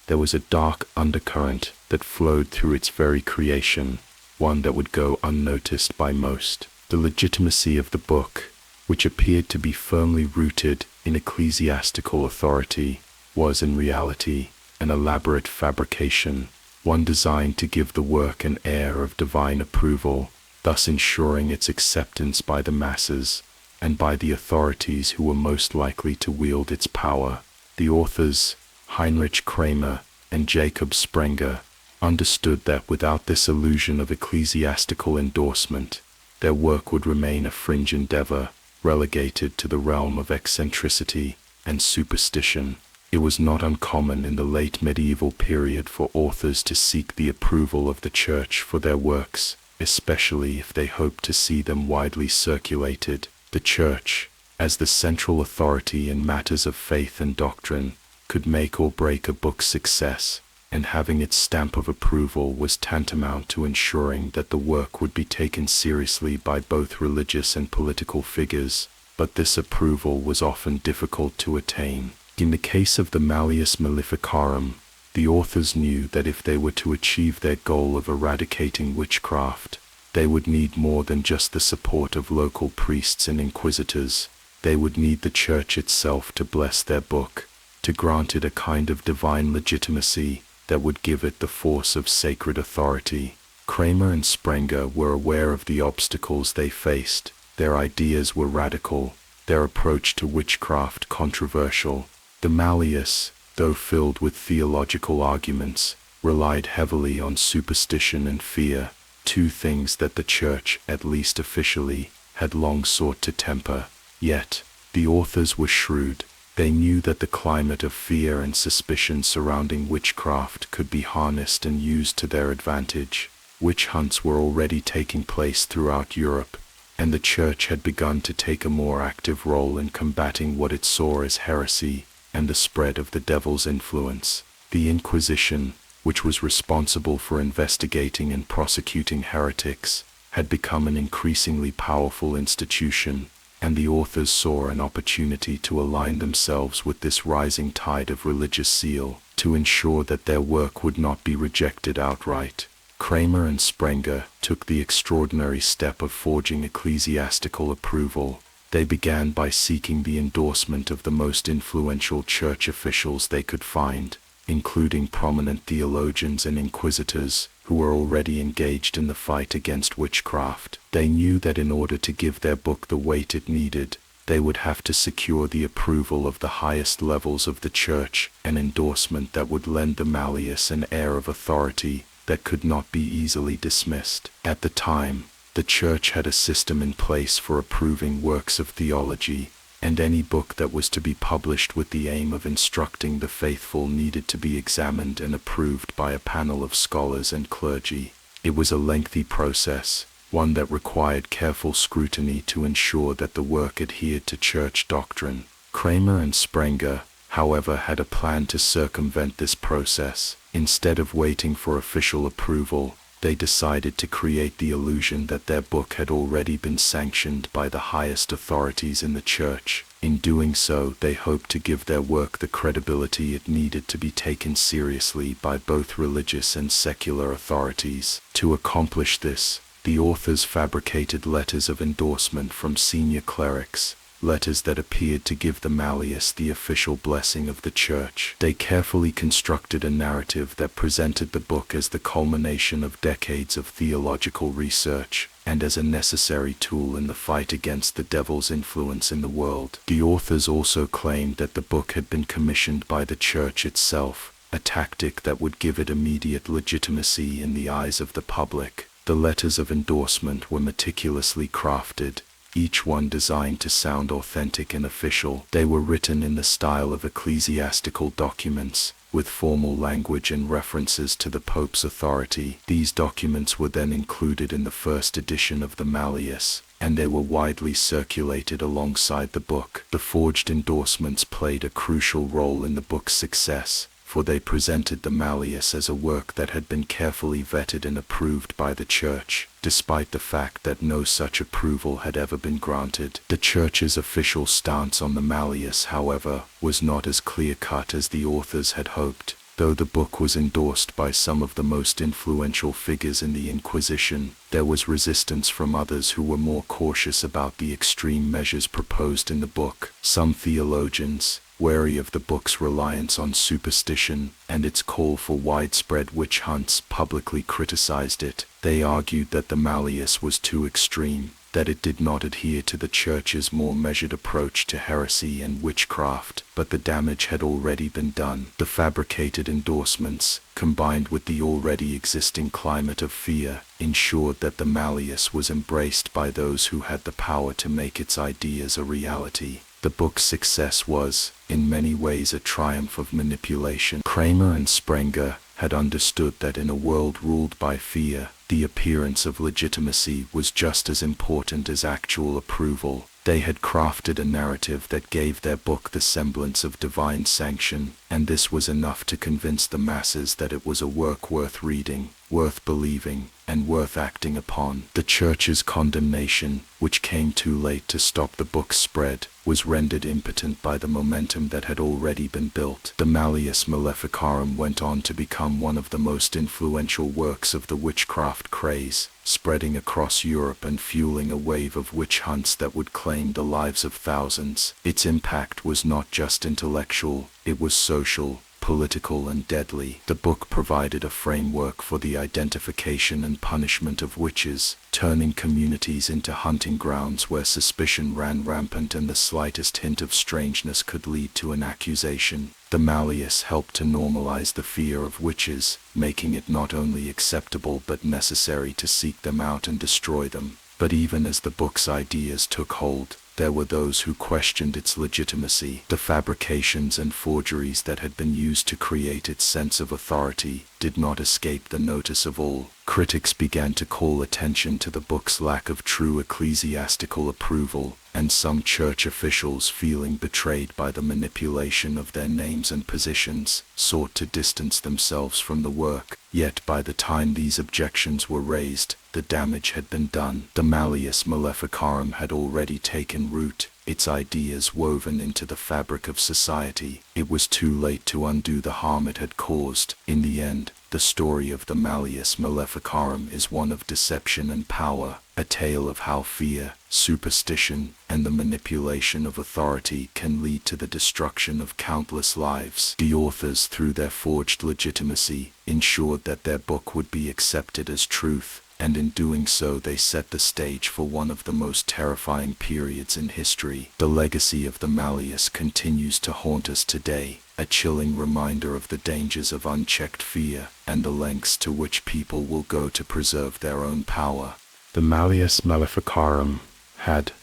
S1: there was a dark undercurrent that flowed through its very creation, one that would go unnoticed by most. The legitimacy of the book, which appeared to be firmly rooted in ecclesiastical authority, was in reality an elaborate fabrication, one designed to give the work an air of divine approval, thus ensuring its acceptance by the masses and by the authorities who were most likely to wield its power. The authors, Heinrich Kramer and Jacob Sprenger, understood that without this illusion of ecclesiastical endorsement, their work would remain a fringe endeavor, relegated to the realm of eccentricity and superstition. It was not uncommon in the late medieval period for authors to seek the approval of the church for their works, especially if they hoped to see them widely circulated. The church, as the central authority in matters of faith and doctrine, could make or break a book's success, and having its stamp of approval was tantamount to ensuring that the work would be taken seriously by both religious and political figures. But this approval was often difficult to attain. In the case of the Malleus Maleficarum, the authors knew that if they were to achieve their goal of eradicating witchcraft, they would need more than just the support of local priests and inquisitors. They would need the church itself to bless their book, to grant it a kind of divine legitimacy that would give it the force of sacred authority. Kramer and Sprenger were aware of the obstacles they faced. Their ideas were radical, their approach to witchcraft controversial. The Malleus, though filled with theological arguments, relied heavily on superstition and fear, two things that the church, at least officially, had long sought to temper. Yet, the authors were shrewd. They knew that the climate of fear and suspicion surrounding witchcraft could be harnessed and used to their advantage. Witch hunts were already taking place throughout Europe, and the church had begun to take a more active role in combating what it saw as heresy and the spread of the devil's influence. The Inquisition, which was responsible for investigating and prosecuting heretics, had become an increasingly powerful institution, and the authors saw an opportunity to align themselves with this rising tide of religious zeal, to ensure that their work would not be rejected outright. Kramer and Sprenger took the extraordinary step of forging ecclesiastical approval. They began by seeking the endorsement of the most influential church officials they could find, including prominent theologians and inquisitors who were already engaged in the fight against witchcraft. They knew that in order to give their book the weight it needed, they would have to secure the approval of the highest levels of the church, an endorsement that would lend the Malleus an air of authority that could not be easily dismissed. At the time, the church had a system in place for approving works of theology, and any book that was to be published with the aim of instructing the faithful needed to be examined and approved by a panel of scholars and clergy. It was a lengthy process, one that required careful scrutiny to ensure that the work adhered to church doctrine. Kramer and Sprenger, however, had a plan to circumvent this process. Instead of waiting for official approval, they decided to create the illusion that their book had already been sanctioned by the highest authorities in the church. In doing so, they hoped to give their work the credibility it needed to be taken seriously by both religious and secular authorities. To accomplish this, the authors fabricated letters of endorsement from senior clerics, letters that appeared to give the Malleus the official blessing of the church. They carefully constructed a narrative that presented the book as the culmination of decades of theological research, and as a necessary tool in the fight against the devil's influence in the world. The authors also claimed that the book had been commissioned by the church itself, a tactic that would give it immediate legitimacy in the eyes of the public. The letters of endorsement were meticulously crafted,
S2: each one designed to sound authentic and official. They were written in the style of ecclesiastical documents, with formal language and references to the Pope's authority. These documents were then included in the first edition of the Malleus, and they were widely circulated alongside the book. The forged endorsements played a crucial role in the book's success, for they presented the Malleus as a work that had been carefully vetted and approved by the Church, despite the fact that no such approval had ever been granted. The Church's official stance on the Malleus, however, was not as clear-cut as the authors had hoped. Though the book was endorsed by some of the most influential figures in the Inquisition, there was resistance from others who were more cautious about the extreme measures proposed in the book. Some theologians, wary of the book's reliance on superstition and its call for widespread witch hunts, publicly criticized it. They argued that the Malleus was too extreme, that it did not adhere to the Church's more measured approach to heresy and witchcraft, but the damage had already been done. The fabricated endorsements, combined with the already existing climate of fear, ensured that the Malleus was embraced by those who had the power to make its ideas a reality. The book's success was, in many ways, a triumph of manipulation. Kramer and Sprenger had understood that in a world ruled by fear, the appearance of legitimacy was just as important as actual approval. They had crafted a narrative that gave their book the semblance of divine sanction, and this was enough to convince the masses that it was a work worth reading, worth believing, and worth acting upon. The Church's condemnation, which came too late to stop the book's spread, was rendered impotent by the momentum that had already been built. The Malleus Maleficarum went on to become one of the most influential works of the witchcraft craze, spreading across Europe and fueling a wave of witch hunts that would claim the lives of thousands. Its impact was not just intellectual, it was social, political, and deadly. The book provided a framework for the identification and punishment of witches, turning communities into hunting grounds where suspicion ran rampant and the slightest hint of strangeness could lead to an accusation. The Malleus helped to normalize the fear of witches, making it not only acceptable but necessary to seek them out and destroy them. But even as the book's ideas took hold, there were those who questioned its legitimacy. The fabrications and forgeries that had been used to create its sense of authority did not escape the notice of all. Critics began to call attention to the book's lack of true ecclesiastical approval, and some church officials, feeling betrayed by the manipulation of their names and positions, sought to distance themselves from the work. Yet by the time these objections were raised, the damage had been done. The Malleus Maleficarum had already taken root, its ideas woven into the fabric of society. It was too late to undo the harm it had caused. In the end, the story of the Malleus Maleficarum is one of deception and power, a tale of how fear, superstition, and the manipulation of authority can lead to the destruction of countless lives. The authors, through their forged legitimacy, ensured that their book would be accepted as truth, and in doing so they set the stage for one of the most terrifying periods in history. The legacy of the Malleus continues to haunt us today, a chilling reminder of the dangers of unchecked fear and the lengths to which people will go to preserve their own power.
S1: The Malleus Maleficarum had,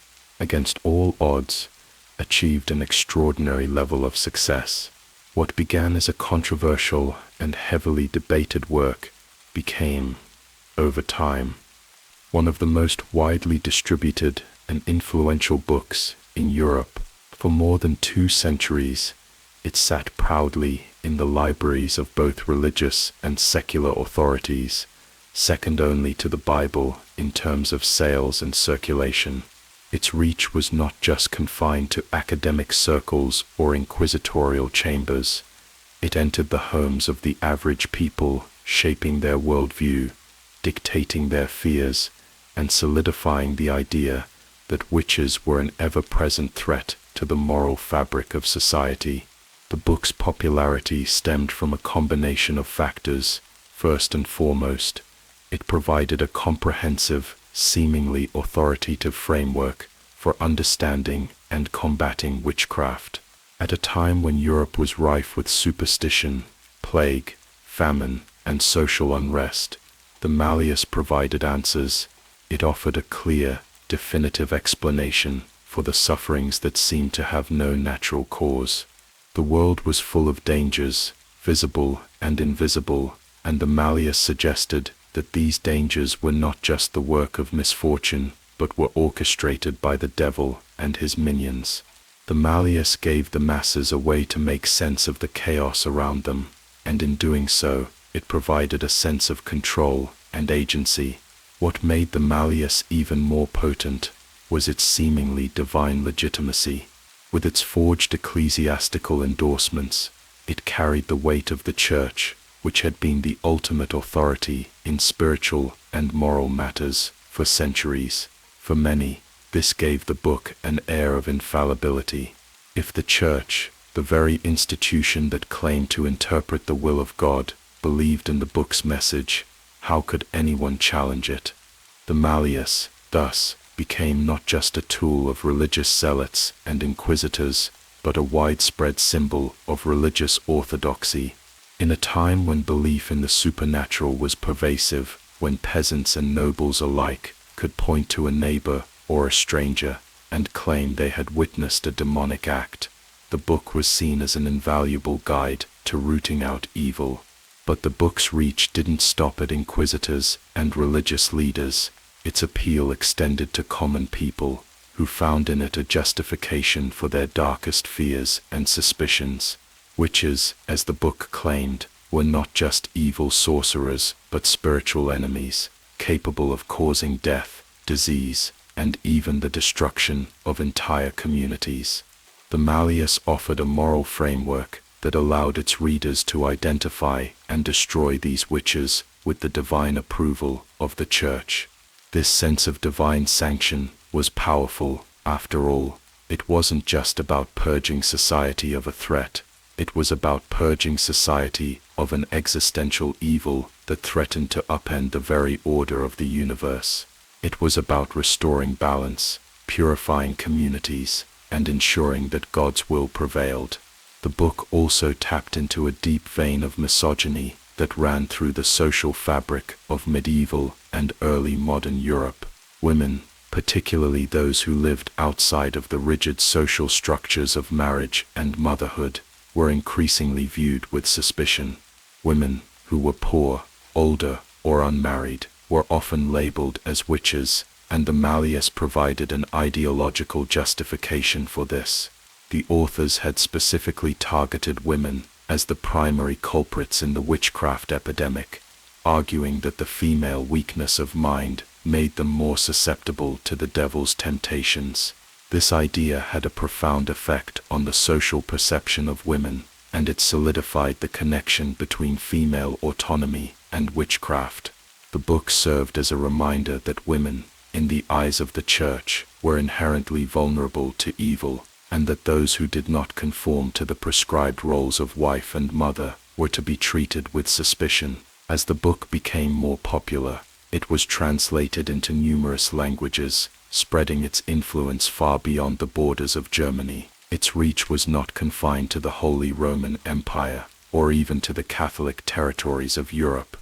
S1: against all odds, achieved an extraordinary level of success. What began as a controversial and heavily debated work became, over time, one of the most widely distributed and influential books in Europe. For more than 2 centuries, it sat proudly in the libraries of both religious and secular authorities, second only to the Bible in terms of sales and circulation. Its reach was not just confined to academic circles or inquisitorial chambers. It entered the homes of the average people, shaping their worldview, dictating their fears, and solidifying the idea that witches were an ever-present threat to the moral fabric of society. The book's popularity stemmed from a combination of factors. First and foremost, it provided a comprehensive, seemingly authoritative framework for understanding and combating witchcraft. At a time when Europe was rife with superstition, plague, famine, and social unrest, the Malleus provided answers. It offered a clear,
S2: definitive explanation for the sufferings that seemed to have no natural cause. The world was full of dangers, visible and invisible, and the Malleus suggested that these dangers were not just the work of misfortune, but were orchestrated by the devil and his minions. The Malleus gave the masses a way to make sense of the chaos around them, and in doing so, it provided a sense of control and agency. What made the Malleus even more potent was its seemingly divine legitimacy. With its forged ecclesiastical endorsements, it carried the weight of the Church, which had been the ultimate authority in spiritual and moral matters for centuries. For many, this gave the book an air of infallibility. If the Church, the very institution that claimed to interpret the will of God, believed in the book's message, how could anyone challenge it? The Malleus, thus, became not just a tool of religious zealots and inquisitors, but a widespread symbol of religious orthodoxy. In a time when belief in the supernatural was pervasive, when peasants and nobles alike could point to a neighbor or a stranger and claim they had witnessed a demonic act, the book was seen as an invaluable guide to rooting out evil. But the book's reach didn't stop at inquisitors and religious leaders. Its appeal extended to common people, who found in it a justification for their darkest fears and suspicions. Witches, as the book claimed, were not just evil sorcerers, but spiritual enemies, capable of causing death, disease, and even the destruction of entire communities. The Malleus offered a moral framework that allowed its readers to identify and destroy these witches with the divine approval of the Church. This sense of divine sanction was powerful. After all, it wasn't just about purging society of a threat. It was about purging society of an existential evil that threatened to upend the very order of the universe. It was about restoring balance, purifying communities, and ensuring that God's will prevailed. The book also tapped into a deep vein of misogyny that ran through the social fabric of medieval and early modern Europe. Women, particularly those who lived outside of the rigid social structures of marriage and motherhood, were increasingly viewed with suspicion. Women who were poor, older, or unmarried were often labeled as witches, and the Malleus provided an ideological justification for this. The authors had specifically targeted women as the primary culprits in the witchcraft epidemic, arguing that the female weakness of mind made them more susceptible to the devil's temptations. This idea had a profound effect on the social perception of women, and it solidified the connection between female autonomy and witchcraft. The book served as a reminder that women, in the eyes of the Church, were inherently vulnerable to evil, and that those who did not conform to the prescribed roles of wife and mother were to be treated with suspicion. As the book became more popular, it was translated into numerous languages, spreading its influence far beyond the borders of Germany. Its reach was not confined to the Holy Roman Empire, or even to the Catholic territories of Europe.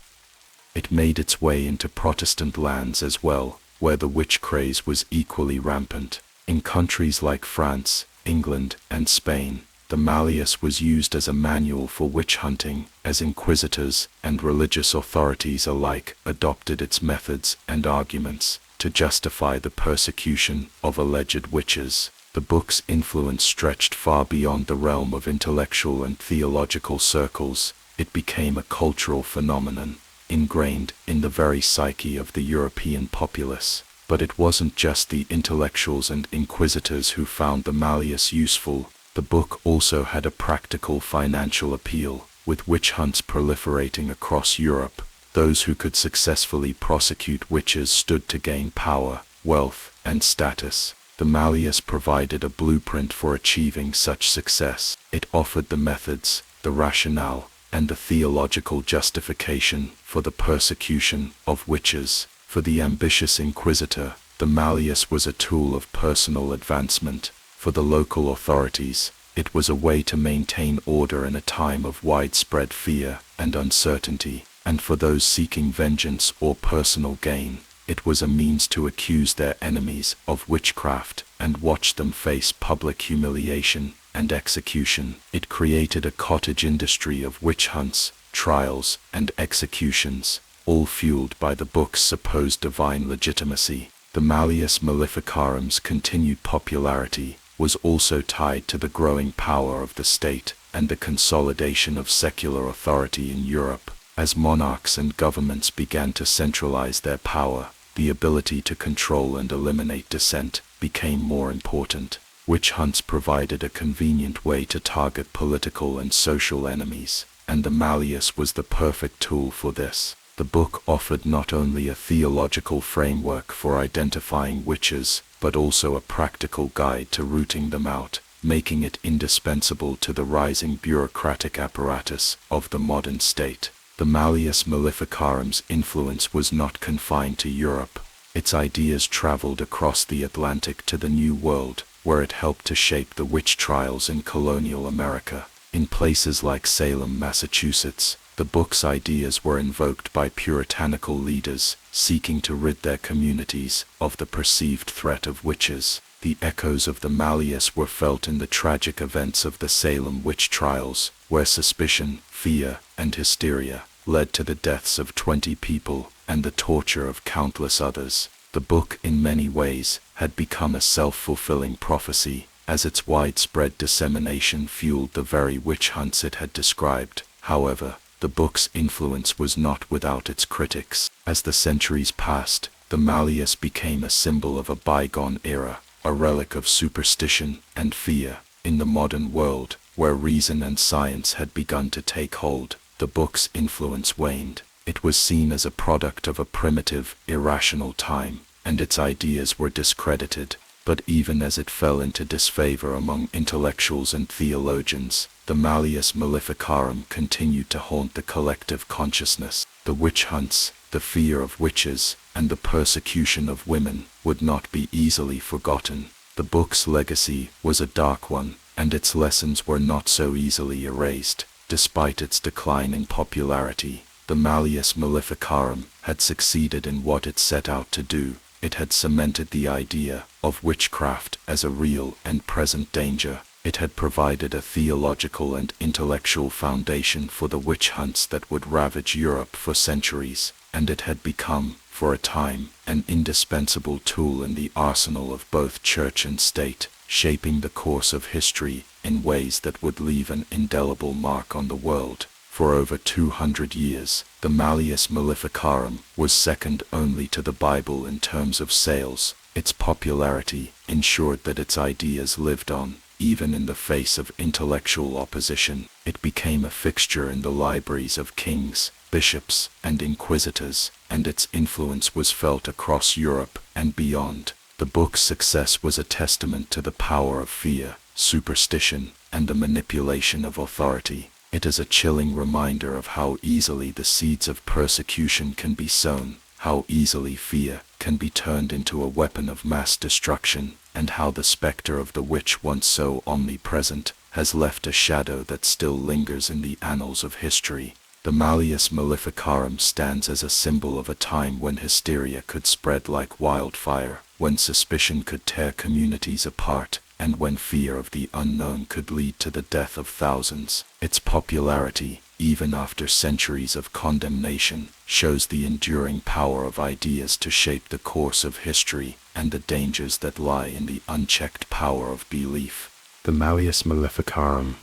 S2: It made its way into Protestant lands as well, where the witch craze was equally rampant. In countries like France, England, and Spain, the Malleus was used as a manual for witch hunting, as inquisitors and religious authorities alike adopted its methods and arguments to justify the persecution of alleged witches. The book's influence stretched far beyond the realm of intellectual and theological circles. It became a cultural phenomenon, ingrained in the very psyche of the European populace. But it wasn't just the intellectuals and inquisitors who found the Malleus useful. The book also had a practical financial appeal. With witch hunts proliferating across Europe, those who could successfully prosecute witches stood to gain power, wealth, and status. The Malleus provided a blueprint for achieving such success. It offered the methods, the rationale, and the theological justification for the persecution of witches. For the ambitious inquisitor, the Malleus was a tool of personal advancement. For the local authorities, it was a way to maintain order in a time of widespread fear and uncertainty. And for those seeking vengeance or personal gain, It was a means to accuse their enemies of witchcraft and watch them face public humiliation and execution. It created a cottage industry of witch hunts, trials, and executions, all fueled by the book's supposed divine legitimacy. The Malleus Maleficarum's continued popularity was also tied to the growing power of the state and the consolidation of secular authority in Europe. As monarchs and governments began to centralize their power, the ability to control and eliminate dissent became more important. Witch hunts provided a convenient way to target political and social enemies, and the Malleus was the perfect tool for this. The book offered not only a theological framework for identifying witches, but also a practical guide to rooting them out, making it indispensable to the rising bureaucratic apparatus of the modern state. The Malleus Maleficarum's influence was not confined to Europe. Its ideas traveled across the Atlantic to the New World, where it helped to shape the witch trials in colonial America. In places like Salem, Massachusetts, the book's ideas were invoked by puritanical leaders seeking to rid their communities of the perceived threat of witches. The echoes of the Malleus were felt in the tragic events of the Salem witch trials, where suspicion, fear, and hysteria led to the deaths of 20 people and the torture of countless others. The book, in many ways, had become a self-fulfilling prophecy, as its widespread dissemination fueled the very witch hunts it had described. However, the book's influence was not without its critics. As the centuries passed, the Malleus became a symbol of a bygone era, a relic of superstition and fear. In the modern world, where reason and science had begun to take hold, the book's influence waned. It was seen as a product of a primitive, irrational time, and its ideas were discredited. But even as it fell into disfavor among intellectuals and theologians, the Malleus Maleficarum continued to haunt the collective consciousness. The witch hunts, the fear of witches, and the persecution of women would not be easily forgotten. The book's legacy was a dark one, and its lessons were not so easily erased. Despite its decline in popularity, the Malleus Maleficarum had succeeded in what it set out to do. It had cemented the idea of witchcraft as a real and present danger. It had provided a theological and intellectual foundation for the witch hunts that would ravage Europe for centuries, and it had become, for a time, an indispensable tool in the arsenal of both church and state, shaping the course of history in ways that would leave an indelible mark on the world. For over 200 years, the Malleus Maleficarum was second only to the Bible in terms of sales. Its popularity ensured that its ideas lived on, even in the face of intellectual opposition. It became a fixture in the libraries of kings, bishops, and inquisitors, and its influence was felt across Europe and beyond. The book's success was a testament to the power of fear, superstition, and the manipulation of authority. It is a chilling reminder of how easily the seeds of persecution can be sown, how easily fear can be turned into a weapon of mass destruction, and how the specter of the witch, once so omnipresent, has left a shadow that still lingers in the annals of history. The Malleus Maleficarum stands as a symbol of a time when hysteria could spread like wildfire, when suspicion could tear communities apart, and when fear of the unknown could lead to the death of thousands. Its popularity, even after centuries of condemnation, shows the enduring power of ideas to shape the course of history and the dangers that lie in the unchecked power of belief.
S1: The Malleus Maleficarum,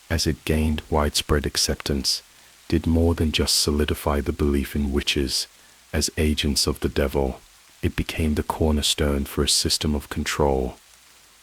S1: as it gained widespread acceptance, did more than just solidify the belief in witches as agents of the devil. It became the cornerstone for a system of control,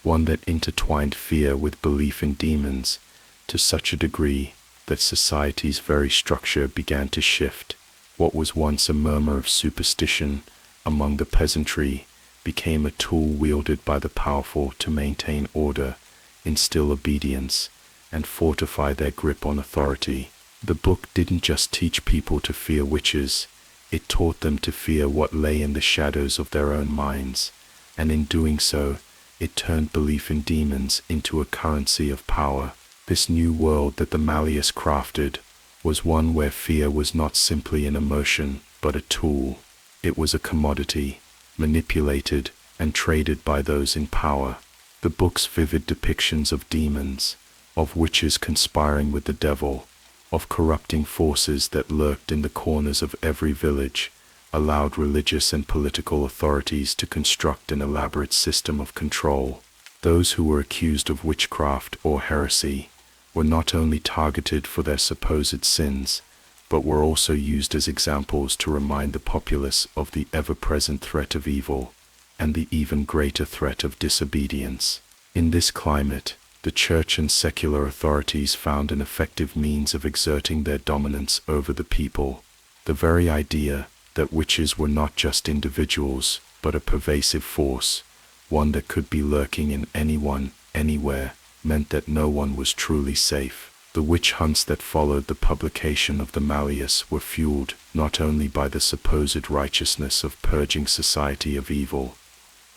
S1: one that intertwined fear with belief in demons to such a degree that society's very structure began to shift. What was once a murmur of superstition among the peasantry became a tool wielded by the powerful to maintain order, instill obedience, and fortify their grip on authority. The book didn't just teach people to fear witches, it taught them to fear what lay in the shadows of their own minds, and in doing so, it turned belief in demons into a currency of power. This new world that the Malleus crafted was one where fear was not simply an emotion, but a tool.
S2: It was a commodity, manipulated and traded by those in power. The book's vivid depictions of demons, of witches conspiring with the devil, of corrupting forces that lurked in the corners of every village, allowed religious and political authorities to construct an elaborate system of control. Those who were accused of witchcraft or heresy were not only targeted for their supposed sins, but were also used as examples to remind the populace of the ever-present threat of evil and the even greater threat of disobedience. In this climate, the church and secular authorities found an effective means of exerting their dominance over the people. The very idea that witches were not just individuals, but a pervasive force, one that could be lurking in anyone, anywhere, meant that no one was truly safe. The witch hunts that followed the publication of the Malleus were fueled not only by the supposed righteousness of purging society of evil,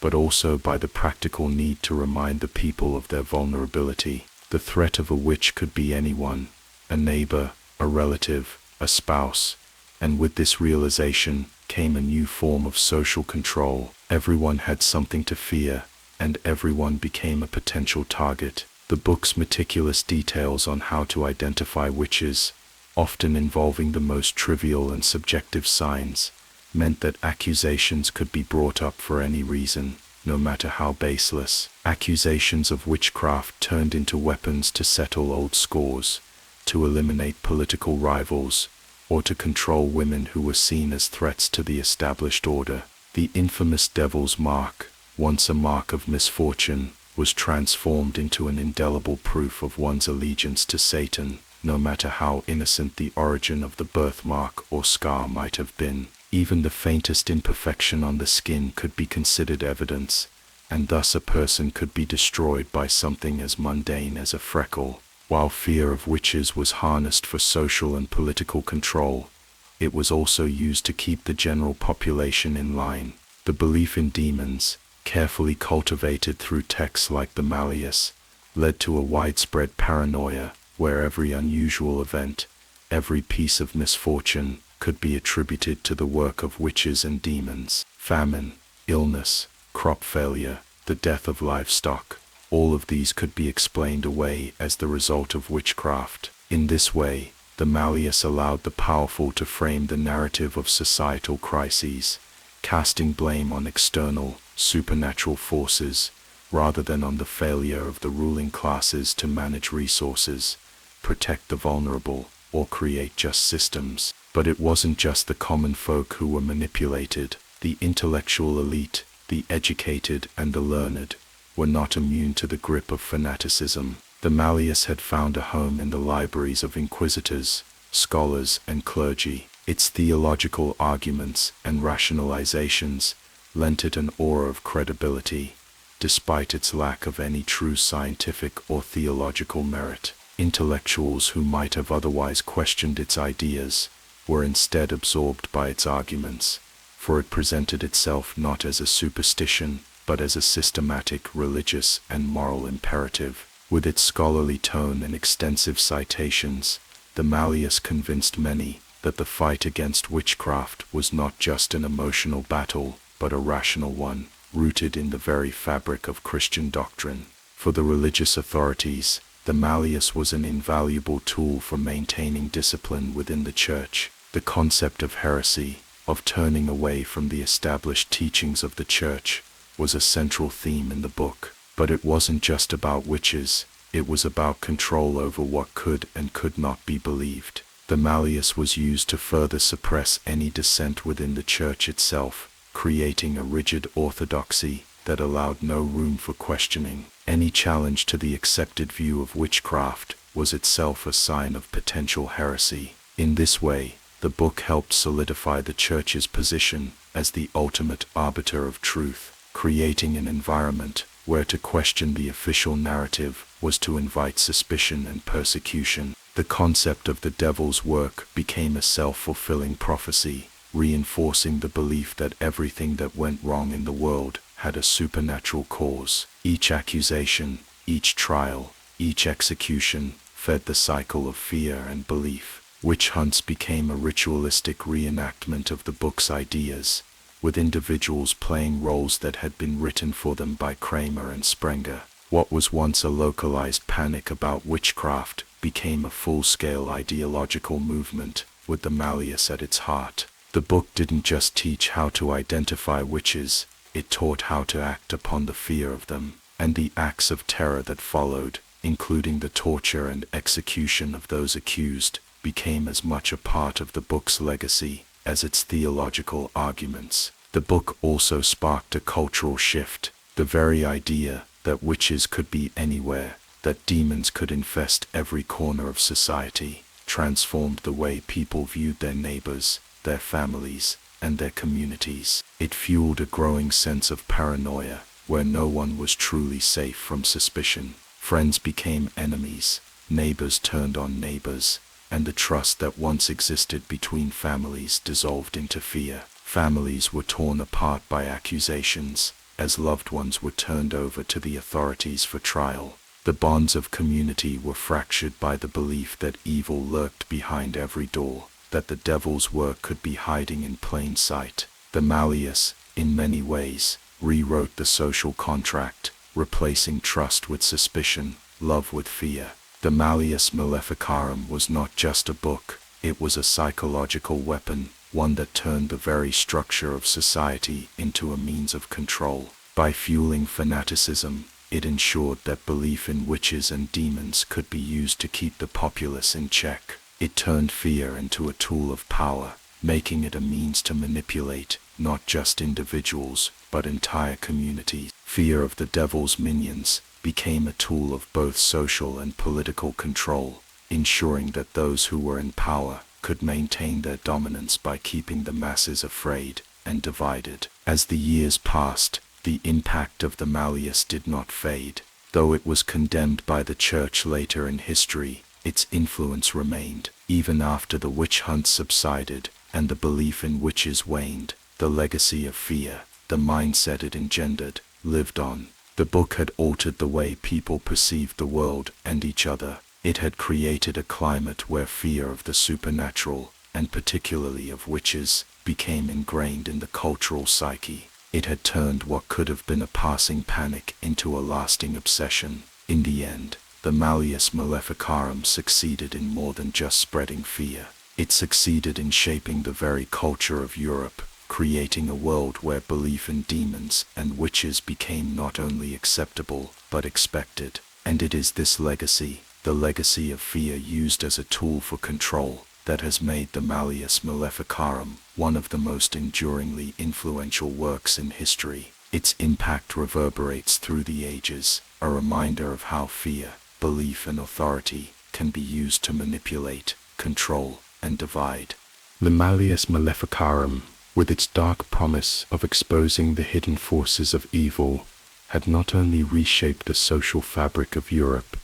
S2: but also by the practical need to remind the people of their vulnerability. The threat of a witch could be anyone, a neighbor, a relative, a spouse, and with this realization came a new form of social control. Everyone had something to fear, and everyone became a potential target. The book's meticulous details on how to identify witches, often involving the most trivial and subjective signs, meant that accusations could be brought up for any reason, no matter how baseless. Accusations of witchcraft turned into weapons to settle old scores, to eliminate political rivals, or to control women who were seen as threats to the established order. The infamous devil's mark, once a mark of misfortune, was transformed into an indelible proof of one's allegiance to Satan, no matter how innocent the origin of the birthmark or scar might have been. Even the faintest imperfection on the skin could be considered evidence, and thus a person could be destroyed by something as mundane as a freckle. While fear of witches was harnessed for social and political control, it was also used to keep the general population in line. The belief in demons, carefully cultivated through texts like the Malleus, led to a widespread paranoia where every unusual event, every piece of misfortune, could be attributed to the work of witches and demons. Famine, illness, crop failure, the death of livestock, all of these could be explained away as the result of witchcraft. In this way, the Malleus allowed the powerful to frame the narrative of societal crises, casting blame on external, supernatural forces, rather than on the failure of the ruling classes to manage resources, protect the vulnerable, or create just systems. But it wasn't just the common folk who were manipulated. The intellectual elite, the educated and the learned, were not immune to the grip of fanaticism. The Malleus had found a home in the libraries of inquisitors, scholars and clergy. Its theological arguments and rationalizations lent it an aura of credibility, despite its lack of any true scientific or theological merit. Intellectuals who might have otherwise questioned its ideas were instead absorbed by its arguments, for it presented itself not as a superstition, but as a systematic religious and moral imperative. With its scholarly tone and extensive citations, the Malleus convinced many that the fight against witchcraft was not just an emotional battle, but a rational one, rooted in the very fabric of Christian doctrine. For the religious authorities, the Malleus was an invaluable tool for maintaining discipline within the church. The concept of heresy, of turning away from the established teachings of the church, was a central theme in the book. But it wasn't just about witches, it was about control over what could and could not be believed. The Malleus was used to further suppress any dissent within the church itself, creating a rigid orthodoxy that allowed no room for questioning. Any challenge to the accepted view of witchcraft was itself a sign of potential heresy. In this way, the book helped solidify the church's position as the ultimate arbiter of truth, creating an environment where to question the official narrative was to invite suspicion and persecution. The concept of the devil's work became a self-fulfilling prophecy, reinforcing the belief that everything that went wrong in the world had a supernatural cause. Each accusation, each trial, each execution fed the cycle of fear and belief. Witch hunts became a ritualistic reenactment of the book's ideas, with individuals playing roles that had been written for them by Kramer and Sprenger. What was once a localized panic about witchcraft became a full-scale ideological movement, with the Malleus at its heart. The book didn't just teach how to identify witches, it taught how to act upon the fear of them, and the acts of terror that followed, including the torture and execution of those accused, became as much a part of the book's legacy as its theological arguments. The book also sparked a cultural shift. The very idea that witches could be anywhere, that demons could infest every corner of society, transformed the way people viewed their neighbors, their families, and their communities. It fueled a growing sense of paranoia, where no one was truly safe from suspicion. Friends became enemies, neighbors turned on neighbors, and the trust that once existed between families dissolved into fear. Families were torn apart by accusations, as loved ones were turned over to the authorities for trial. The bonds of community were fractured by the belief that evil lurked behind every door, that the devil's work could be hiding in plain sight. The Malleus, in many ways, rewrote the social contract, replacing trust with suspicion, love with fear. The Malleus Maleficarum was not just a book, it was a psychological weapon, one that turned the very structure of society into a means of control. By fueling fanaticism, it ensured that belief in witches and demons could be used to keep the populace in check. It turned fear into a tool of power, making it a means to manipulate not just individuals, but entire communities. Fear of the devil's minions became a tool of both social and political control, ensuring that those who were in power could maintain their dominance by keeping the masses afraid and divided. As the years passed, the impact of the Malleus did not fade. Though it was condemned by the church later in history, its influence remained. Even after the witch hunt subsided and the belief in witches waned, the legacy of fear, the mindset it engendered, lived on. The book had altered the way people perceived the world and each other. It had created a climate where fear of the supernatural, and particularly of witches, became ingrained in the cultural psyche. It had turned what could have been a passing panic into a lasting obsession. In the end, the Malleus Maleficarum succeeded in more than just spreading fear. It succeeded in shaping the very culture of Europe, creating a world where belief in demons and witches became not only acceptable, but expected. And it is this legacy, the legacy of fear used as a tool for control, that has made the Malleus Maleficarum one of the most enduringly influential works in history. Its impact reverberates through the ages, a reminder of how fear, belief, and authority can be used to manipulate, control, and divide.
S1: The Malleus Maleficarum, with its dark promise of exposing the hidden forces of evil, had not only reshaped the social fabric of Europe,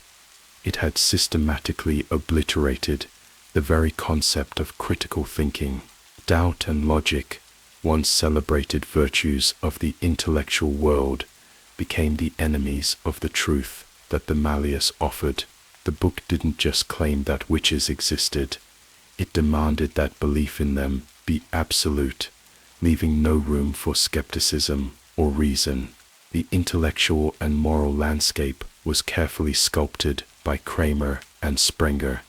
S1: it had systematically obliterated the very concept of critical thinking. Doubt and logic, once celebrated virtues of the intellectual world, became the enemies of the truth that the Malleus offered. The book didn't just claim that witches existed, it demanded that belief in them be absolute, leaving no room for skepticism or reason. The intellectual and moral landscape was carefully sculpted by Kramer and Sprenger,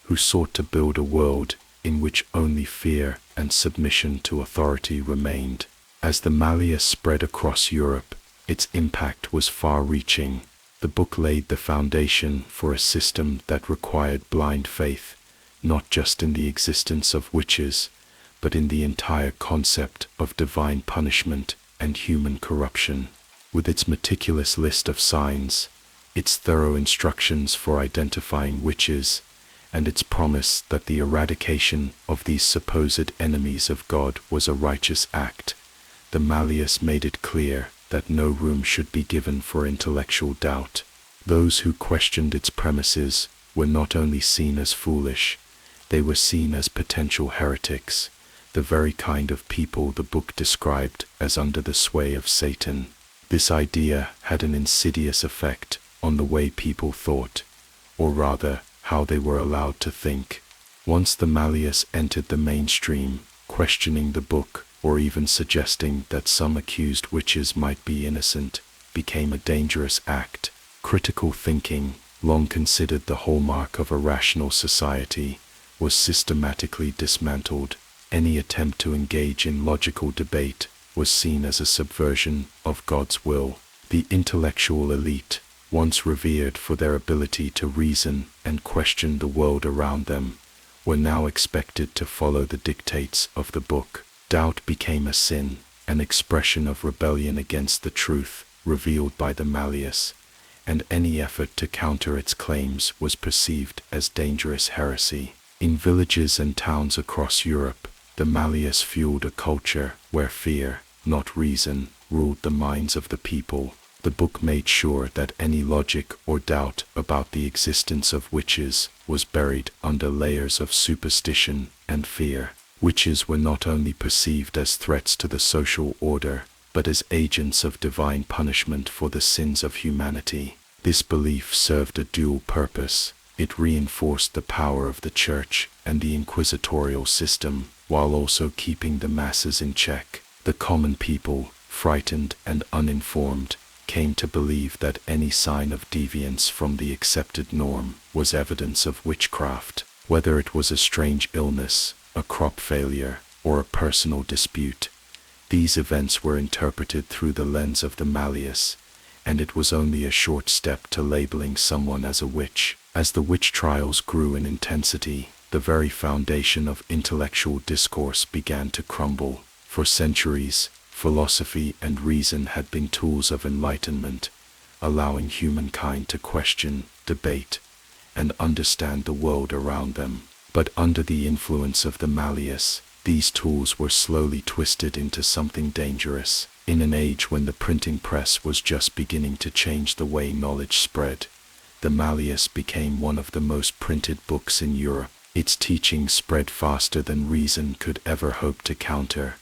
S1: who sought to build a world in which only fear and submission to authority remained. As the Malleus spread across Europe, its impact was far-reaching. The book laid the foundation for a system that required blind faith, not just in the existence of witches, but in the entire concept of divine punishment and human corruption. With its meticulous list of signs, its thorough instructions for identifying witches, and its promise that the eradication of these supposed enemies of God was a righteous act, the Malleus made it clear that no room should be given for intellectual doubt. Those who questioned its premises were not only seen as foolish, they were seen as potential heretics, the very kind of people the book described as under the sway of Satan. This idea had an insidious effect on the way people thought, or rather, how they were allowed to think. Once the Malleus entered the mainstream, questioning the book,
S2: or even suggesting that some accused witches might be innocent, became a dangerous act. Critical thinking, long considered the hallmark of a rational society, was systematically dismantled. Any attempt to engage in logical debate was seen as a subversion of God's will. The intellectual elite, once revered for their ability to reason and question the world around them, were now expected to follow the dictates of the book. Doubt became a sin, an expression of rebellion against the truth revealed by the Malleus, and any effort to counter its claims was perceived as dangerous heresy. In villages and towns across Europe, the Malleus fueled a culture where fear, not reason, ruled the minds of the people. The book made sure that any logic or doubt about the existence of witches was buried under layers of superstition and fear. Witches were not only perceived as threats to the social order, but as agents of divine punishment for the sins of humanity. This belief served a dual purpose. It reinforced the power of the church and the inquisitorial system, while also keeping the masses in check. The common people, frightened and uninformed, came to believe that any sign of deviance from the accepted norm was evidence of witchcraft. Whether it was a strange illness, a crop failure, or a personal dispute, these events were interpreted through the lens of the Malleus, and it was only a short step to labeling someone as a witch. As the witch trials grew in intensity, the very foundation of intellectual discourse began to crumble. For centuries, philosophy and reason had been tools of enlightenment, allowing humankind to question, debate, and understand the world around them. But under the influence of the Malleus, these tools were slowly twisted into something dangerous. In an age when the printing press was just beginning to change the way knowledge spread, the Malleus became one of the most printed books in Europe. Its teachings spread faster than reason could ever hope to counter,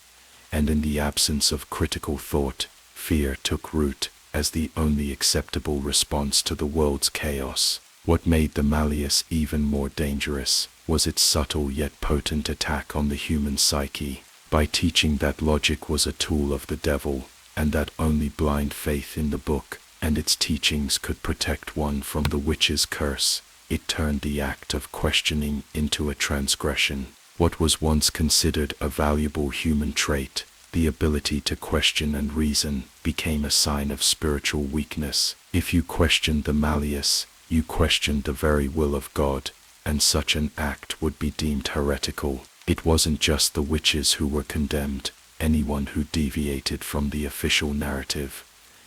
S2: and in the absence of critical thought, fear took root as the only acceptable response to the world's chaos. What made the Malleus even more dangerous was its subtle yet potent attack on the human psyche. By teaching that logic was a tool of the devil, and that only blind faith in the book and its teachings could protect one from the witch's curse, it turned the act of questioning into a transgression. What was once considered a valuable human trait, the ability to question and reason, became a sign of spiritual weakness. If you questioned the Malleus, you questioned the very will of God, and such an act would be deemed heretical. It wasn't just the witches who were condemned. Anyone who deviated from the official narrative,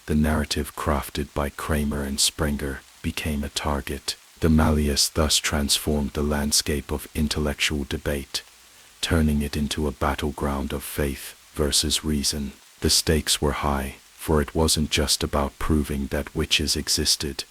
S2: the narrative crafted by Kramer and Sprenger, became a target. The Malleus thus transformed the landscape of intellectual debate, turning it into a battleground of faith versus reason. The stakes were high, for it wasn't just about proving that witches existed.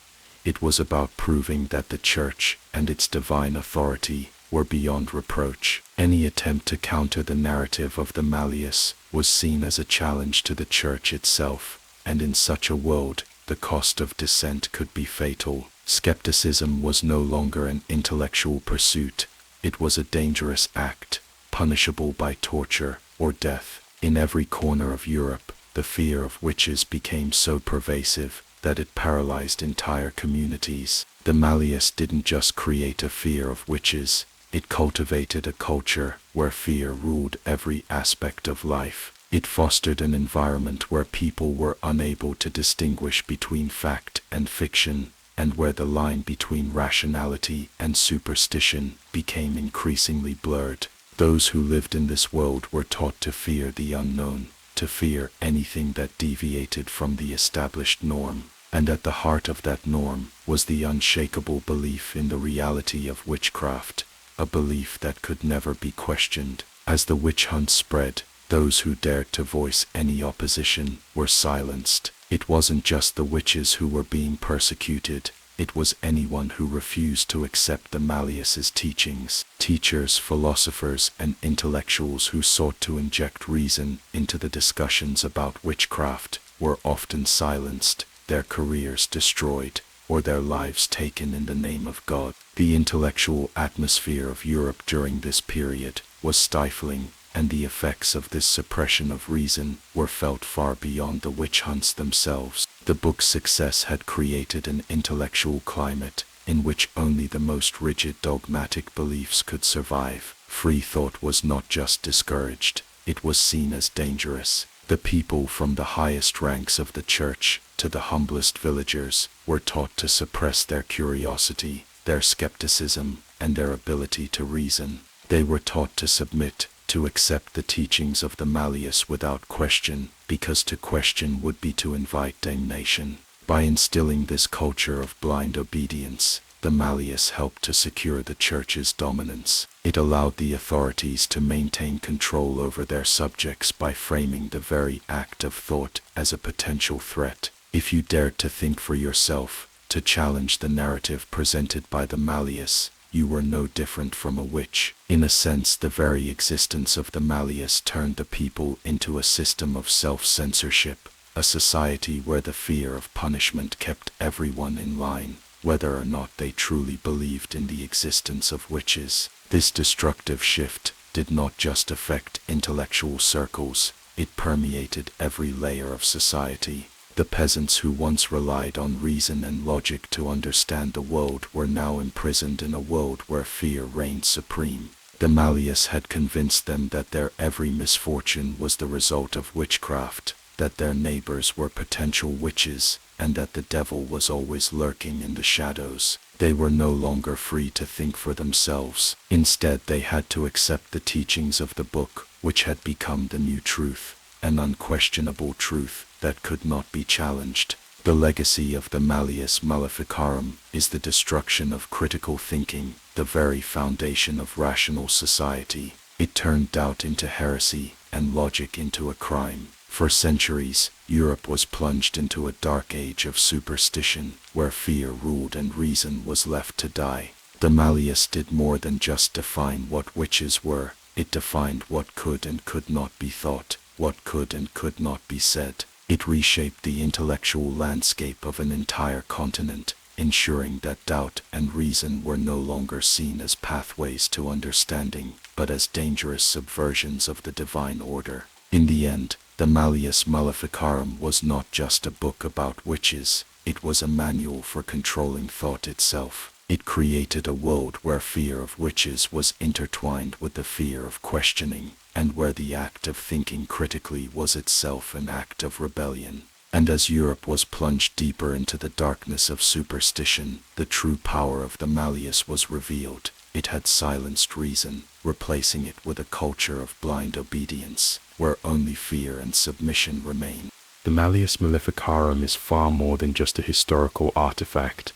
S2: It was about proving that the church and its divine authority were beyond reproach. Any attempt to counter the narrative of the Malleus was seen as a challenge to the church itself, and in such a world, the cost of dissent could be fatal. Skepticism was no longer an intellectual pursuit. It was a dangerous act, punishable by torture or death. In every corner of Europe, the fear of witches became so pervasive that it paralyzed entire communities. The Malleus didn't just create a fear of witches, it cultivated a culture where fear ruled every aspect of life. It fostered an environment where people were unable to distinguish between fact and fiction, and where the line between rationality and superstition became increasingly blurred. Those who lived in this world were taught to fear the unknown, to fear anything that deviated from the established norm. And at the heart of that norm was the unshakable belief in the reality of witchcraft, a belief that could never be questioned. As the witch hunt spread, those who dared to voice any opposition were silenced. It wasn't just the witches who were being persecuted, it was anyone who refused to accept the Malleus's teachings. Teachers, philosophers, and intellectuals who sought to inject reason into the discussions about witchcraft were often silenced, their careers destroyed, or their lives taken in the name of God. The intellectual atmosphere of Europe during this period was stifling, and the effects of this suppression of reason were felt far beyond the witch hunts themselves. The book's success had created an intellectual climate in which only the most rigid dogmatic beliefs could survive. Free thought was not just discouraged, it was seen as dangerous. The people from the highest ranks of the church to the humblest villagers were taught to suppress their curiosity, their skepticism, and their ability to reason. They were taught to submit, to accept the teachings of the Malleus without question, because to question would be to invite damnation. By instilling this culture of blind obedience, the Malleus helped to secure the church's dominance. It allowed the authorities to maintain control over their subjects by framing the very act of thought as a potential threat. If you dared to think for yourself, to challenge the narrative presented by the Malleus, you were no different from a witch. In a sense, the very existence of the Malleus turned the people into a system of self-censorship, a society where the fear of punishment kept everyone in line, whether or not they truly believed in the existence of witches. This destructive shift did not just affect intellectual circles, it permeated every layer of society. The peasants who once relied on reason and logic to understand the world were now imprisoned in a world where fear reigned supreme. The Malleus had convinced them that their every misfortune was the result of witchcraft, that their neighbors were potential witches, and that the devil was always lurking in the shadows. They were no longer free to think for themselves. Instead, they had to accept the teachings of the book, which had become the new truth, an unquestionable truth that could not be challenged. The legacy of the Malleus Maleficarum is the destruction of critical thinking, the very foundation of rational society. It turned doubt into heresy and logic into a crime. For centuries, Europe was plunged into a dark age of superstition, where fear ruled and reason was left to die. The Malleus did more than just define what witches were, it defined what could and could not be thought, what could and could not be said. It reshaped the intellectual landscape of an entire continent, ensuring that doubt and reason were no longer seen as pathways to understanding, but as dangerous subversions of the divine order. In the end, the Malleus Maleficarum was not just a book about witches, it was a manual for controlling thought itself. It created a world where fear of witches was intertwined with the fear of questioning, and where the act of thinking critically was itself an act of rebellion. And as Europe was plunged deeper into the darkness of superstition, the true power of the Malleus was revealed. It had silenced reason, replacing it with a culture of blind obedience, where only fear and submission remain.
S1: The Malleus Maleficarum is far more than just a historical artifact.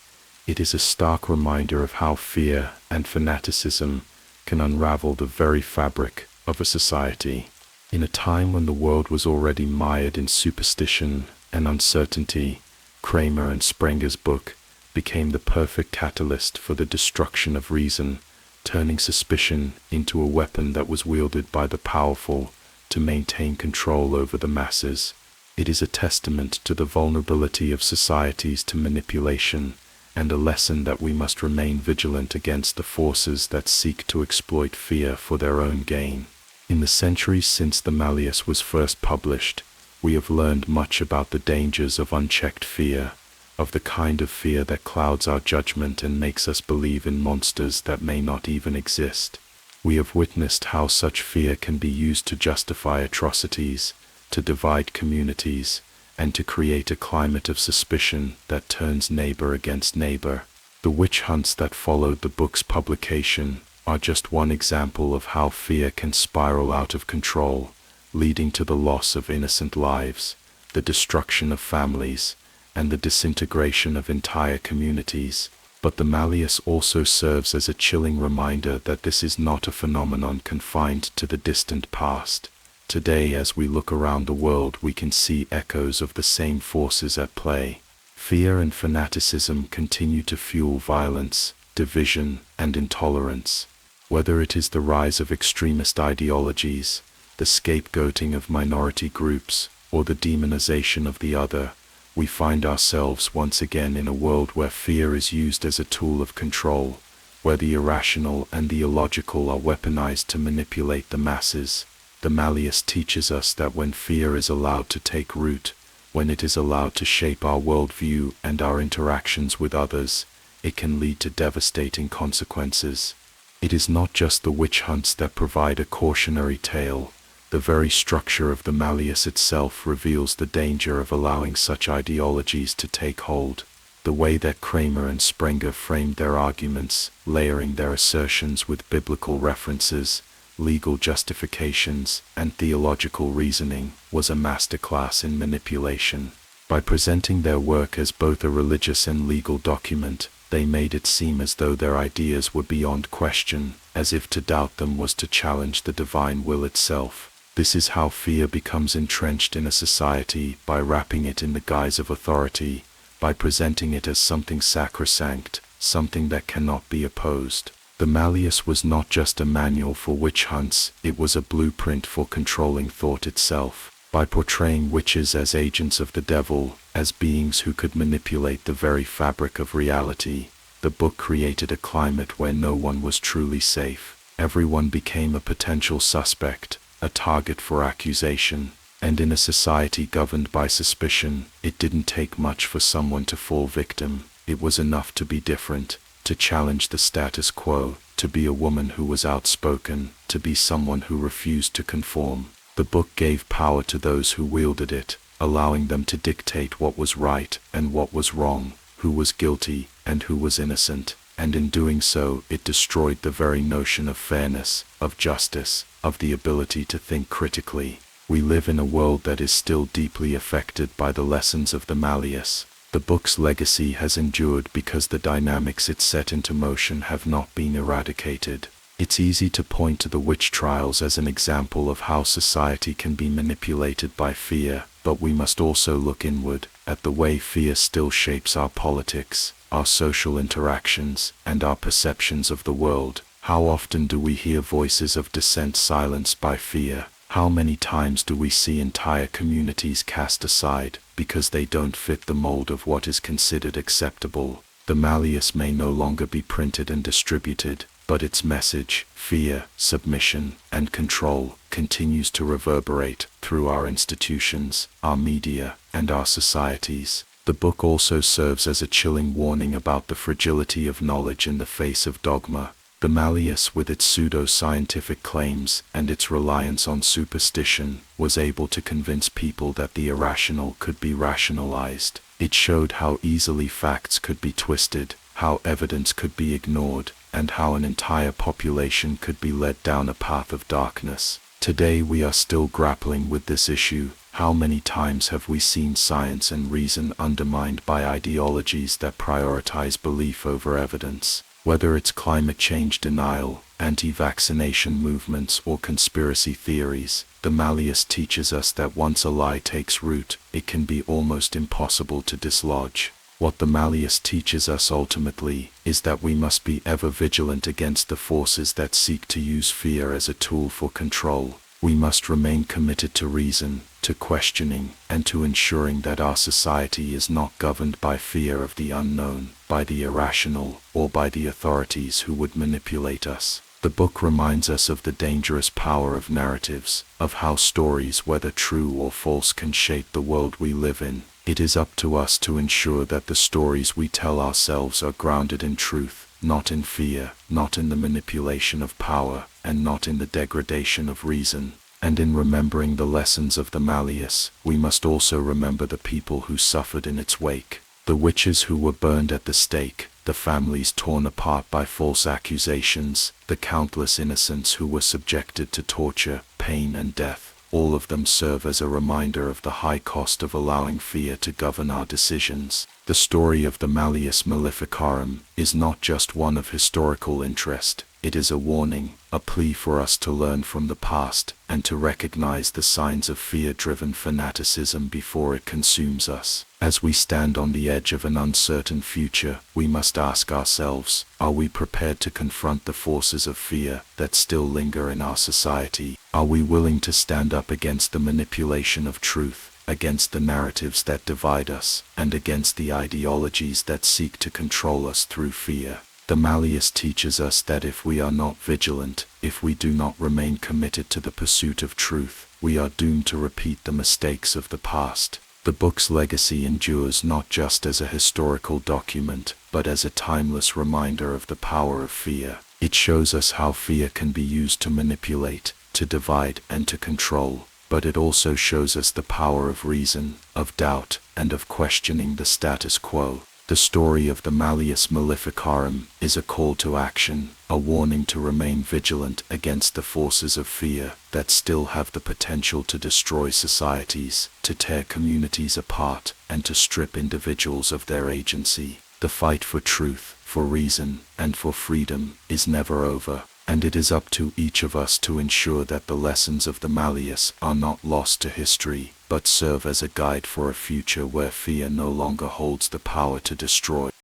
S1: It is a stark reminder of how fear and fanaticism can unravel the very fabric of a society. In a time when the world was already mired in superstition and uncertainty, Kramer and Sprenger's book became the perfect catalyst for the destruction of reason, turning suspicion into a weapon that was wielded by the powerful to maintain control over the masses. It is a testament to the vulnerability of societies to manipulation, and a lesson that we must remain vigilant against the forces that seek to exploit fear for their own gain. In the centuries since the Malleus was first published, we have learned much about the dangers of unchecked fear, of the kind of fear that clouds our judgment and makes us believe in monsters that may not even exist. We have witnessed how such fear can be used to justify atrocities, to divide communities, and to create a climate of suspicion that turns neighbor against neighbor. The witch hunts that followed the book's publication are just one example of how fear can spiral out of control, leading to the loss of innocent lives, the destruction of families, and the disintegration of entire communities. But the Malleus also serves as a chilling reminder that this is not a phenomenon confined to the distant past. Today, as we look around the world, we can see echoes of the same forces at play. Fear and fanaticism continue to fuel violence, division, and intolerance. Whether it is the rise of extremist ideologies, the scapegoating of minority groups, or the demonization of the other, we find ourselves once again in a world where fear is used as a tool of control, where the irrational and the illogical are weaponized to manipulate the masses.
S2: The Malleus teaches us that when fear is allowed to take root, when it is allowed to shape our worldview and our interactions with others, it can lead to devastating consequences. It is not just the witch hunts that provide a cautionary tale. The very structure of the Malleus itself reveals the danger of allowing such ideologies to take hold. The way that Kramer and Sprenger framed their arguments, layering their assertions with biblical references, legal justifications, and theological reasoning, was a masterclass in manipulation. By presenting their work as both a religious and legal document, they made it seem as though their ideas were beyond question, as if to doubt them was to challenge the divine will itself. This is how fear becomes entrenched in a society, by wrapping it in the guise of authority, by presenting it as something sacrosanct, something that cannot be opposed. The Malleus was not just a manual for witch hunts, it was a blueprint for controlling thought itself. By portraying witches as agents of the devil, as beings who could manipulate the very fabric of reality, the book created a climate where no one was truly safe. Everyone became a potential suspect, a target for accusation. And in a society governed by suspicion, it didn't take much for someone to fall victim. It was enough to be different, to challenge the status quo, to be a woman who was outspoken, to be someone who refused to conform. The book gave power to those who wielded it, allowing them to dictate what was right and what was wrong, who was guilty and who was innocent. And in doing so, it destroyed the very notion of fairness, of justice, of the ability to think critically. We live in a world that is still deeply affected by the lessons of the Malleus. The book's legacy has endured because the dynamics it set into motion have not been eradicated. It's easy to point to the witch trials as an example of how society can be manipulated by fear, but we must also look inward, at the way fear still shapes our politics, our social interactions, and our perceptions of the world. How often do we hear voices of dissent silenced by fear? How many times do we see entire communities cast aside because they don't fit the mold of what is considered acceptable? The Malleus may no longer be printed and distributed, but its message, fear, submission, and control, continues to reverberate through our institutions, our media, and our societies. The book also serves as a chilling warning about the fragility of knowledge in the face of dogma. The Malleus, with its pseudo-scientific claims and its reliance on superstition, was able to convince people that the irrational could be rationalized. It showed how easily facts could be twisted, how evidence could be ignored, and how an entire population could be led down a path of darkness. Today we are still grappling with this issue. How many times have we seen science and reason undermined by ideologies that prioritize belief over evidence? Whether it's climate change denial, anti-vaccination movements, or conspiracy theories, the Malleus teaches us that once a lie takes root, it can be almost impossible to dislodge. What the Malleus teaches us ultimately is that we must be ever vigilant against the forces that seek to use fear as a tool for control. We must remain committed to reason, to questioning, and to ensuring that our society is not governed by fear of the unknown, by the irrational, or by the authorities who would manipulate us. The book reminds us of the dangerous power of narratives, of how stories, whether true or false, can shape the world we live in. It is up to us to ensure that the stories we tell ourselves are grounded in truth, not in fear, not in the manipulation of power, and not in the degradation of reason. And in remembering the lessons of the Malleus, we must also remember the people who suffered in its wake. The witches who were burned at the stake, the families torn apart by false accusations, the countless innocents who were subjected to torture, pain, and death. All of them serve as a reminder of the high cost of allowing fear to govern our decisions. The story of the Malleus Maleficarum is not just one of historical interest. It is a warning, a plea for us to learn from the past and to recognize the signs of fear-driven fanaticism before it consumes us. As we stand on the edge of an uncertain future, we must ask ourselves, are we prepared to confront the forces of fear that still linger in our society? Are we willing to stand up against the manipulation of truth, against the narratives that divide us, and against the ideologies that seek to control us through fear? The Malleus teaches us that if we are not vigilant, if we do not remain committed to the pursuit of truth, we are doomed to repeat the mistakes of the past. The book's legacy endures not just as a historical document, but as a timeless reminder of the power of fear. It shows us how fear can be used to manipulate, to divide, and to control, but it also shows us the power of reason, of doubt, and of questioning the status quo. The story of the Malleus Maleficarum is a call to action, a warning to remain vigilant against the forces of fear that still have the potential to destroy societies, to tear communities apart, and to strip individuals of their agency. The fight for truth, for reason, and for freedom is never over, and it is up to each of us to ensure that the lessons of the Malleus are not lost to history, but serve as a guide for a future where fear no longer holds the power to destroy.